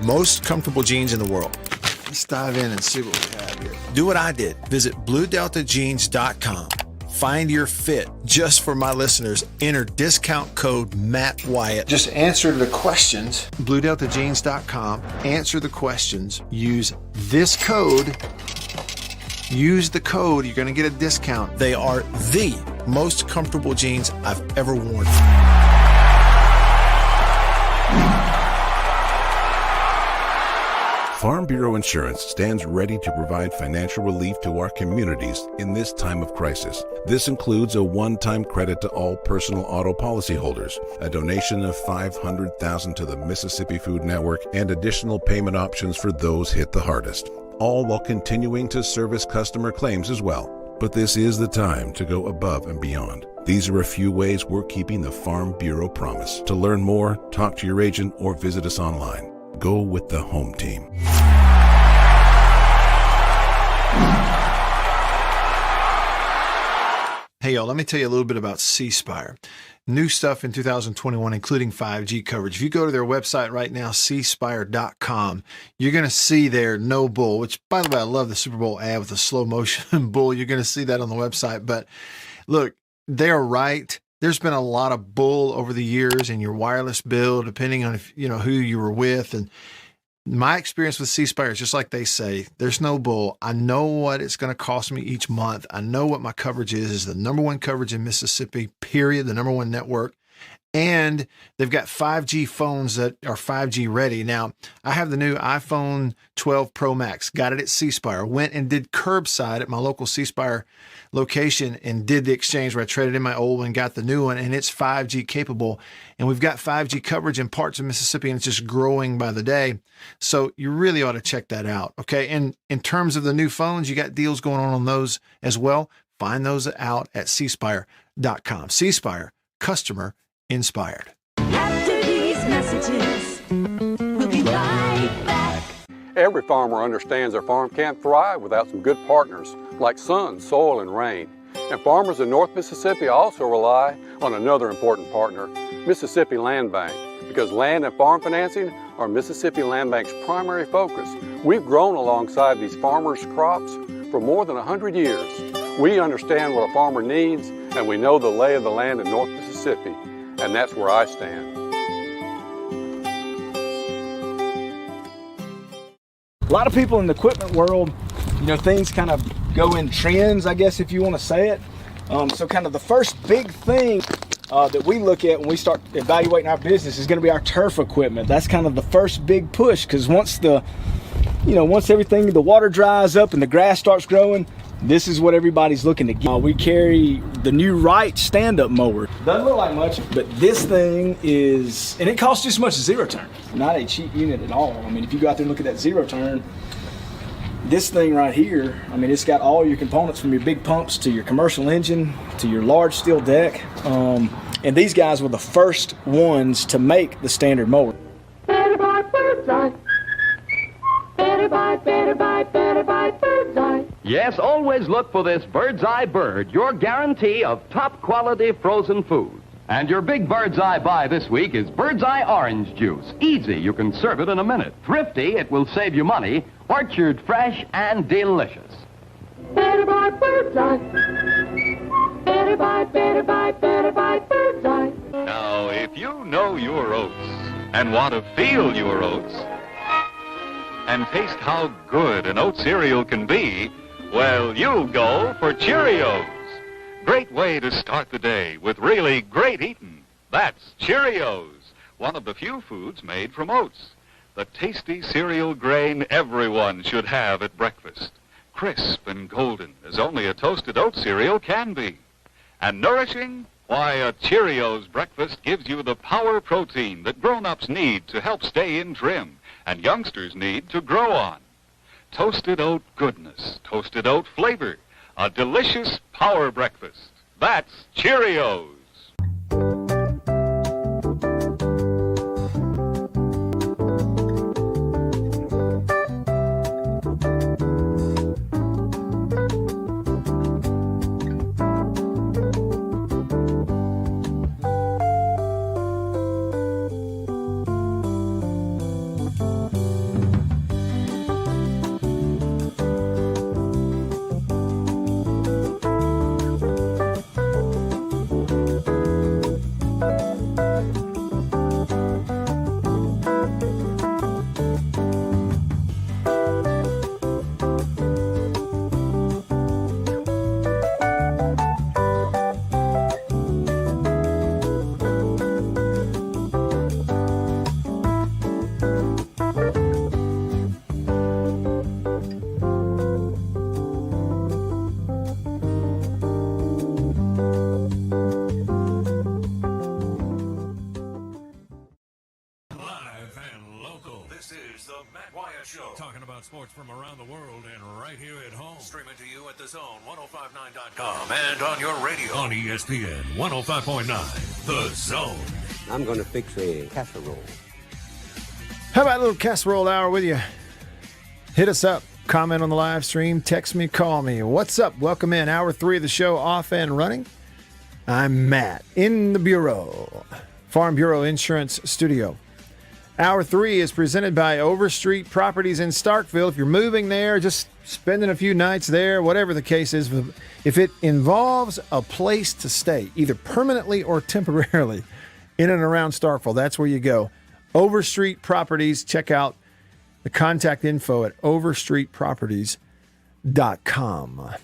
most comfortable jeans in the world. Let's dive in and see what we have here. Do what I did. Visit BlueDeltaJeans.com. Find your fit. Just for my listeners, enter discount code Matt Wyatt. Just answer the questions. BlueDeltaJeans.com. Answer the questions. Use this code. Use the code. You're going to get a discount. They are the most comfortable jeans I've ever worn. Farm Bureau Insurance stands ready to provide financial relief to our communities in this time of crisis. This includes a one-time credit to all personal auto policyholders, a donation of $500,000 to the Mississippi Food Network, and additional payment options for those hit the hardest, all while continuing to service customer claims as well. But this is the time to go above and beyond. These are a few ways we're keeping the Farm Bureau promise. To learn more, talk to your agent or visit us online. Go with the home team. Hey, y'all, let me tell you a little bit about C Spire. New stuff in 2021, including 5G coverage. If you go to their website right now, cspire.com, you're going to see their no bull, which, by the way, I love the Super Bowl ad with the slow motion bull. You're going to see that on the website. But look, they're right. There's been a lot of bull over the years in your wireless bill, depending on if, who you were with. And My experience with C Spire is just like they say, there's no bull. I know what it's going to cost me each month. I know what my coverage is the number one coverage in Mississippi, period, the number one network. And they've got 5G phones that are 5G ready. Now, I have the new iPhone 12 Pro Max, got it at C Spire, went and did curbside at my local C Spire location and did the exchange where I traded in my old one, got the new one, and it's 5G capable. And we've got 5G coverage in parts of Mississippi, and it's just growing by the day. So you really ought to check that out. Okay. And in terms of the new phones, you got deals going on those as well. Find those out at cspire.com. C Spire, customer inspired. After these messages, we'll be right back. Every farmer understands their farm can't thrive without some good partners like sun, soil, and rain. And farmers in North Mississippi also rely on another important partner, Mississippi Land Bank, because land and farm financing are Mississippi Land Bank's primary focus. We've grown alongside these farmers' crops for more than 100 years. We understand what a farmer needs, and we know the lay of the land in North Mississippi. And that's where I stand. A lot of people in the equipment world, things kind of go in trends, I guess, if you want to say it. So kind of the first big thing that we look at when we start evaluating our business is going to be our turf equipment. That's kind of the first big push, because once everything, the water dries up and the grass starts growing, this is what everybody's looking to get. We carry the new Wright stand-up mower. Doesn't look like much, but this thing is, and it costs just as much as zero turn. Not a cheap unit at all. I mean, if you go out there and look at that zero turn, this thing right here, I mean, it's got all your components from your big pumps to your commercial engine to your large steel deck. And these guys were the first ones to make the standard mower. Better buy bird's eye. Better buy, better buy, better buy bird's eye. Yes, always look for this Bird's Eye Bird, your guarantee of top quality frozen food. And your big Bird's Eye buy this week is Bird's Eye Orange Juice. Easy, you can serve it in a minute. Thrifty, it will save you money. Orchard fresh and delicious. Better buy bird's eye. Better buy, better buy, better buy bird's eye. Now, if you know your oats and want to feel your oats and taste how good an oat cereal can be, well, you'll go for Cheerios. Great way to start the day with really great eating. That's Cheerios, one of the few foods made from oats. The tasty cereal grain everyone should have at breakfast. Crisp and golden as only a toasted oat cereal can be. And nourishing? Why, a Cheerios breakfast gives you the power protein that grown-ups need to help stay in trim and youngsters need to grow on. Toasted oat goodness, toasted oat flavor, a delicious power breakfast. That's Cheerios. Sports from around the world and right here at home. Streaming to you at thezone1059.com and on your radio on ESPN 105.9. The Zone. I'm going to fix a casserole. How about a little casserole hour with you? Hit us up. Comment on the live stream. Text me. Call me. What's up? Welcome in. Hour 3 of the show off and running. I'm Matt in the Bureau. Farm Bureau Insurance Studio. Hour 3 is presented by Overstreet Properties in Starkville. If you're moving there, just spending a few nights there, whatever the case is, if it involves a place to stay, either permanently or temporarily, in and around Starkville, that's where you go. Overstreet Properties. Check out The contact info at overstreetproperties.com.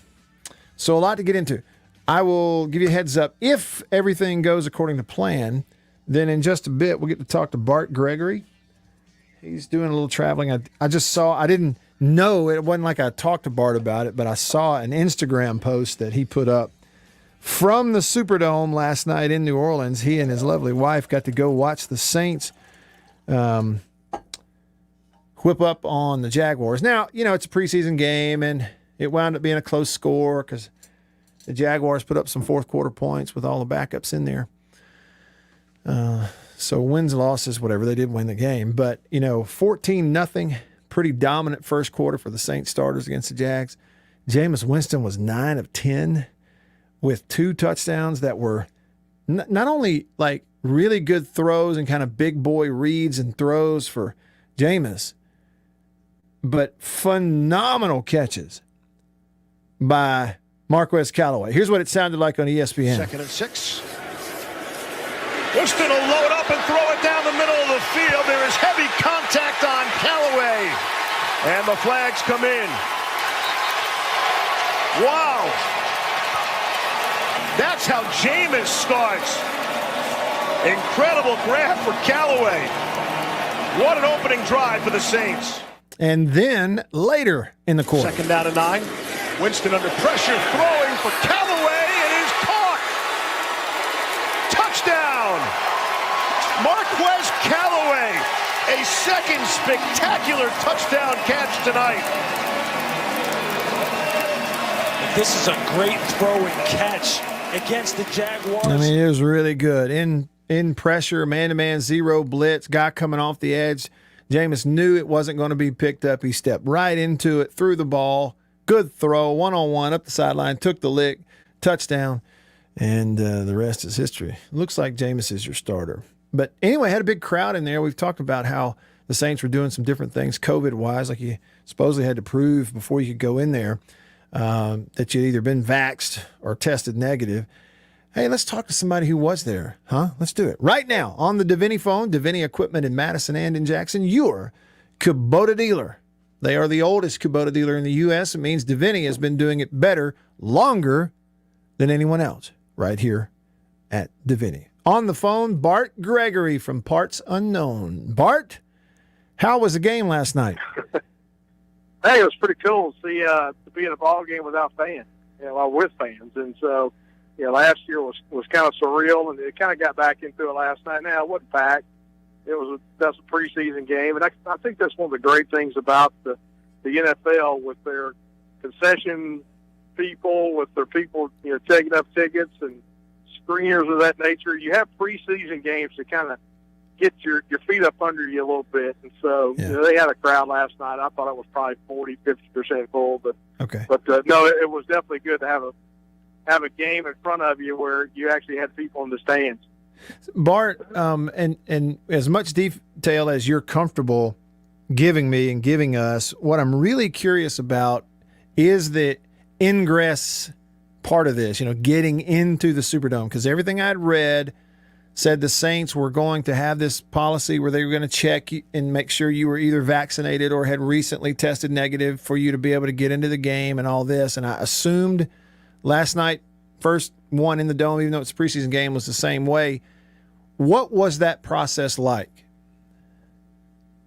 So a lot to get into. I will give you a heads up. If everything goes according to plan, then in just a bit, we'll get to talk to Bart Gregory. He's doing a little traveling. I just saw, I didn't know, it wasn't like I talked to Bart about it, but I saw an Instagram post that he put up from the Superdome last night in New Orleans. He and his lovely wife got to go watch the Saints whip up on the Jaguars. Now, it's a preseason game, and it wound up being a close score because the Jaguars put up some fourth quarter points with all the backups in there. So wins, losses, whatever, they did win the game. But, 14-0, pretty dominant first quarter for the Saints starters against the Jags. Jameis Winston was 9 of 10 with 2 touchdowns that were not only like really good throws and kind of big boy reads and throws for Jameis, but phenomenal catches by Marquez Callaway. Here's what it sounded like on ESPN. 2nd and 6. Winston will load up and throw it down the middle of the field. There is heavy contact on Callaway. And the flags come in. Wow. That's how Jameis starts. Incredible grab for Callaway. What an opening drive for the Saints. And then later in the quarter. 2nd down and 9. Winston under pressure, throwing for Callaway. It is caught. Touchdown. Marquez Callaway. A second spectacular touchdown catch tonight. This is a great throw and catch against the Jaguars. I mean, it was really good. In pressure, man-to-man, zero blitz, guy coming off the edge. Jameis knew it wasn't going to be picked up. He stepped right into it, threw the ball. Good throw, one-on-one, up the sideline, took the lick, touchdown, and the rest is history. Looks like Jameis is your starter. But anyway, had a big crowd in there. We've talked about how the Saints were doing some different things COVID-wise, like you supposedly had to prove before you could go in there that you'd either been vaxxed or tested negative. Hey, let's talk to somebody who was there, huh? Let's do it. Right now, on the Davini phone, Davini Equipment in Madison and in Jackson, your Kubota dealer. They are the oldest Kubota dealer in the U.S. It means Davini has been doing it better, longer than anyone else right here at Davini. On the phone, Bart Gregory from Parts Unknown. Bart, how was the game last night? Hey, it was pretty cool to see to be in a ball game without fans, with fans. And so, last year was kind of surreal, and it kind of got back into it last night. Now, it wasn't packed. That's a preseason game, and I think that's one of the great things about the NFL with their concession people, with their people taking up tickets and screeners of that nature. You have preseason games to kind of get your feet up under you a little bit, and so they had a crowd last night. I thought it was probably 40-50% full, but no, it was definitely good to have a game in front of you where you actually had people in the stands. Bart, and as much detail as you're comfortable giving me and giving us, what I'm really curious about is the ingress part of this, getting into the Superdome, because everything I'd read said the Saints were going to have this policy where they were going to check and make sure you were either vaccinated or had recently tested negative for you to be able to get into the game and all this. And I assumed last night, first one in the Dome, even though it's a preseason game, was the same way. What was that process like?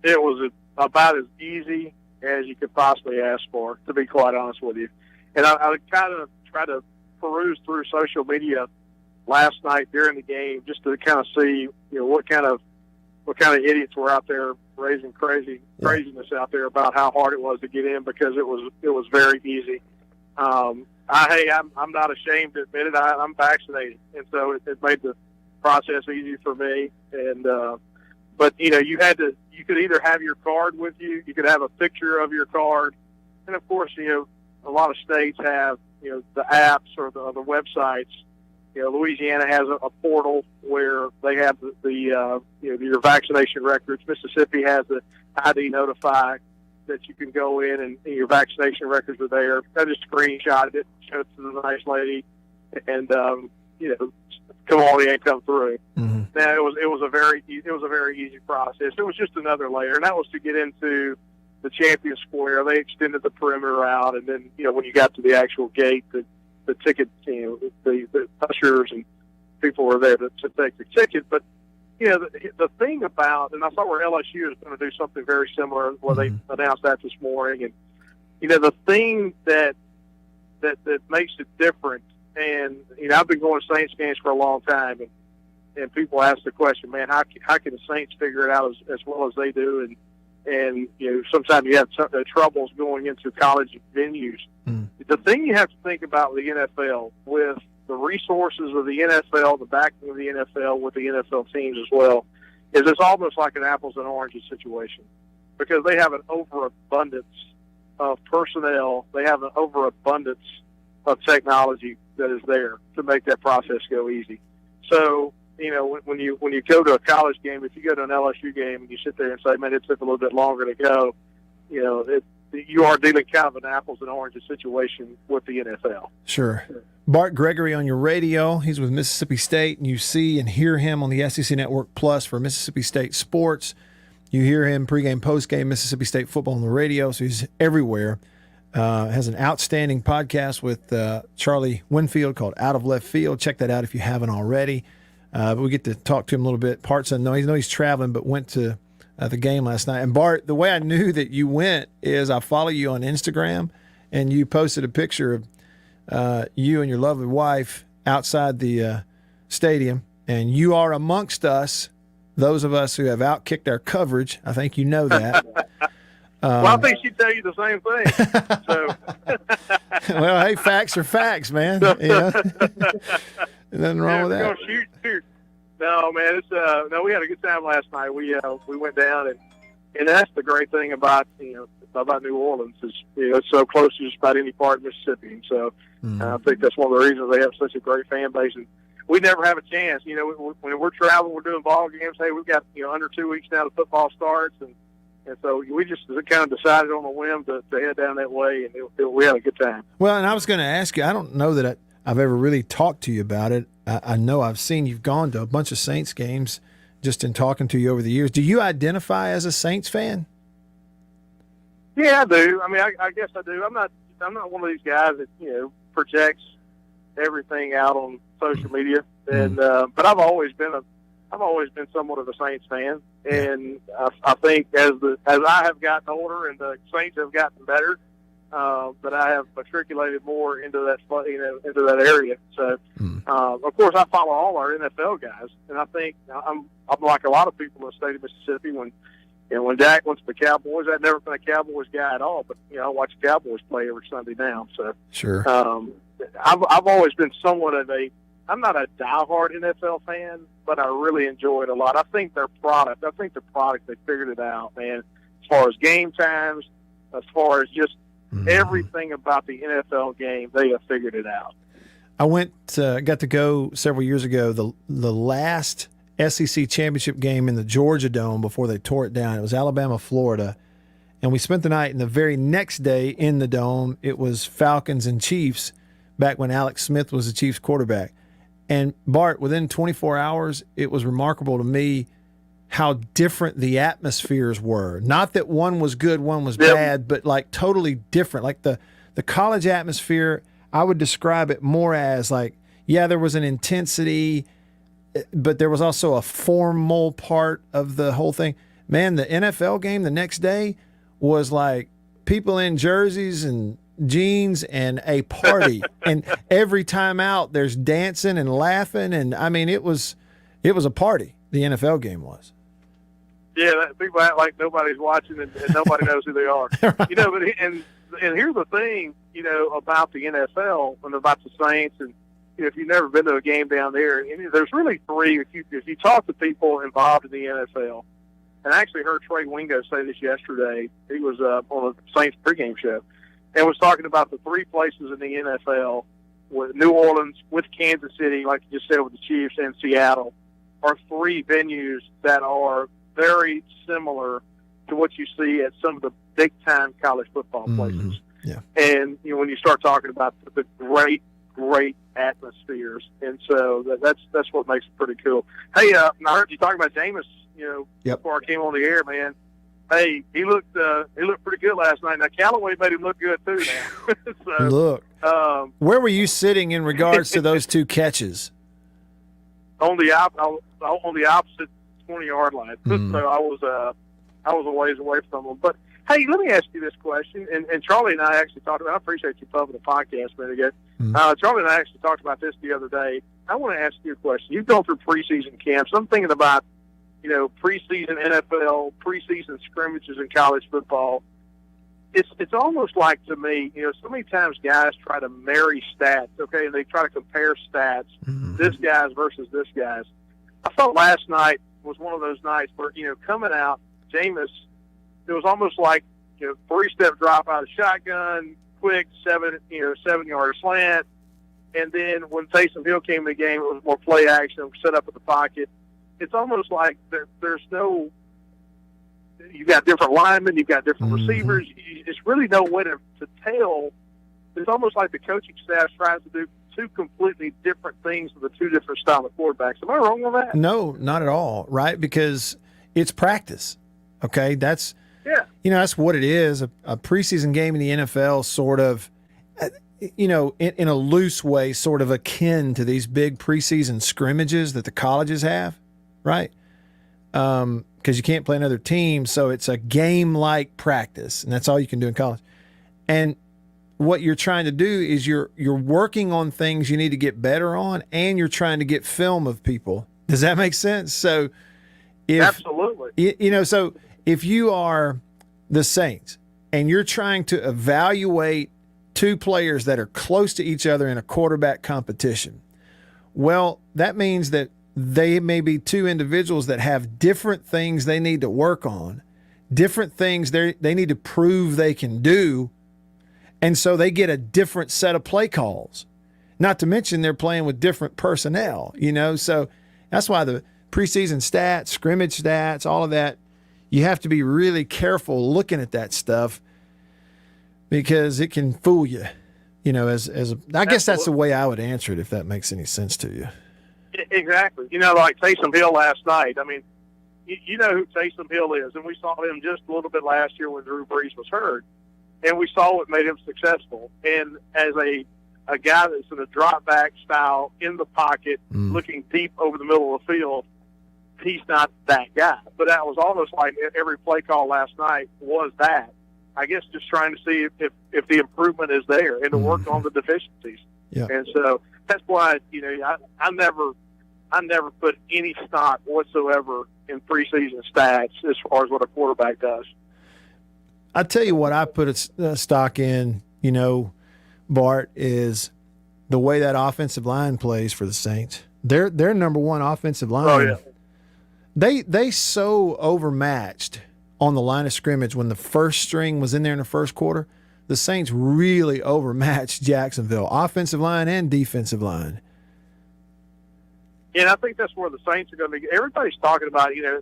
It was about as easy as you could possibly ask for, to be quite honest with you. And I kind of tried to peruse through social media last night during the game just to kind of see, what kind of idiots were out there raising craziness out there about how hard it was to get in, because it was very easy. I'm not ashamed to admit it. I'm vaccinated, and so it made the process easy for me. And but you could either have your card with you, you could have a picture of your card, and of course, a lot of states have the apps or the websites. Louisiana has a portal where they have your vaccination records. Mississippi has the ID Notify that you can go in and your vaccination records are there. I just screenshotted it, showed it to the nice lady, and come on, he ain't come through. Mm-hmm. Now it was a very easy process. It was just another layer, and that was to get into the Champion Square. They extended the perimeter out, and then when you got to the actual gate, the ticket, the ushers and people were there to take the ticket. But the thing about, and I thought where LSU is going to do something very similar. Where they announced that this morning, and the thing that makes it different. And I've been going to Saints games for a long time, and people ask the question, man, how can the Saints figure it out as well as they do? And sometimes you have troubles going into college venues. The thing you have to think about with the NFL, with the resources of the NFL, the backing of the NFL, with the NFL teams as well, is it's almost like an apples and oranges situation, because they have an overabundance of personnel. They have an overabundance of technology that is there to make that process go easy. So, when you go to a college game, if you go to an LSU game and you sit there and say, man, it took a little bit longer to go, you are dealing kind of an apples and oranges situation with the NFL. Sure. Bart Gregory on your radio. He's with Mississippi State, and you see and hear him on the SEC Network Plus for Mississippi State sports. You hear him pregame, postgame, Mississippi State football on the radio, so he's everywhere. Has an outstanding podcast with Charlie Winfield called Out of Left Field. Check that out if you haven't already. But we get to talk to him a little bit. Bart said, no, he's traveling, but went to the game last night. And Bart, the way I knew that you went is I follow you on Instagram, and you posted a picture of you and your lovely wife outside the stadium, and you are amongst us, those of us who have outkicked our coverage. I think you know that. Well, I think she'd tell you the same thing. So, well, hey, facts are facts, man. Nothing wrong with that. Shoot. No, man, we had a good time last night. We went down, and that's the great thing about about New Orleans is it's so close to just about any part of Mississippi. And so I think that's one of the reasons they have such a great fan base. And we never have a chance. When we're traveling, we're doing ball games. Hey, we've got under 2 weeks now to football starts, and so we just kind of decided on a whim to head down that way, and we had a good time. Well, and I was going to ask you, I don't know that I've ever really talked to you about it. I know I've seen you've gone to a bunch of Saints games just in talking to you over the years. Do you identify as a Saints fan? Yeah, I do. I mean, I guess I do. I'm not one of these guys that projects everything out on social media, and but I've always been somewhat of a Saints fan, and I think as I have gotten older and the Saints have gotten better, that I have matriculated more into that area. So, of course, I follow all our NFL guys, and I think I'm like a lot of people in the state of Mississippi. When Dak went to the Cowboys, I'd never been a Cowboys guy at all, but I watch the Cowboys play every Sunday now. So, sure, I've always been somewhat of I'm not a diehard NFL fan, but I really enjoy it a lot. I think their product, they figured it out, man. As far as game times, as far as just everything about the NFL game, they have figured it out. I got to go several years ago, the last SEC championship game in the Georgia Dome before they tore it down. It was Alabama, Florida. And we spent the night, and the very next day in the Dome, it was Falcons and Chiefs back when Alex Smith was the Chiefs quarterback. And Bart, within 24 hours, it was remarkable to me how different the atmospheres were. Not that one was good, one was bad, but like totally different. Like the college atmosphere, I would describe it more as like, yeah, there was an intensity, but there was also a formal part of the whole thing. Man, the NFL game the next day was like people in jerseys and jeans and a party. And every time out, there's dancing and laughing. And I mean, it was a party. The NFL game was. Yeah, people act like nobody's watching and nobody knows who they are. Right. But and here's the thing, about the NFL and about the Saints, and if you've never been to a game down there, there's really three. If you talk to people involved in the NFL, and I actually heard Trey Wingo say this yesterday. He was on a Saints pregame show and was talking about the three places in the NFL, with New Orleans, with Kansas City, like you just said, with the Chiefs, and Seattle, are three venues that are very similar to what you see at some of the big-time college football places. Yeah. And when you start talking about the great atmospheres, and so that's what makes it pretty cool. Hey, I heard you talking about Jameis. Before I came on the air, man. Hey, he looked pretty good last night. Now Callaway made him look good too. Now, so, Look, where were you sitting in regards to those two catches? On the opposite 20-yard line. So I was a ways away from him. But hey, let me ask you this question. And Charlie and I actually talked about. I appreciate you pumping the podcast a minute ago. Charlie and I actually talked about this the other day. I want to ask you a question. You've gone through preseason camps. I'm thinking about, preseason NFL, preseason scrimmages in college football. It's almost like, to me, so many times guys try to marry stats, okay, and they try to compare stats, this guy's versus this guy's. I thought last night was one of those nights where, coming out, Jameis, it was almost like, 3-step drop out of shotgun, quick 7-yard slant, and then when Taysom Hill came in the game, it was more play action, set up in the pocket. It's almost like there's no. You've got different linemen, you've got different receivers. It's really no way to tell. It's almost like the coaching staff tries to do two completely different things with the two different style of quarterbacks. Am I wrong on that? No, not at all, right? Because it's practice, okay? That's what it is. A preseason game in the NFL sort of, in a loose way, sort of akin to these big preseason scrimmages that the colleges have, right? Because you can't play another team, so it's a game-like practice, and that's all you can do in college. And what you're trying to do is you're working on things you need to get better on, and you're trying to get film of people. Does that make sense? So, absolutely. So if you are the Saints and you're trying to evaluate two players that are close to each other in a quarterback competition, well, that means that they may be two individuals that have different things they need to work on, different things they need to prove they can do, and so they get a different set of play calls. Not to mention they're playing with different personnel, so that's why the preseason stats, scrimmage stats, all of that, you have to be really careful looking at that stuff because it can fool you, I guess that's the way I would answer it if that makes any sense to you. Exactly. Like Taysom Hill last night. I mean, you know who Taysom Hill is, and we saw him just a little bit last year when Drew Brees was hurt, and we saw what made him successful. And as a guy that's in a drop back style in the pocket, looking deep over the middle of the field, he's not that guy. But that was almost like every play call last night was that. I guess just trying to see if the improvement is there and to work on the deficiencies. Yeah. And so that's why I never put any stock whatsoever in preseason stats as far as what a quarterback does. I tell you what I put a stock in, Bart, is the way that offensive line plays for the Saints. They're number one offensive line. Oh, yeah. They so overmatched on the line of scrimmage when the first string was in there in the first quarter. The Saints really overmatched Jacksonville, offensive line and defensive line. And I think that's where the Saints are going to be. Everybody's talking about, you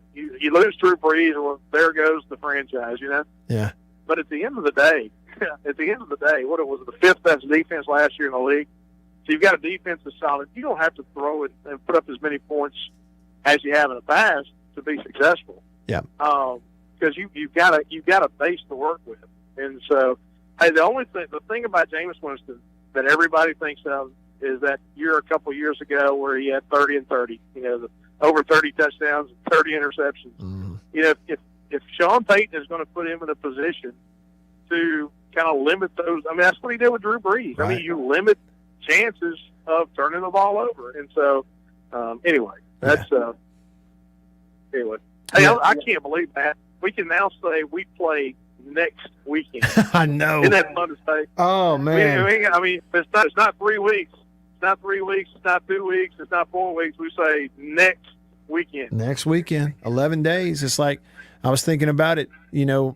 lose Drew Brees, well, there goes the franchise, Yeah. But at the end of the day, what it was, the fifth best defense last year in the league. So you've got a defense that's solid. You don't have to throw it and put up as many points as you have in the past to be successful. Yeah. Because you've got a base to work with, and so hey, the thing about Jameis Winston that everybody thinks of is that year a couple of years ago where he had 30 and 30, over 30 touchdowns and 30 interceptions. If Sean Payton is going to put him in a position to kind of limit those, I mean, that's what he did with Drew Brees. Right. I mean, you limit chances of turning the ball over. And so, anyway, that's anyway. Hey, I can't believe that. We can now say we play next weekend. I know. Isn't that fun to say? Oh, man. I mean, it's not 3 weeks. It's not 3 weeks. It's not 2 weeks. It's not 4 weeks. We say next weekend. Next weekend, 11 days. It's like I was thinking about it.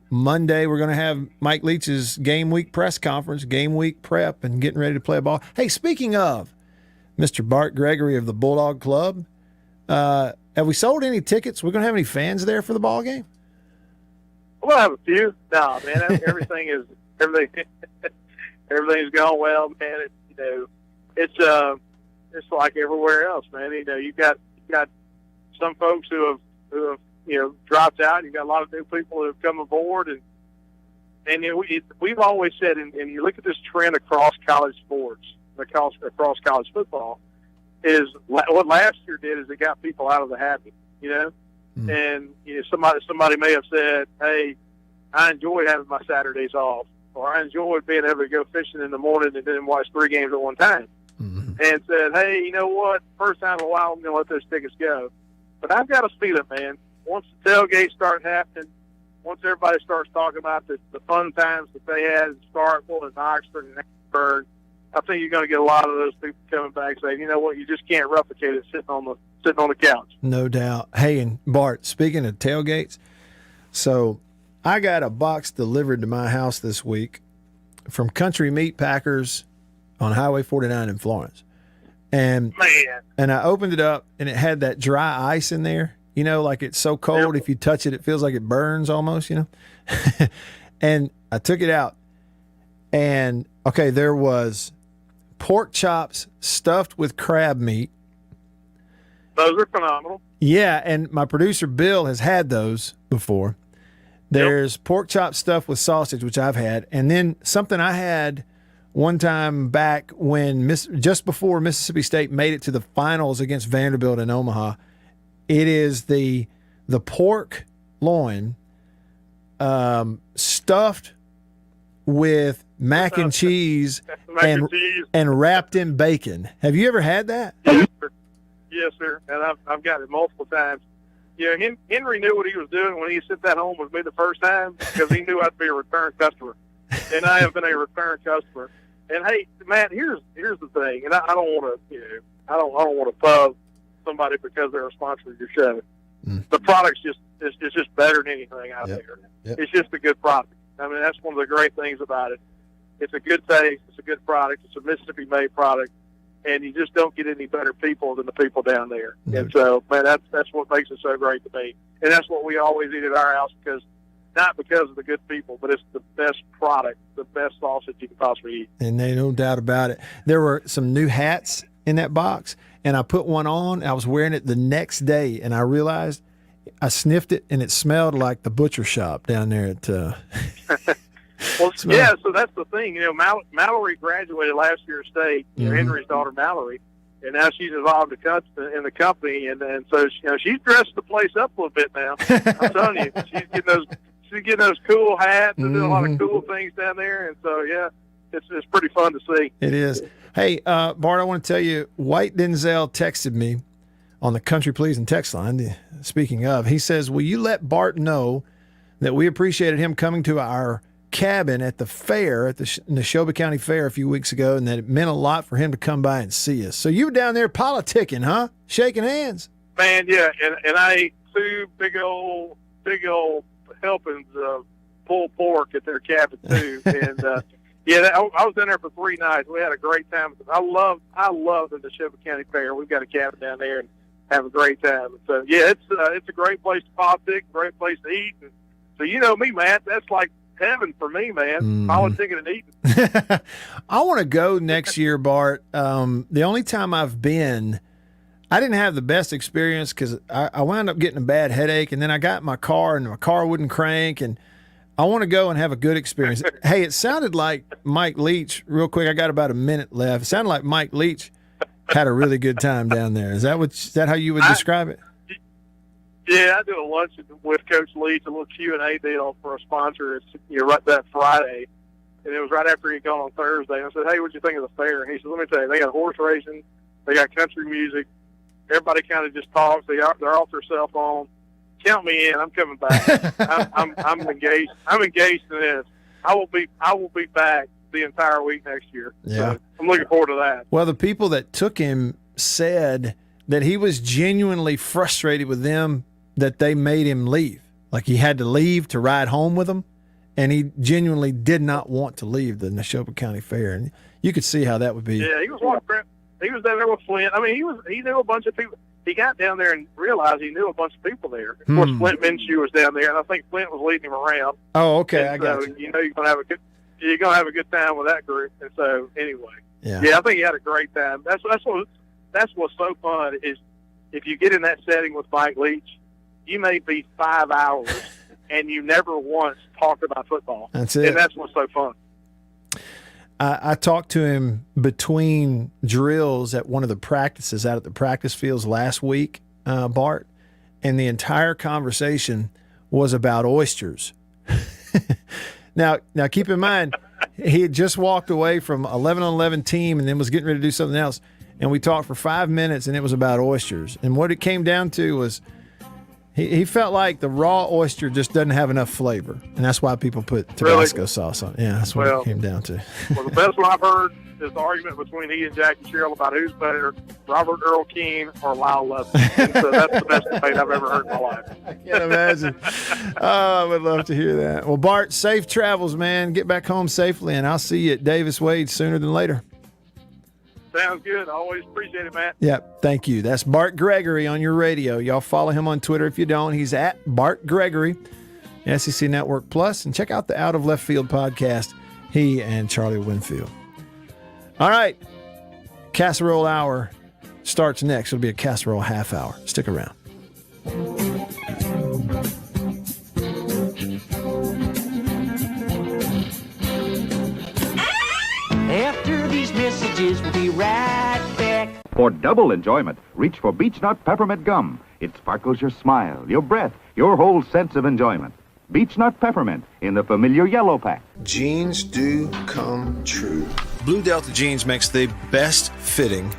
Monday we're going to have Mike Leach's game week press conference, game week prep, and getting ready to play a ball. Hey, speaking of Mr. Bart Gregory of the Bulldog Club, have we sold any tickets? We're going to have any fans there for the ball game? We'll have a few. No, man, everything's going well, man. It's like everywhere else, man. You got some folks who have dropped out. You got a lot of new people that have come aboard, and we've always said, and you look at this trend across college sports, across college football, is what last year did is it got people out of the habit, and somebody may have said, hey, I enjoy having my Saturdays off, or I enjoy being able to go fishing in the morning and then watch 3 games at one time, and said, hey, you know what, first time in a while I'm going to let those tickets go. But I've got a feeling, man, once the tailgates start happening, once everybody starts talking about the fun times that they had in Starkville and Oxford and Harrisburg, I think you're going to get a lot of those people coming back saying, you know what, you just can't replicate it sitting on the couch. No doubt. Hey, and Bart, speaking of tailgates, so I got a box delivered to my house this week from Country Meat Packers on Highway 49 in Florence. And I opened it up, and it had that dry ice in there. Like it's so cold, if you touch it, it feels like it burns almost, And I took it out, and, okay, there was pork chops stuffed with crab meat. Those are phenomenal. Yeah, and my producer Bill has had those before. There's pork chops stuffed with sausage, which I've had, and then something I had one time back when just before Mississippi State made it to the finals against Vanderbilt in Omaha. It is the pork loin stuffed with mac and cheese and wrapped in bacon. Have you ever had that? Yes, sir. And I've got it multiple times. Henry knew what he was doing when he sent that home with me the first time, because he knew I'd be a return customer, and I have been a return customer. And hey, Matt, here's the thing, and I don't want to, I don't want to pub somebody because they're a sponsor of your show. The product's it's just better than anything out there. Yep. It's just a good product. I mean, that's one of the great things about it. It's a good taste. It's a good product. It's a Mississippi-made product, and you just don't get any better people than the people down there. No. And so, man, that's what makes it so great to me. And that's what we always eat at our house, not because of the good people, but it's the best product, the best sausage you can possibly eat. And there's no doubt about it. There were some new hats in that box, and I put one on. I was wearing it the next day, and I realized I sniffed it, and it smelled like the butcher shop down there at Well, yeah, so that's the thing. Mallory graduated last year at State, Henry's daughter Mallory, and now she's involved in the company, and so she's dressed the place up a little bit now. I'm telling you, she's getting those cool hats and doing a lot of cool things down there, and so yeah, it's pretty fun to see. It is. Hey, Bart, I want to tell you, White Denzel texted me on the Country Pleasing text line. Speaking of, he says, will you let Bart know that we appreciated him coming to our cabin at the fair, at the Neshoba County Fair a few weeks ago, and that it meant a lot for him to come by and see us. So you were down there politicking, huh? Shaking hands. Man, yeah, and I ate 2 big old helpings of pulled pork at their cabin too, and yeah, I was in there for 3 nights. We had a great time. I love the Neshoba County Fair. We've got a cabin down there and have a great time. And so yeah, it's a great place to politic, great place to eat. And so you know me, Matt, that's like heaven for me, man. Politicking and eating. I want to go next year, Bart. The only time I've been, I didn't have the best experience because I wound up getting a bad headache, and then I got in my car, and my car wouldn't crank, and I want to go and have a good experience. Hey, it sounded like Mike Leach, real quick, I got about a minute left. It sounded like Mike Leach had a really good time down there. Is that how you would describe it? Yeah, I do a lunch with Coach Leach, a little Q&A deal for a sponsor. It's right that Friday, and it was right after he'd gone on Thursday. And I said, hey, what'd you think of the fair? And he said, let me tell you, they got horse racing, they got country music. Everybody kind of just talks. They're off their cell phone. Count me in. I'm coming back. I'm engaged. I'm engaged in this. I will be back the entire week next year. Yeah, so I'm looking forward to that. Well, the people that took him said that he was genuinely frustrated with them that they made him leave. Like he had to leave to ride home with them, and he genuinely did not want to leave the Neshoba County Fair. And you could see how that would be. Yeah, he was down there with Flint. I mean, he knew a bunch of people. He got down there and realized he knew a bunch of people there. Of course, Flint Minshew was down there, and I think Flint was leading him around. Oh, okay, and I got you. You know you're gonna have a good time with that group. And so anyway, yeah, I think he had a great time. That's what's so fun is if you get in that setting with Mike Leach, you may be 5 hours and you never once talk about football. That's it. And that's what's so fun. I talked to him between drills at one of the practices out at the practice fields last week, Bart, and the entire conversation was about oysters. Now keep in mind, he had just walked away from 11-on-11 team and then was getting ready to do something else. And we talked for 5 minutes and it was about oysters. And what it came down to was he felt like the raw oyster just doesn't have enough flavor. And that's why people put Tabasco sauce on it. Yeah, that's what it came down to. Well, the best one I've heard is the argument between he and Jackie Sherrill about who's better, Robert Earl Keen or Lyle Levin. So that's the best debate I've ever heard in my life. I can't imagine. Oh, I would love to hear that. Well, Bart, safe travels, man. Get back home safely, and I'll see you at Davis Wade sooner than later. Sounds good. I always appreciate it, Matt. Yep, thank you. That's Bart Gregory on your radio. Y'all follow him on Twitter if you don't. He's at Bart Gregory, SEC Network Plus, and check out the Out of Left Field podcast, he and Charlie Winfield. All right, Casserole Hour starts next. It'll be a Casserole half hour. Stick around. After these messages, we'll be right back. For double enjoyment, reach for Beech Nut Peppermint Gum. It sparkles your smile, your breath, your whole sense of enjoyment. Beech Nut Peppermint in the familiar yellow pack. Jeans do come true. Blue Delta Jeans makes the best fitting,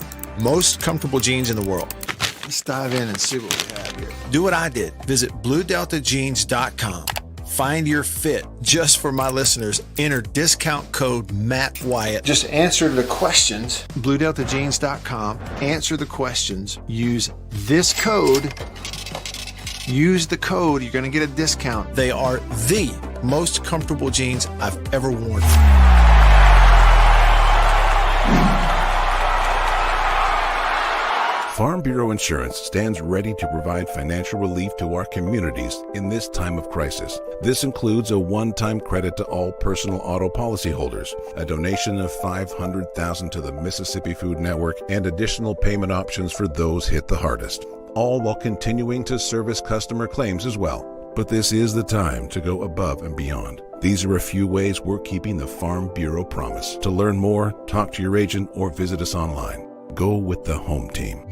most comfortable jeans in the world. Let's dive in and see what we have here. Do what I did. Visit BlueDeltaJeans.com. Find your fit. Just for my listeners, enter discount code Matt Wyatt. Just answer the questions. BlueDeltaJeans.com. Answer the questions. Use this code. Use the code. You're going to get a discount. They are the most comfortable jeans I've ever worn. Farm Bureau Insurance stands ready to provide financial relief to our communities in this time of crisis. This includes a one-time credit to all personal auto policyholders, a donation of $500,000 to the Mississippi Food Network, and additional payment options for those hit the hardest, all while continuing to service customer claims as well. But this is the time to go above and beyond. These are a few ways we're keeping the Farm Bureau promise. To learn more, talk to your agent or visit us online. Go with the home team.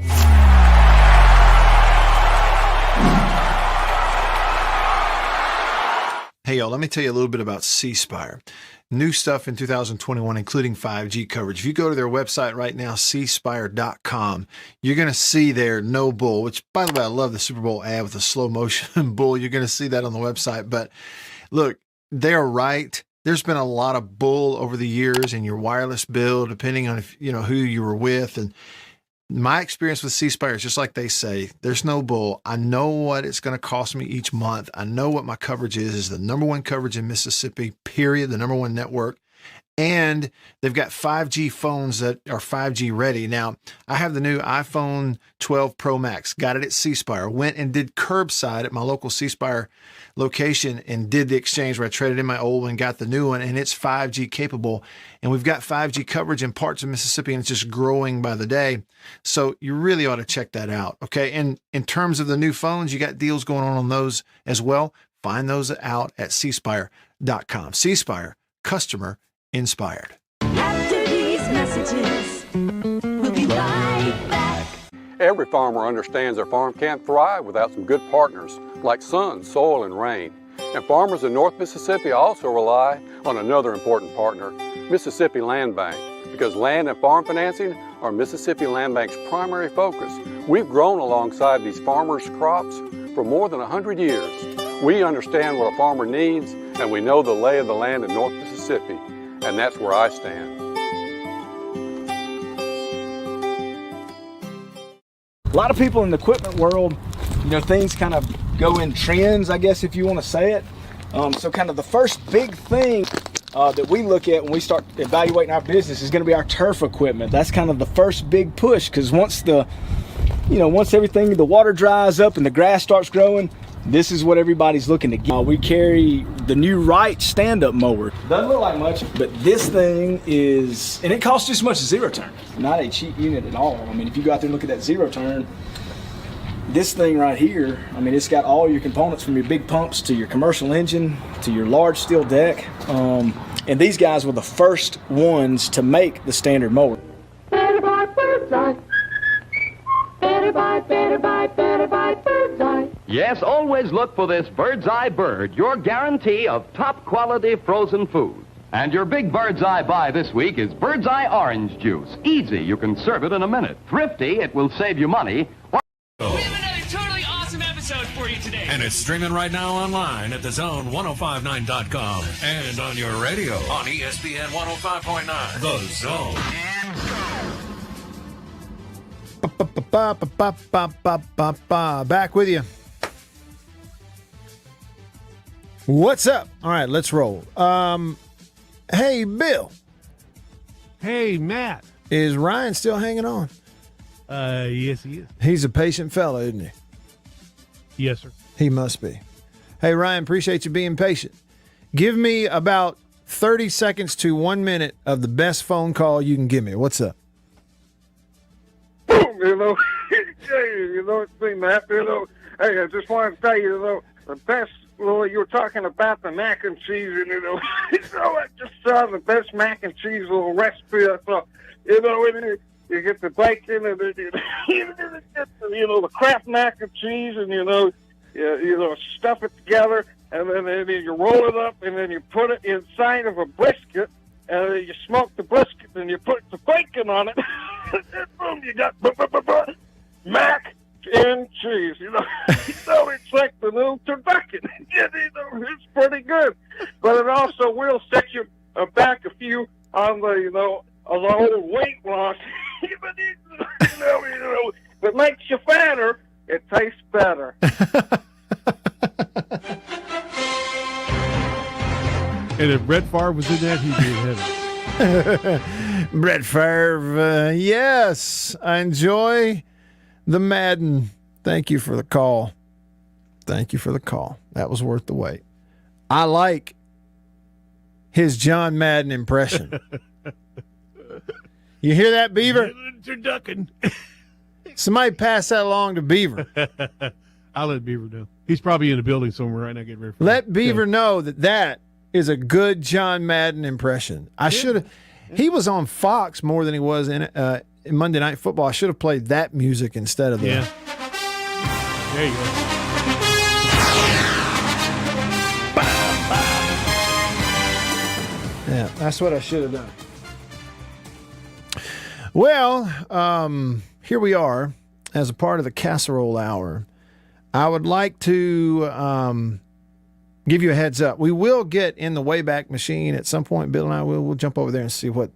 Hey, y'all, let me tell you a little bit about C Spire. New stuff in 2021, including 5G coverage. If you go to their website right now, cspire.com, you're going to see their no bull, which, by the way, I love the Super Bowl ad with the slow motion bull. You're going to see that on the website. But look, they're right. There's been a lot of bull over the years in your wireless bill, depending on if, who you were with. And my experience with C Spire is just like they say, there's no bull. I know what it's going to cost me each month. I know what my coverage is the number one coverage in Mississippi, period, the number one network. And they've got 5G phones that are 5G ready. Now, I have the new iPhone 12 Pro Max, got it at C Spire, went and did curbside at my local C Spire location and did the exchange where I traded in my old one, got the new one, and it's 5G capable. And we've got 5G coverage in parts of Mississippi, and it's just growing by the day. So you really ought to check that out, okay? And in terms of the new phones, you got deals going on those as well. Find those out at cspire.com. C Spire, customer inspired. After these messages, we'll be right back. Every farmer understands their farm can't thrive without some good partners like sun, soil, and rain. And farmers in North Mississippi also rely on another important partner, Mississippi Land Bank, because land and farm financing are Mississippi Land Bank's primary focus. We've grown alongside these farmers' crops for more than 100 years. We understand what a farmer needs, and we know the lay of the land in North Mississippi, and that's where I stand. A lot of people in the equipment world, things kind of go in trends, I guess, if you want to say it. So kind of the first big thing that we look at when we start evaluating our business is going to be our turf equipment. That's kind of the first big push, because once everything, the water dries up and the grass starts growing, this is what everybody's looking to get. We carry the new Wright stand-up mower. Doesn't look like much, but this thing is, and it costs just as much as zero turn. Not a cheap unit at all. I mean, if you go out there and look at that zero turn, this thing right here, I mean, it's got all your components from your big pumps to your commercial engine to your large steel deck. And these guys were the first ones to make the standard motor. Better buy Bird's Eye. Better buy Bird's Eye. Yes, always look for this Bird's Eye Bird, your guarantee of top quality frozen food. And your big Bird's Eye buy this week is Bird's Eye Orange Juice. Easy, you can serve it in a minute. Thrifty, it will save you money. We have another totally awesome episode for you today. And it's streaming right now online at thezone1059.com and on your radio on ESPN 105.9. The Zone. Back with you. What's up? All right, let's roll. Hey, Bill. Hey, Matt. Is Ryan still hanging on? Yes, he is. He's a patient fellow, isn't he? Yes, sir. He must be. Hey, Ryan, appreciate you being patient. Give me about 30 seconds to 1 minute of the best phone call you can give me. What's up? It's me, Matt. Hey, I just wanted to tell you, the best, you were talking about the mac and cheese, and, I just saw the best mac and cheese little recipe. I thought, you get the bacon, and then you get the Kraft mac and cheese, and, you stuff it together, and then you roll it up, and then you put it inside of a brisket, and then you smoke the brisket, and you put the bacon on it, and boom, you got mac and cheese. It's like the new turducken. It's pretty good, but it also will set you back a few on the old weight loss. If it makes you fatter, it tastes better. And if Brett Favre was in that, he'd be in heaven. Brett Favre, yes. I enjoy the Madden. Thank you for the call. Thank you for the call. That was worth the wait. I like his John Madden impression. You hear that, Beaver? Turducken. Somebody pass that along to Beaver. I'll let Beaver know. He's probably in the building somewhere right now getting ready for Let Beaver know that is a good John Madden impression. I should have. He was on Fox more than he was in Monday Night Football. I should have played that music instead of the. Yeah. There you go. Yeah, that's what I should have done. Well, here we are as a part of the Casserole Hour. I would like to give you a heads up. We will get in the Wayback Machine at some point. Bill and I will jump over there and see what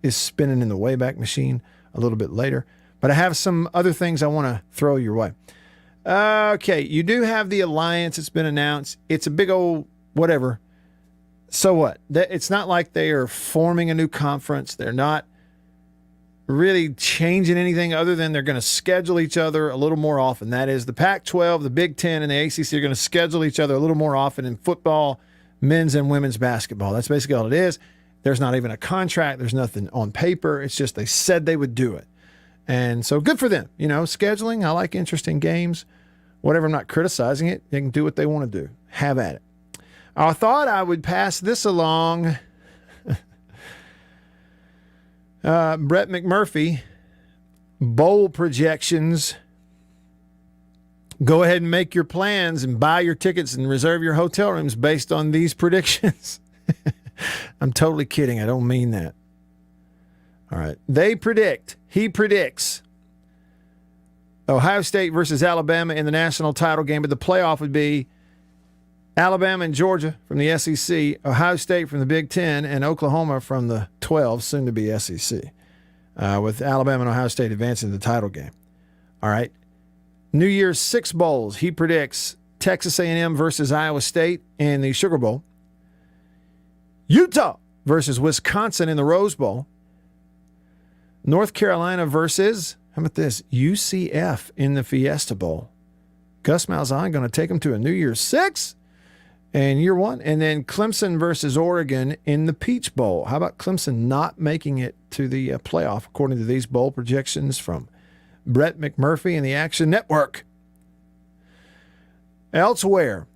is spinning in the Wayback Machine a little bit later. But I have some other things I want to throw your way. Okay, you do have the alliance. It's been announced. It's a big old whatever. So what? It's not like they are forming a new conference. They're not really changing anything other than they're going to schedule each other a little more often. That is, the Pac-12, the Big Ten, and the ACC are going to schedule each other a little more often in football, men's and women's basketball. That's basically all it is. There's not even a contract. There's nothing on paper. It's just they said they would do it. And so good for them. Scheduling, I like interesting games. Whatever, I'm not criticizing it. They can do what they want to do. Have at it. I thought I would pass this along. Brett McMurphy, bowl projections. Go ahead and make your plans and buy your tickets and reserve your hotel rooms based on these predictions. I'm totally kidding. I don't mean that. All right. He predicts Ohio State versus Alabama in the national title game, but the playoff would be Alabama and Georgia from the SEC, Ohio State from the Big Ten, and Oklahoma from the 12, soon to be SEC, with Alabama and Ohio State advancing to the title game. All right. New Year's 6 bowls. He predicts Texas A&M versus Iowa State in the Sugar Bowl, Utah versus Wisconsin in the Rose Bowl, North Carolina versus, how about this, UCF in the Fiesta Bowl. Gus Malzahn going to take them to a New Year's 6 and year 1. And then Clemson versus Oregon in the Peach Bowl. How about Clemson not making it to the playoff, according to these bowl projections from Brett McMurphy and the Action Network? Elsewhere,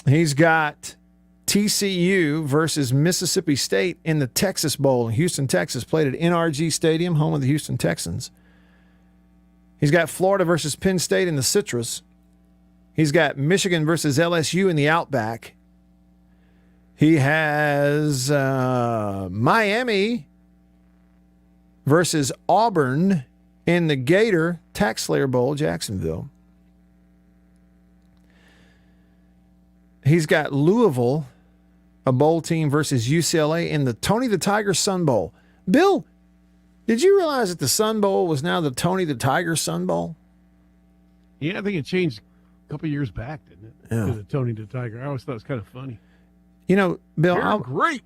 he's got TCU versus Mississippi State in the Texas Bowl in Houston, Texas, played at NRG Stadium, home of the Houston Texans. He's got Florida versus Penn State in the Citrus. He's got Michigan versus LSU in the Outback. He has Miami versus Auburn in the Gator Tax Slayer Bowl, Jacksonville. He's got Louisville, a bowl team, versus UCLA in the Tony the Tiger Sun Bowl. Bill, did you realize that the Sun Bowl was now the Tony the Tiger Sun Bowl? Yeah, I think it changed a couple years back, didn't it? Yeah. To the Tony the Tiger. I always thought it was kind of funny. You know, Bill, Great.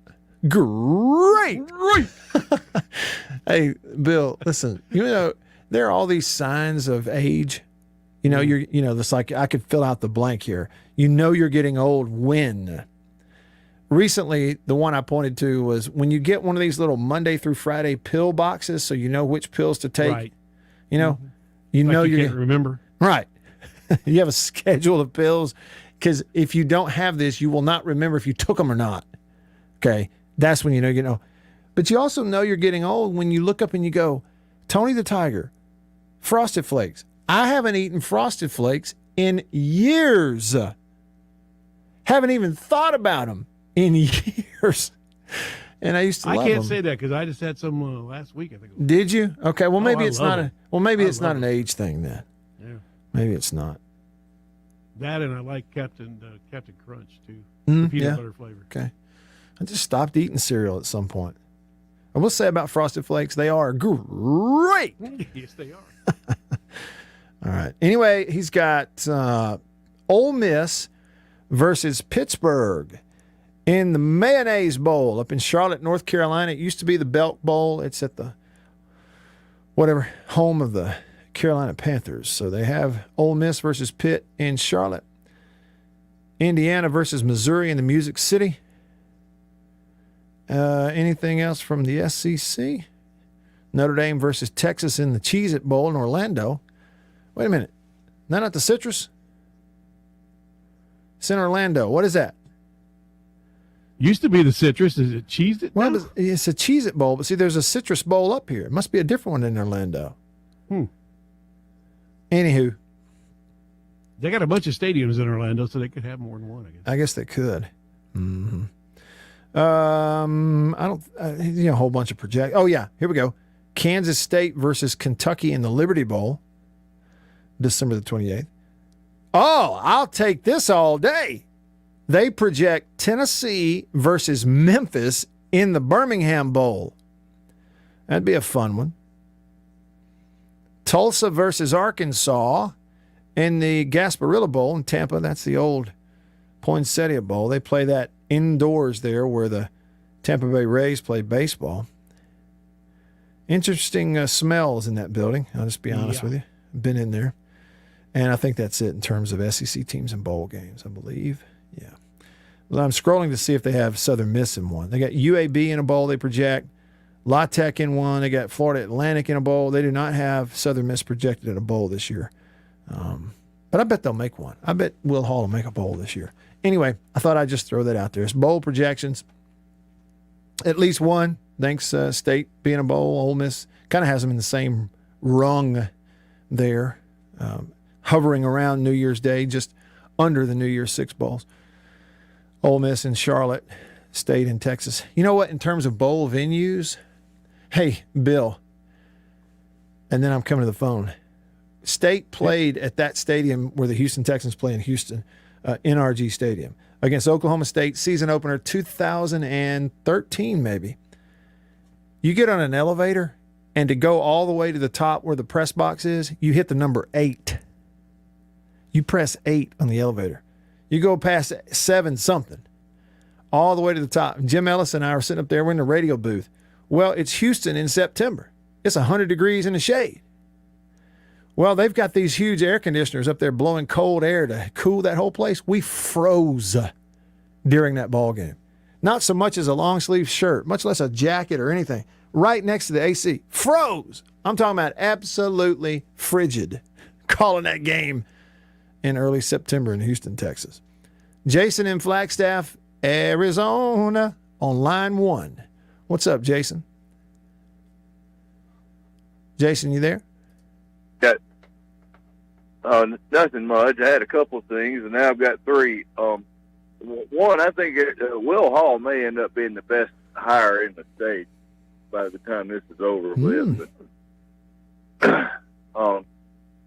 Hey, Bill, listen. You know, there are all these signs of age. You know, it's like I could fill out the blank here. You know, you're getting old when. Recently, the one I pointed to was when you get one of these little Monday through Friday pill boxes, so you know which pills to take. Right. You know, you Like know you you're can't remember. Right. You have a schedule of pills because if you don't have this, you will not remember if you took them or not. Okay, that's when you know you know. But you also know you're getting old when you look up and you go, Tony the Tiger, Frosted Flakes. I haven't eaten Frosted Flakes in years. Haven't even thought about them in years. And I used to love them. I can't say that because I just had some last week, I think. Did you? Okay, well maybe it's not it. not an age thing then. Yeah. Maybe it's not. That and I like Captain Crunch too. The peanut butter flavor. Okay. I just stopped eating cereal at some point. I will say about Frosted Flakes, they are great. Yes, they are. All right. Anyway, he's got Ole Miss versus Pittsburgh in the Mayonnaise Bowl up in Charlotte, North Carolina. It used to be the Belk Bowl. It's at the home of the Carolina Panthers. So they have Ole Miss versus Pitt in Charlotte. Indiana versus Missouri in the Music City. Anything else from the SEC? Notre Dame versus Texas in the Cheez-It Bowl in Orlando. Wait a minute. Not at the Citrus? It's in Orlando. What is that? Used to be the Citrus. Is it Cheez-It? Well, it's a Cheez-It Bowl, but see, there's a Citrus Bowl up here. It must be a different one in Orlando. Anywho. They got a bunch of stadiums in Orlando, so they could have more than one, I guess. I guess they could. Mm-hmm. I don't, a whole bunch of project. Oh, yeah. Here we go. Kansas State versus Kentucky in the Liberty Bowl, December the 28th. Oh, I'll take this all day. They project Tennessee versus Memphis in the Birmingham Bowl. That'd be a fun one. Tulsa versus Arkansas in the Gasparilla Bowl in Tampa. That's the old Poinsettia Bowl. They play that indoors there where the Tampa Bay Rays play baseball. Interesting smells in that building. I'll just be honest with you. I've been in there. And I think that's it in terms of SEC teams and bowl games, I believe. Yeah. Well, I'm scrolling to see if they have Southern Miss in one. They got UAB in a bowl they project. La Tech in one. They got Florida Atlantic in a bowl. They do not have Southern Miss projected in a bowl this year. But I bet they'll make one. I bet Will Hall will make a bowl this year. Anyway, I thought I'd just throw that out there. It's bowl projections. At least one. Thanks, State being a bowl. Ole Miss kind of has them in the same rung there, hovering around New Year's Day, just under the New Year's Six bowls. Ole Miss in Charlotte, State in Texas. You know what? In terms of bowl venues, hey, Bill, and then I'm coming to the phone. State played at that stadium where the Houston Texans play in Houston, NRG Stadium, against Oklahoma State, season opener 2013 maybe. You get on an elevator, and to go all the way to the top where the press box is, you hit the number 8. You press 8 on the elevator. You go past 7 something, all the way to the top. Jim Ellis and I were sitting up there. We're in the radio booth. Well, it's Houston in September. It's 100 degrees in the shade. Well, they've got these huge air conditioners up there blowing cold air to cool that whole place. We froze during that ball game. Not so much as a long sleeve shirt, much less a jacket or anything. Right next to the AC. Froze. I'm talking about absolutely frigid. Calling that game in early September in Houston, Texas. Jason in Flagstaff, Arizona, on line 1. What's up, Jason? Jason, you there? Got nothing much. I had a couple of things, and now I've got 3. One, I think Will Hall may end up being the best hire in the state by the time this is over with. But,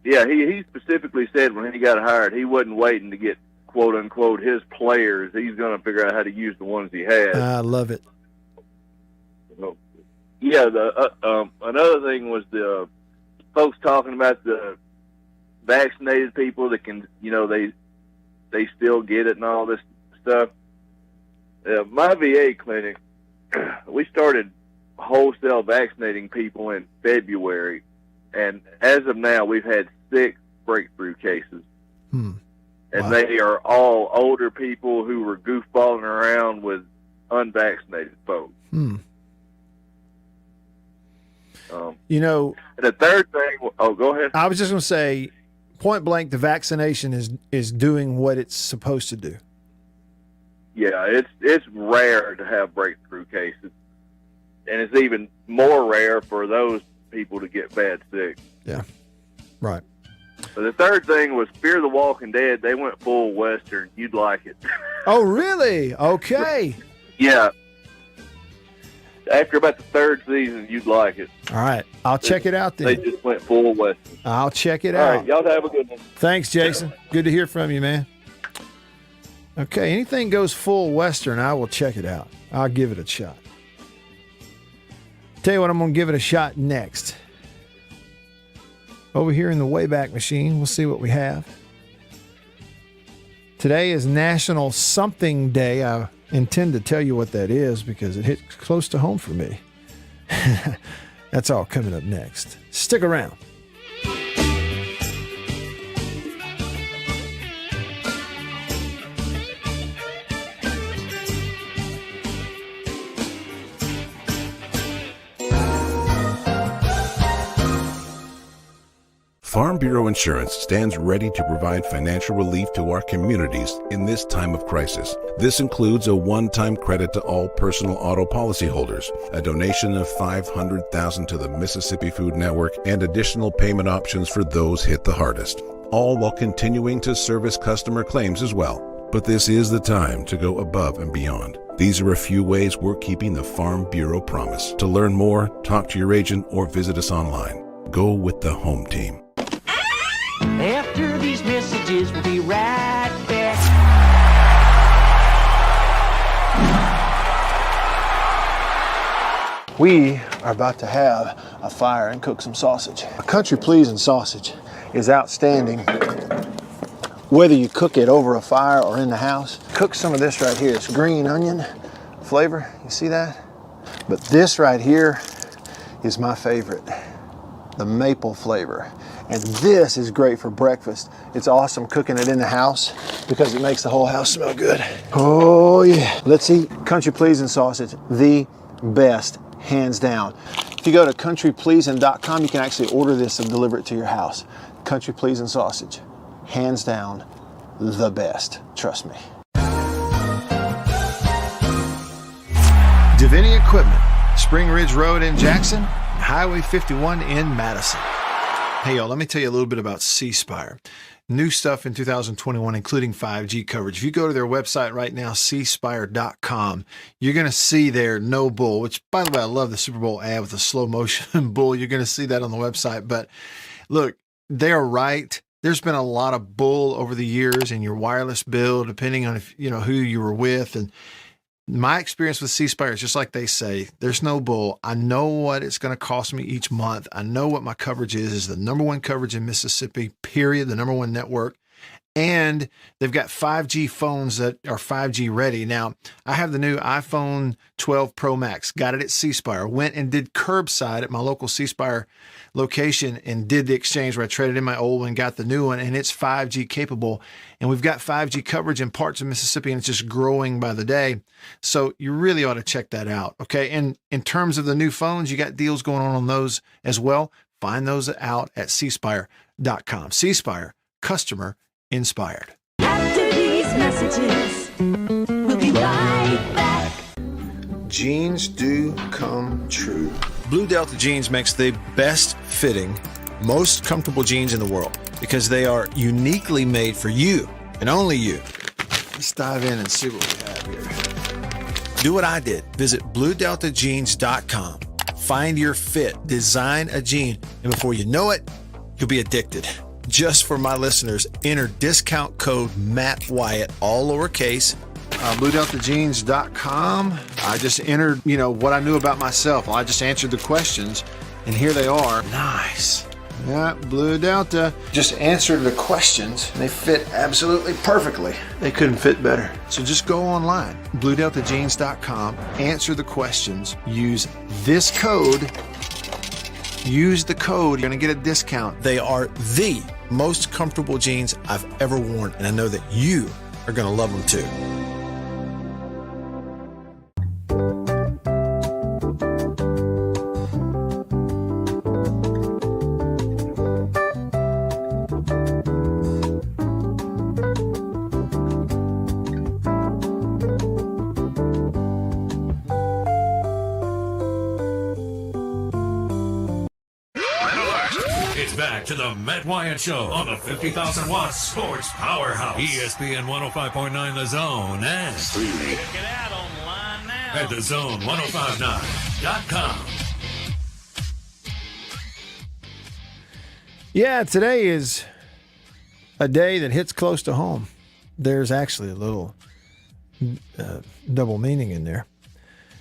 yeah, he specifically said when he got hired, he wasn't waiting to get quote unquote his players. He's going to figure out how to use the ones he has. I love it. Yeah, another thing was the folks talking about the vaccinated people that can, they still get it and all this stuff. My VA clinic, we started wholesale vaccinating people in February, and as of now, we've had 6 breakthrough cases. And they are all older people who were goofballing around with unvaccinated folks. And the third thing, go ahead. I was just going to say, point blank, the vaccination is doing what it's supposed to do. Yeah, it's rare to have breakthrough cases, and it's even more rare for those people to get bad sick. Yeah, right. But the third thing was Fear the Walking Dead. They went full Western. You'd like it. Oh, really? Okay. Yeah. After about the 3rd season, you'd like it. All right. I'll check it out then. They just went full Western. I'll check it All out. right. Y'all have a good one. Thanks, Jason. Good to hear from you, man. Okay. Anything goes full Western, I will check it out. I'll give it a shot. Tell you what, I'm going to give it a shot next. Over here in the Wayback Machine, we'll see what we have. Today is National Something Day. I intend to tell you what that is because it hits close to home for me. That's all coming up next. Stick around. Farm Bureau Insurance stands ready to provide financial relief to our communities in this time of crisis. This includes a one-time credit to all personal auto policyholders, a donation of $500,000 to the Mississippi Food Network, and additional payment options for those hit the hardest, all while continuing to service customer claims as well. But this is the time to go above and beyond. These are a few ways we're keeping the Farm Bureau promise. To learn more, talk to your agent or visit us online. Go with the home team. After these messages, we'll be right back. We are about to have a fire and cook some sausage. A country pleasing sausage is outstanding whether you cook it over a fire or in the house. Cook some of this right here. It's green onion flavor. You see that? But this right here is my favorite, the maple flavor. And this is great for breakfast. It's awesome cooking it in the house because it makes the whole house smell good. Oh yeah. Let's eat country pleasing sausage, the best, hands down. If you go to countrypleasing.com, you can actually order this and deliver it to your house. Country pleasing sausage, hands down, the best. Trust me. Divinity Equipment, Spring Ridge Road in Jackson, Highway 51 in Madison. Hey, y'all, let me tell you a little bit about C Spire. New stuff in 2021, including 5G coverage. If you go to their website right now, cspire.com, you're going to see their No Bull, which, by the way, I love the Super Bowl ad with the slow motion bull. You're going to see that on the website. But look, they're right. There's been a lot of bull over the years in your wireless bill, depending on if you know who you were with. And my experience with C Spire is just like they say, there's no bull. I know what it's going to cost me each month. I know what my coverage is the number one coverage in Mississippi, period, the number one network. And they've got 5G phones that are 5G ready. Now, I have the new iPhone 12 Pro Max, got it at C Spire, went and did curbside at my local C Spire location and did the exchange where I traded in my old one, got the new one, and it's 5G capable. And we've got 5G coverage in parts of Mississippi, and it's just growing by the day. So you really ought to check that out, okay? And in terms of the new phones, you got deals going on those as well. Find those out at cspire.com. C Spire, customer inspired. After these messages, we'll be right back. Jeans do come true. Blue Delta Jeans makes the best fitting, most comfortable jeans in the world because they are uniquely made for you and only you. Let's dive in and see what we have here. Do what I did. Visit BlueDeltaJeans.com. Find your fit, design a jean, and before you know it, you'll be addicted. Just for my listeners, enter discount code Matt Wyatt, all lowercase. BlueDeltaJeans.com. I just entered, what I knew about myself. I just answered the questions, and here they are. Nice. Yeah, Blue Delta. Just answered the questions, and they fit absolutely perfectly. They couldn't fit better. So just go online, BlueDeltaJeans.com, answer the questions, use this code. Use the code. You're going to get a discount. They are the most comfortable jeans I've ever worn, and I know that you are going to love them too. Back to the Matt Wyatt Show on the 50,000 watt sports powerhouse. ESPN 105.9 The Zone and streaming. Check it out online now at thezone1059.com. Yeah, today is a day that hits close to home. There's actually a little double meaning in there.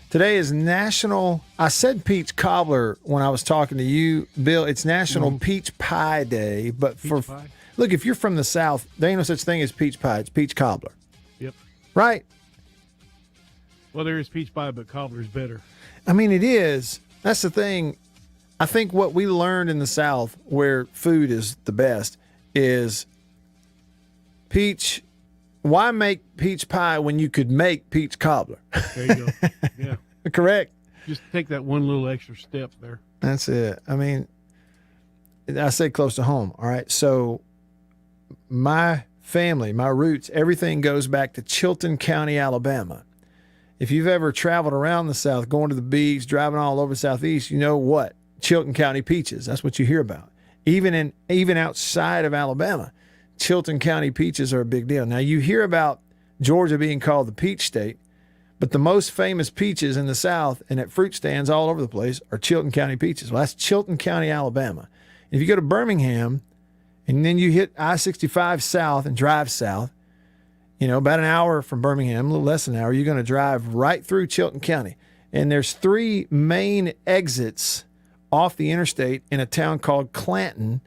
Today is National, I said peach cobbler when I was talking to you, Bill. It's National Peach Pie Day. But look, if you're from the South, there ain't no such thing as peach pie. It's peach cobbler. Yep. Right? Well, there is peach pie, but cobbler's better. I mean, it is. That's the thing. I think what we learned in the South, where food is the best, is peach. Why make peach pie when you could make peach cobbler? There you go. Yeah. Correct. Just take that one little extra step there. That's it. I mean, I say close to home. All right. So my family, my roots, everything goes back to Chilton County, Alabama. If you've ever traveled around the South, going to the beach, driving all over the Southeast, you know what? Chilton County peaches. That's what you hear about. Even outside of Alabama, Chilton County peaches are a big deal. Now, you hear about Georgia being called the peach state, but the most famous peaches in the South and at fruit stands all over the place are Chilton County peaches. Well, that's Chilton County, Alabama. If you go to Birmingham and then you hit I-65 south and drive south, about an hour from Birmingham, a little less than an hour, you're going to drive right through Chilton County. And there's 3 main exits off the interstate in a town called Clanton,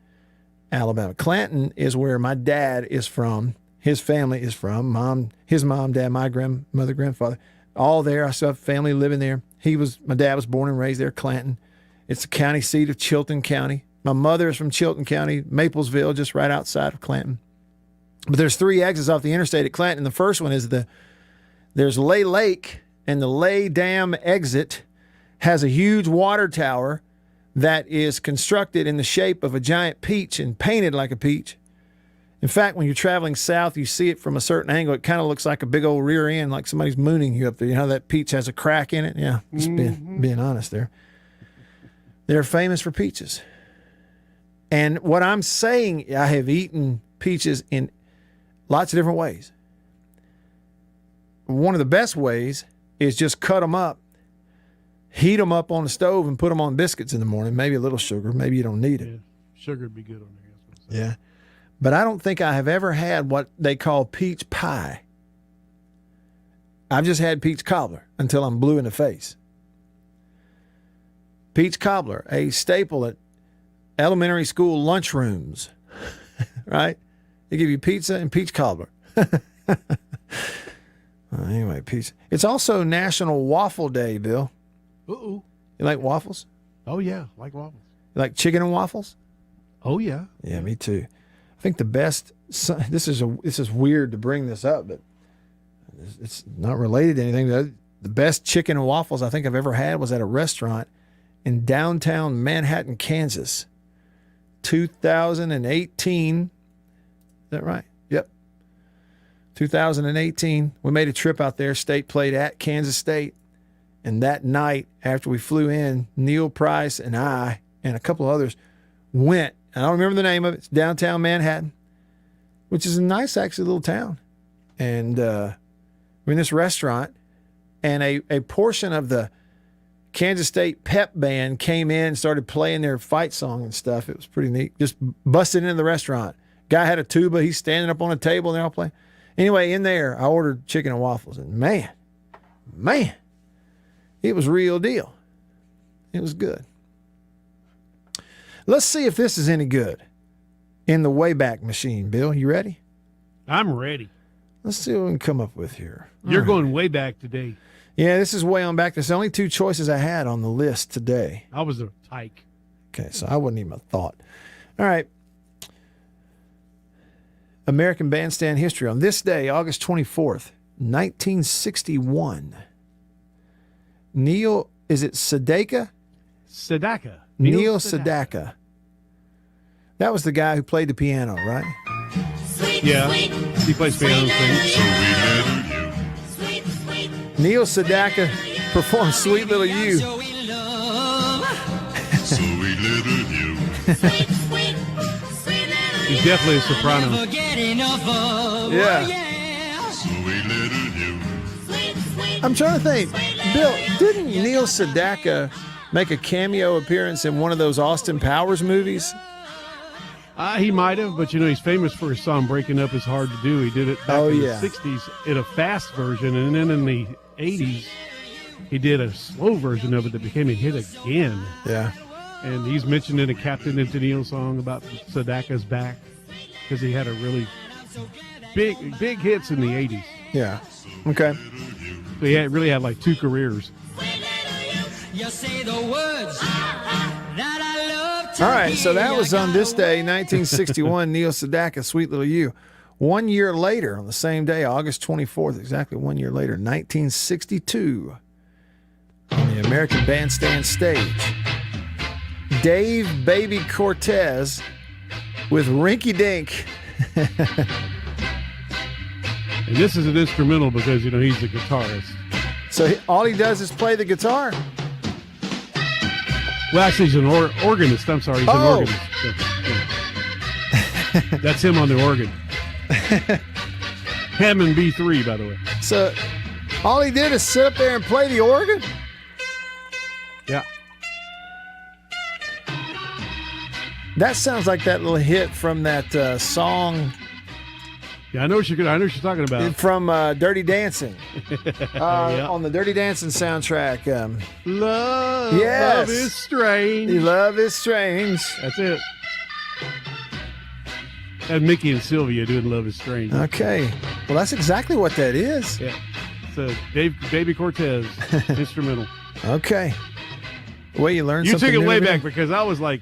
Alabama. Clanton is where my dad is from. His family is from. His mom, dad, my grandmother, grandfather, all there. I still have family living there. My dad was born and raised there, Clanton. It's the county seat of Chilton County. My mother is from Chilton County, Maplesville, just right outside of Clanton. But there's 3 exits off the interstate at Clanton. The first one is there's Lay Lake, and the Lay Dam exit has a huge water tower that is constructed in the shape of a giant peach and painted like a peach. In fact, when you're traveling south, you see it from a certain angle. It kind of looks like a big old rear end, like somebody's mooning you up there. You know, that peach has a crack in it. Yeah, just being honest there. They're famous for peaches. And what I'm saying, I have eaten peaches in lots of different ways. One of the best ways is just cut them up, heat them up on the stove, and put them on biscuits in the morning. Maybe a little sugar. Maybe you don't need it. Yeah, sugar would be good on there. Yeah. But I don't think I have ever had what they call peach pie. I've just had peach cobbler until I'm blue in the face. Peach cobbler, a staple at elementary school lunchrooms, right? They give you pizza and peach cobbler. Anyway, peach. It's also National Waffle Day, Bill. Uh-oh. You like waffles? Oh, yeah, like waffles. You like chicken and waffles? Oh, yeah. Yeah, me too. I think the best, this is weird to bring this up, but it's not related to anything. The best chicken and waffles I think I've ever had was at a restaurant in downtown Manhattan, Kansas. 2018. Is that right? 2018, we made a trip out there. State played at Kansas State. And that night, after we flew in, Neil Price and I and a couple others went. I don't remember the name of it. It's downtown Manhattan, which is a nice, actually, little town. And we're in this restaurant, and a portion of the Kansas State pep band came in and started playing their fight song and stuff. It was pretty neat. Just busted into the restaurant. Guy had a tuba. He's standing up on a table, and they're all playing. Anyway, in there, I ordered chicken and waffles, and man, it was real deal. It was good. Let's see if this is any good in the Wayback Machine. Bill, you ready? I'm ready. Let's see what we can come up with here. You're going way back today. Yeah, this is way on back. There's only 2 choices I had on the list today. I was a tyke. Okay, so I wasn't even a thought. All right. American Bandstand history. On this day, August 24th, 1961, Neil, is it Sedaka? Sedaka. Neil Sedaka. That was the guy who played the piano, right? Yeah, he plays piano. Neil Sedaka performed Sweet Little You. He's definitely a soprano. Yeah. I'm trying to think. Bill, didn't Neil Sedaka make a cameo appearance in one of those Austin Powers movies? He might have, but he's famous for his song "Breaking Up Is Hard to Do." He did it back in the '60s in a fast version, and then in the '80s, he did a slow version of it that became a hit again. Yeah. And he's mentioned in a Captain and Tennille song about Sedaka's back because he had a really big hits in the '80s. Yeah. Okay. So he really had like 2 careers. All right, so that was on this day, 1961, Neil Sedaka, Sweet Little You. 1 year later, on the same day, August 24th, exactly 1 year later, 1962, on the American Bandstand stage, Dave Baby Cortez with Rinky Dink. And this is an instrumental because, he's a guitarist. So all he does is play the guitar? Well, actually, he's an organist. I'm sorry, he's an organist. That's him on the organ. Hammond B3, by the way. So all he did is sit up there and play the organ? Yeah. That sounds like that little hit from that song. Yeah, I know what you're talking about. From Dirty Dancing. On the Dirty Dancing soundtrack. Love is strange. Love is strange. That's it. And Mickey and Sylvia doing Love is Strange. Okay. Well, that's exactly what that is. Yeah. So Baby Cortez, instrumental. Okay. Well, you learned something new. You took it way new. back because I was like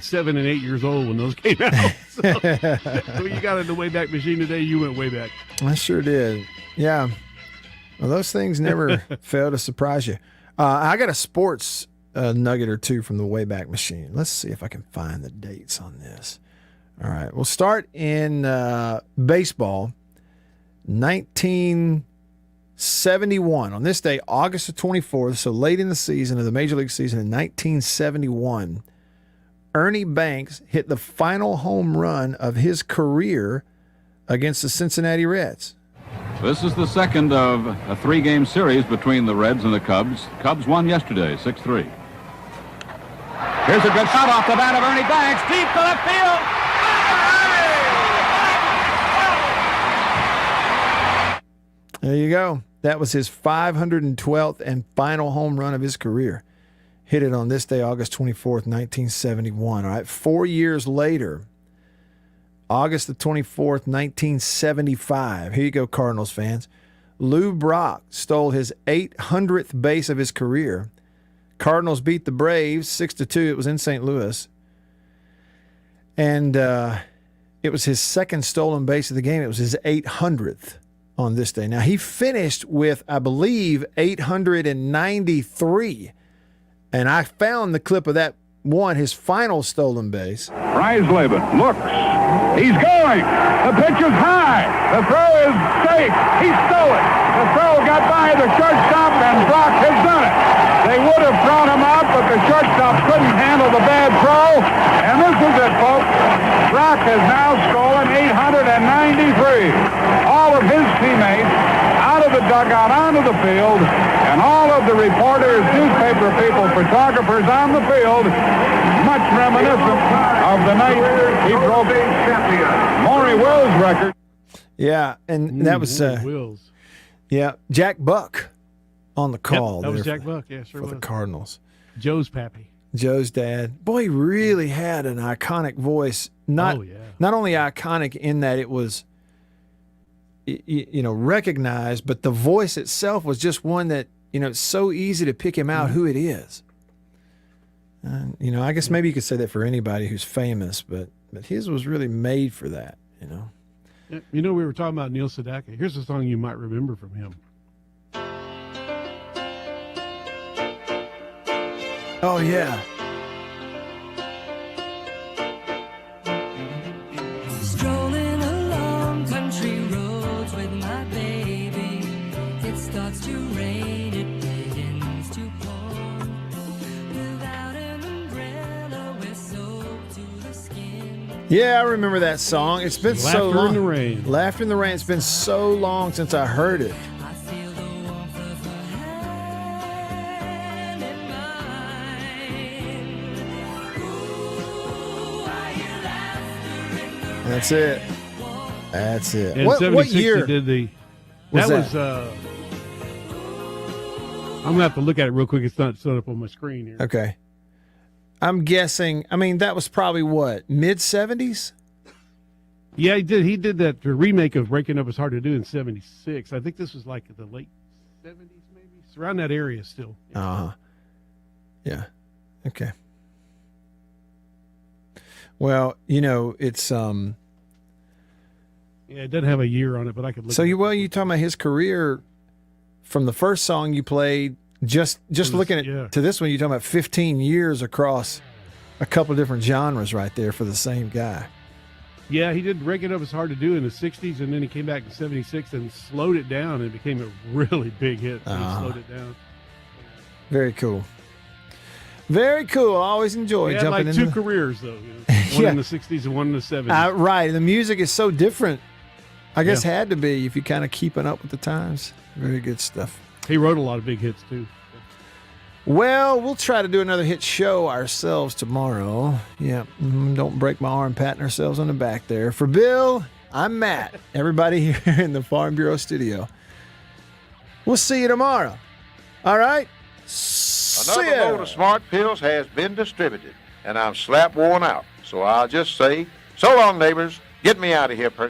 7 and 8 years old when those came out. So when you got in the Wayback Machine today, you went way back. I sure did. Yeah. Well, those things never fail to surprise you. I got a sports nugget or two from the Wayback Machine. Let's see if I can find the dates on this. All right. We'll start in baseball. 1971. On this day, August the 24th, so late in the season of the Major League season in 1971, Ernie Banks hit the final home run of his career against the Cincinnati Reds. This is the second of a 3-game series between the Reds and the Cubs. Cubs won yesterday, 6-3. Here's a good shot off the bat of Ernie Banks, deep to left field. There you go. That was his 512th and final home run of his career. Hit it on this day, August 24th, 1971. All right, 4 years later, August the 24th, 1975. Here you go, Cardinals fans. Lou Brock stole his 800th base of his career. Cardinals beat the Braves 6-2. It was in St. Louis. And it was his second stolen base of the game. It was his 800th. On this day. Now, he finished with, I believe, 893. And I found the clip of that one, his final stolen base. Bryce Laban looks, He's going. The pitch is high. The throw is safe. He stole it. The throw got by the shortstop, and Brock has done it. They would have thrown him out, but the shortstop couldn't handle the bad throw. And this is it, folks. Brock has now stolen 893. All of his teammates out of the dugout, onto the field, and all of the reporters, newspaper people, photographers on the field, much reminiscent of the night he broke Maury Wills' record. Yeah, and that was Wills. Yeah, Jack Buck on the call. Yep, that was Jack Buck, yeah, sure for was. the Cardinals. Joe's pappy. Joe's dad. Boy, he really had an iconic voice. Not only iconic in that it was, recognized, but the voice itself was just one that, it's so easy to pick him out who it is. I guess maybe you could say that for anybody who's famous, but his was really made for that, We were talking about Neil Sedaka. Here's a song you might remember from him. Oh, yeah. Strolling along country roads with my baby. It starts to rain, it begins to pour. Without an umbrella, we're soaked to the skin. Yeah, I remember that song. It's been so long. Laughter in the Rain. Laughter in the Rain. It's been so long since I heard it. That's it. That's it. In What 76 year did the? was That was. I'm gonna have to look at it real quick. It's not set up on my screen here. Okay. I'm guessing. I mean, that was probably what, mid-70s? Yeah, he did. He did that remake of Breaking Up Is Hard to Do in '76. I think this was like the late '70s, maybe. It's around that area still. Yeah. Okay. Well, it's Yeah, it doesn't have a year on it, but I could look. So you talking about his career from the first song you played, just looking at to this one, you're talking about 15 years across a couple of different genres right there for the same guy. Yeah, he did Breaking Up Is Hard to Do in the '60s, and then he came back in '76 and slowed it down, and it became a really big hit. He slowed it down. Very cool. Very cool. I always enjoy He had jumping like into two careers though. One in the '60s and one in the '70s. Right. The music is so different. I guess had to be if you're kind of keeping up with the times. Very good stuff. He wrote a lot of big hits too. Well, we'll try to do another hit show ourselves tomorrow. Yeah, don't break my arm patting ourselves on the back there. For Bill, I'm Matt. Everybody here in the Farm Bureau studio. We'll see you tomorrow. All right? Another load of smart pills has been distributed, and I'm slap worn out. So I'll just say, so long, neighbors. Get me out of here, person.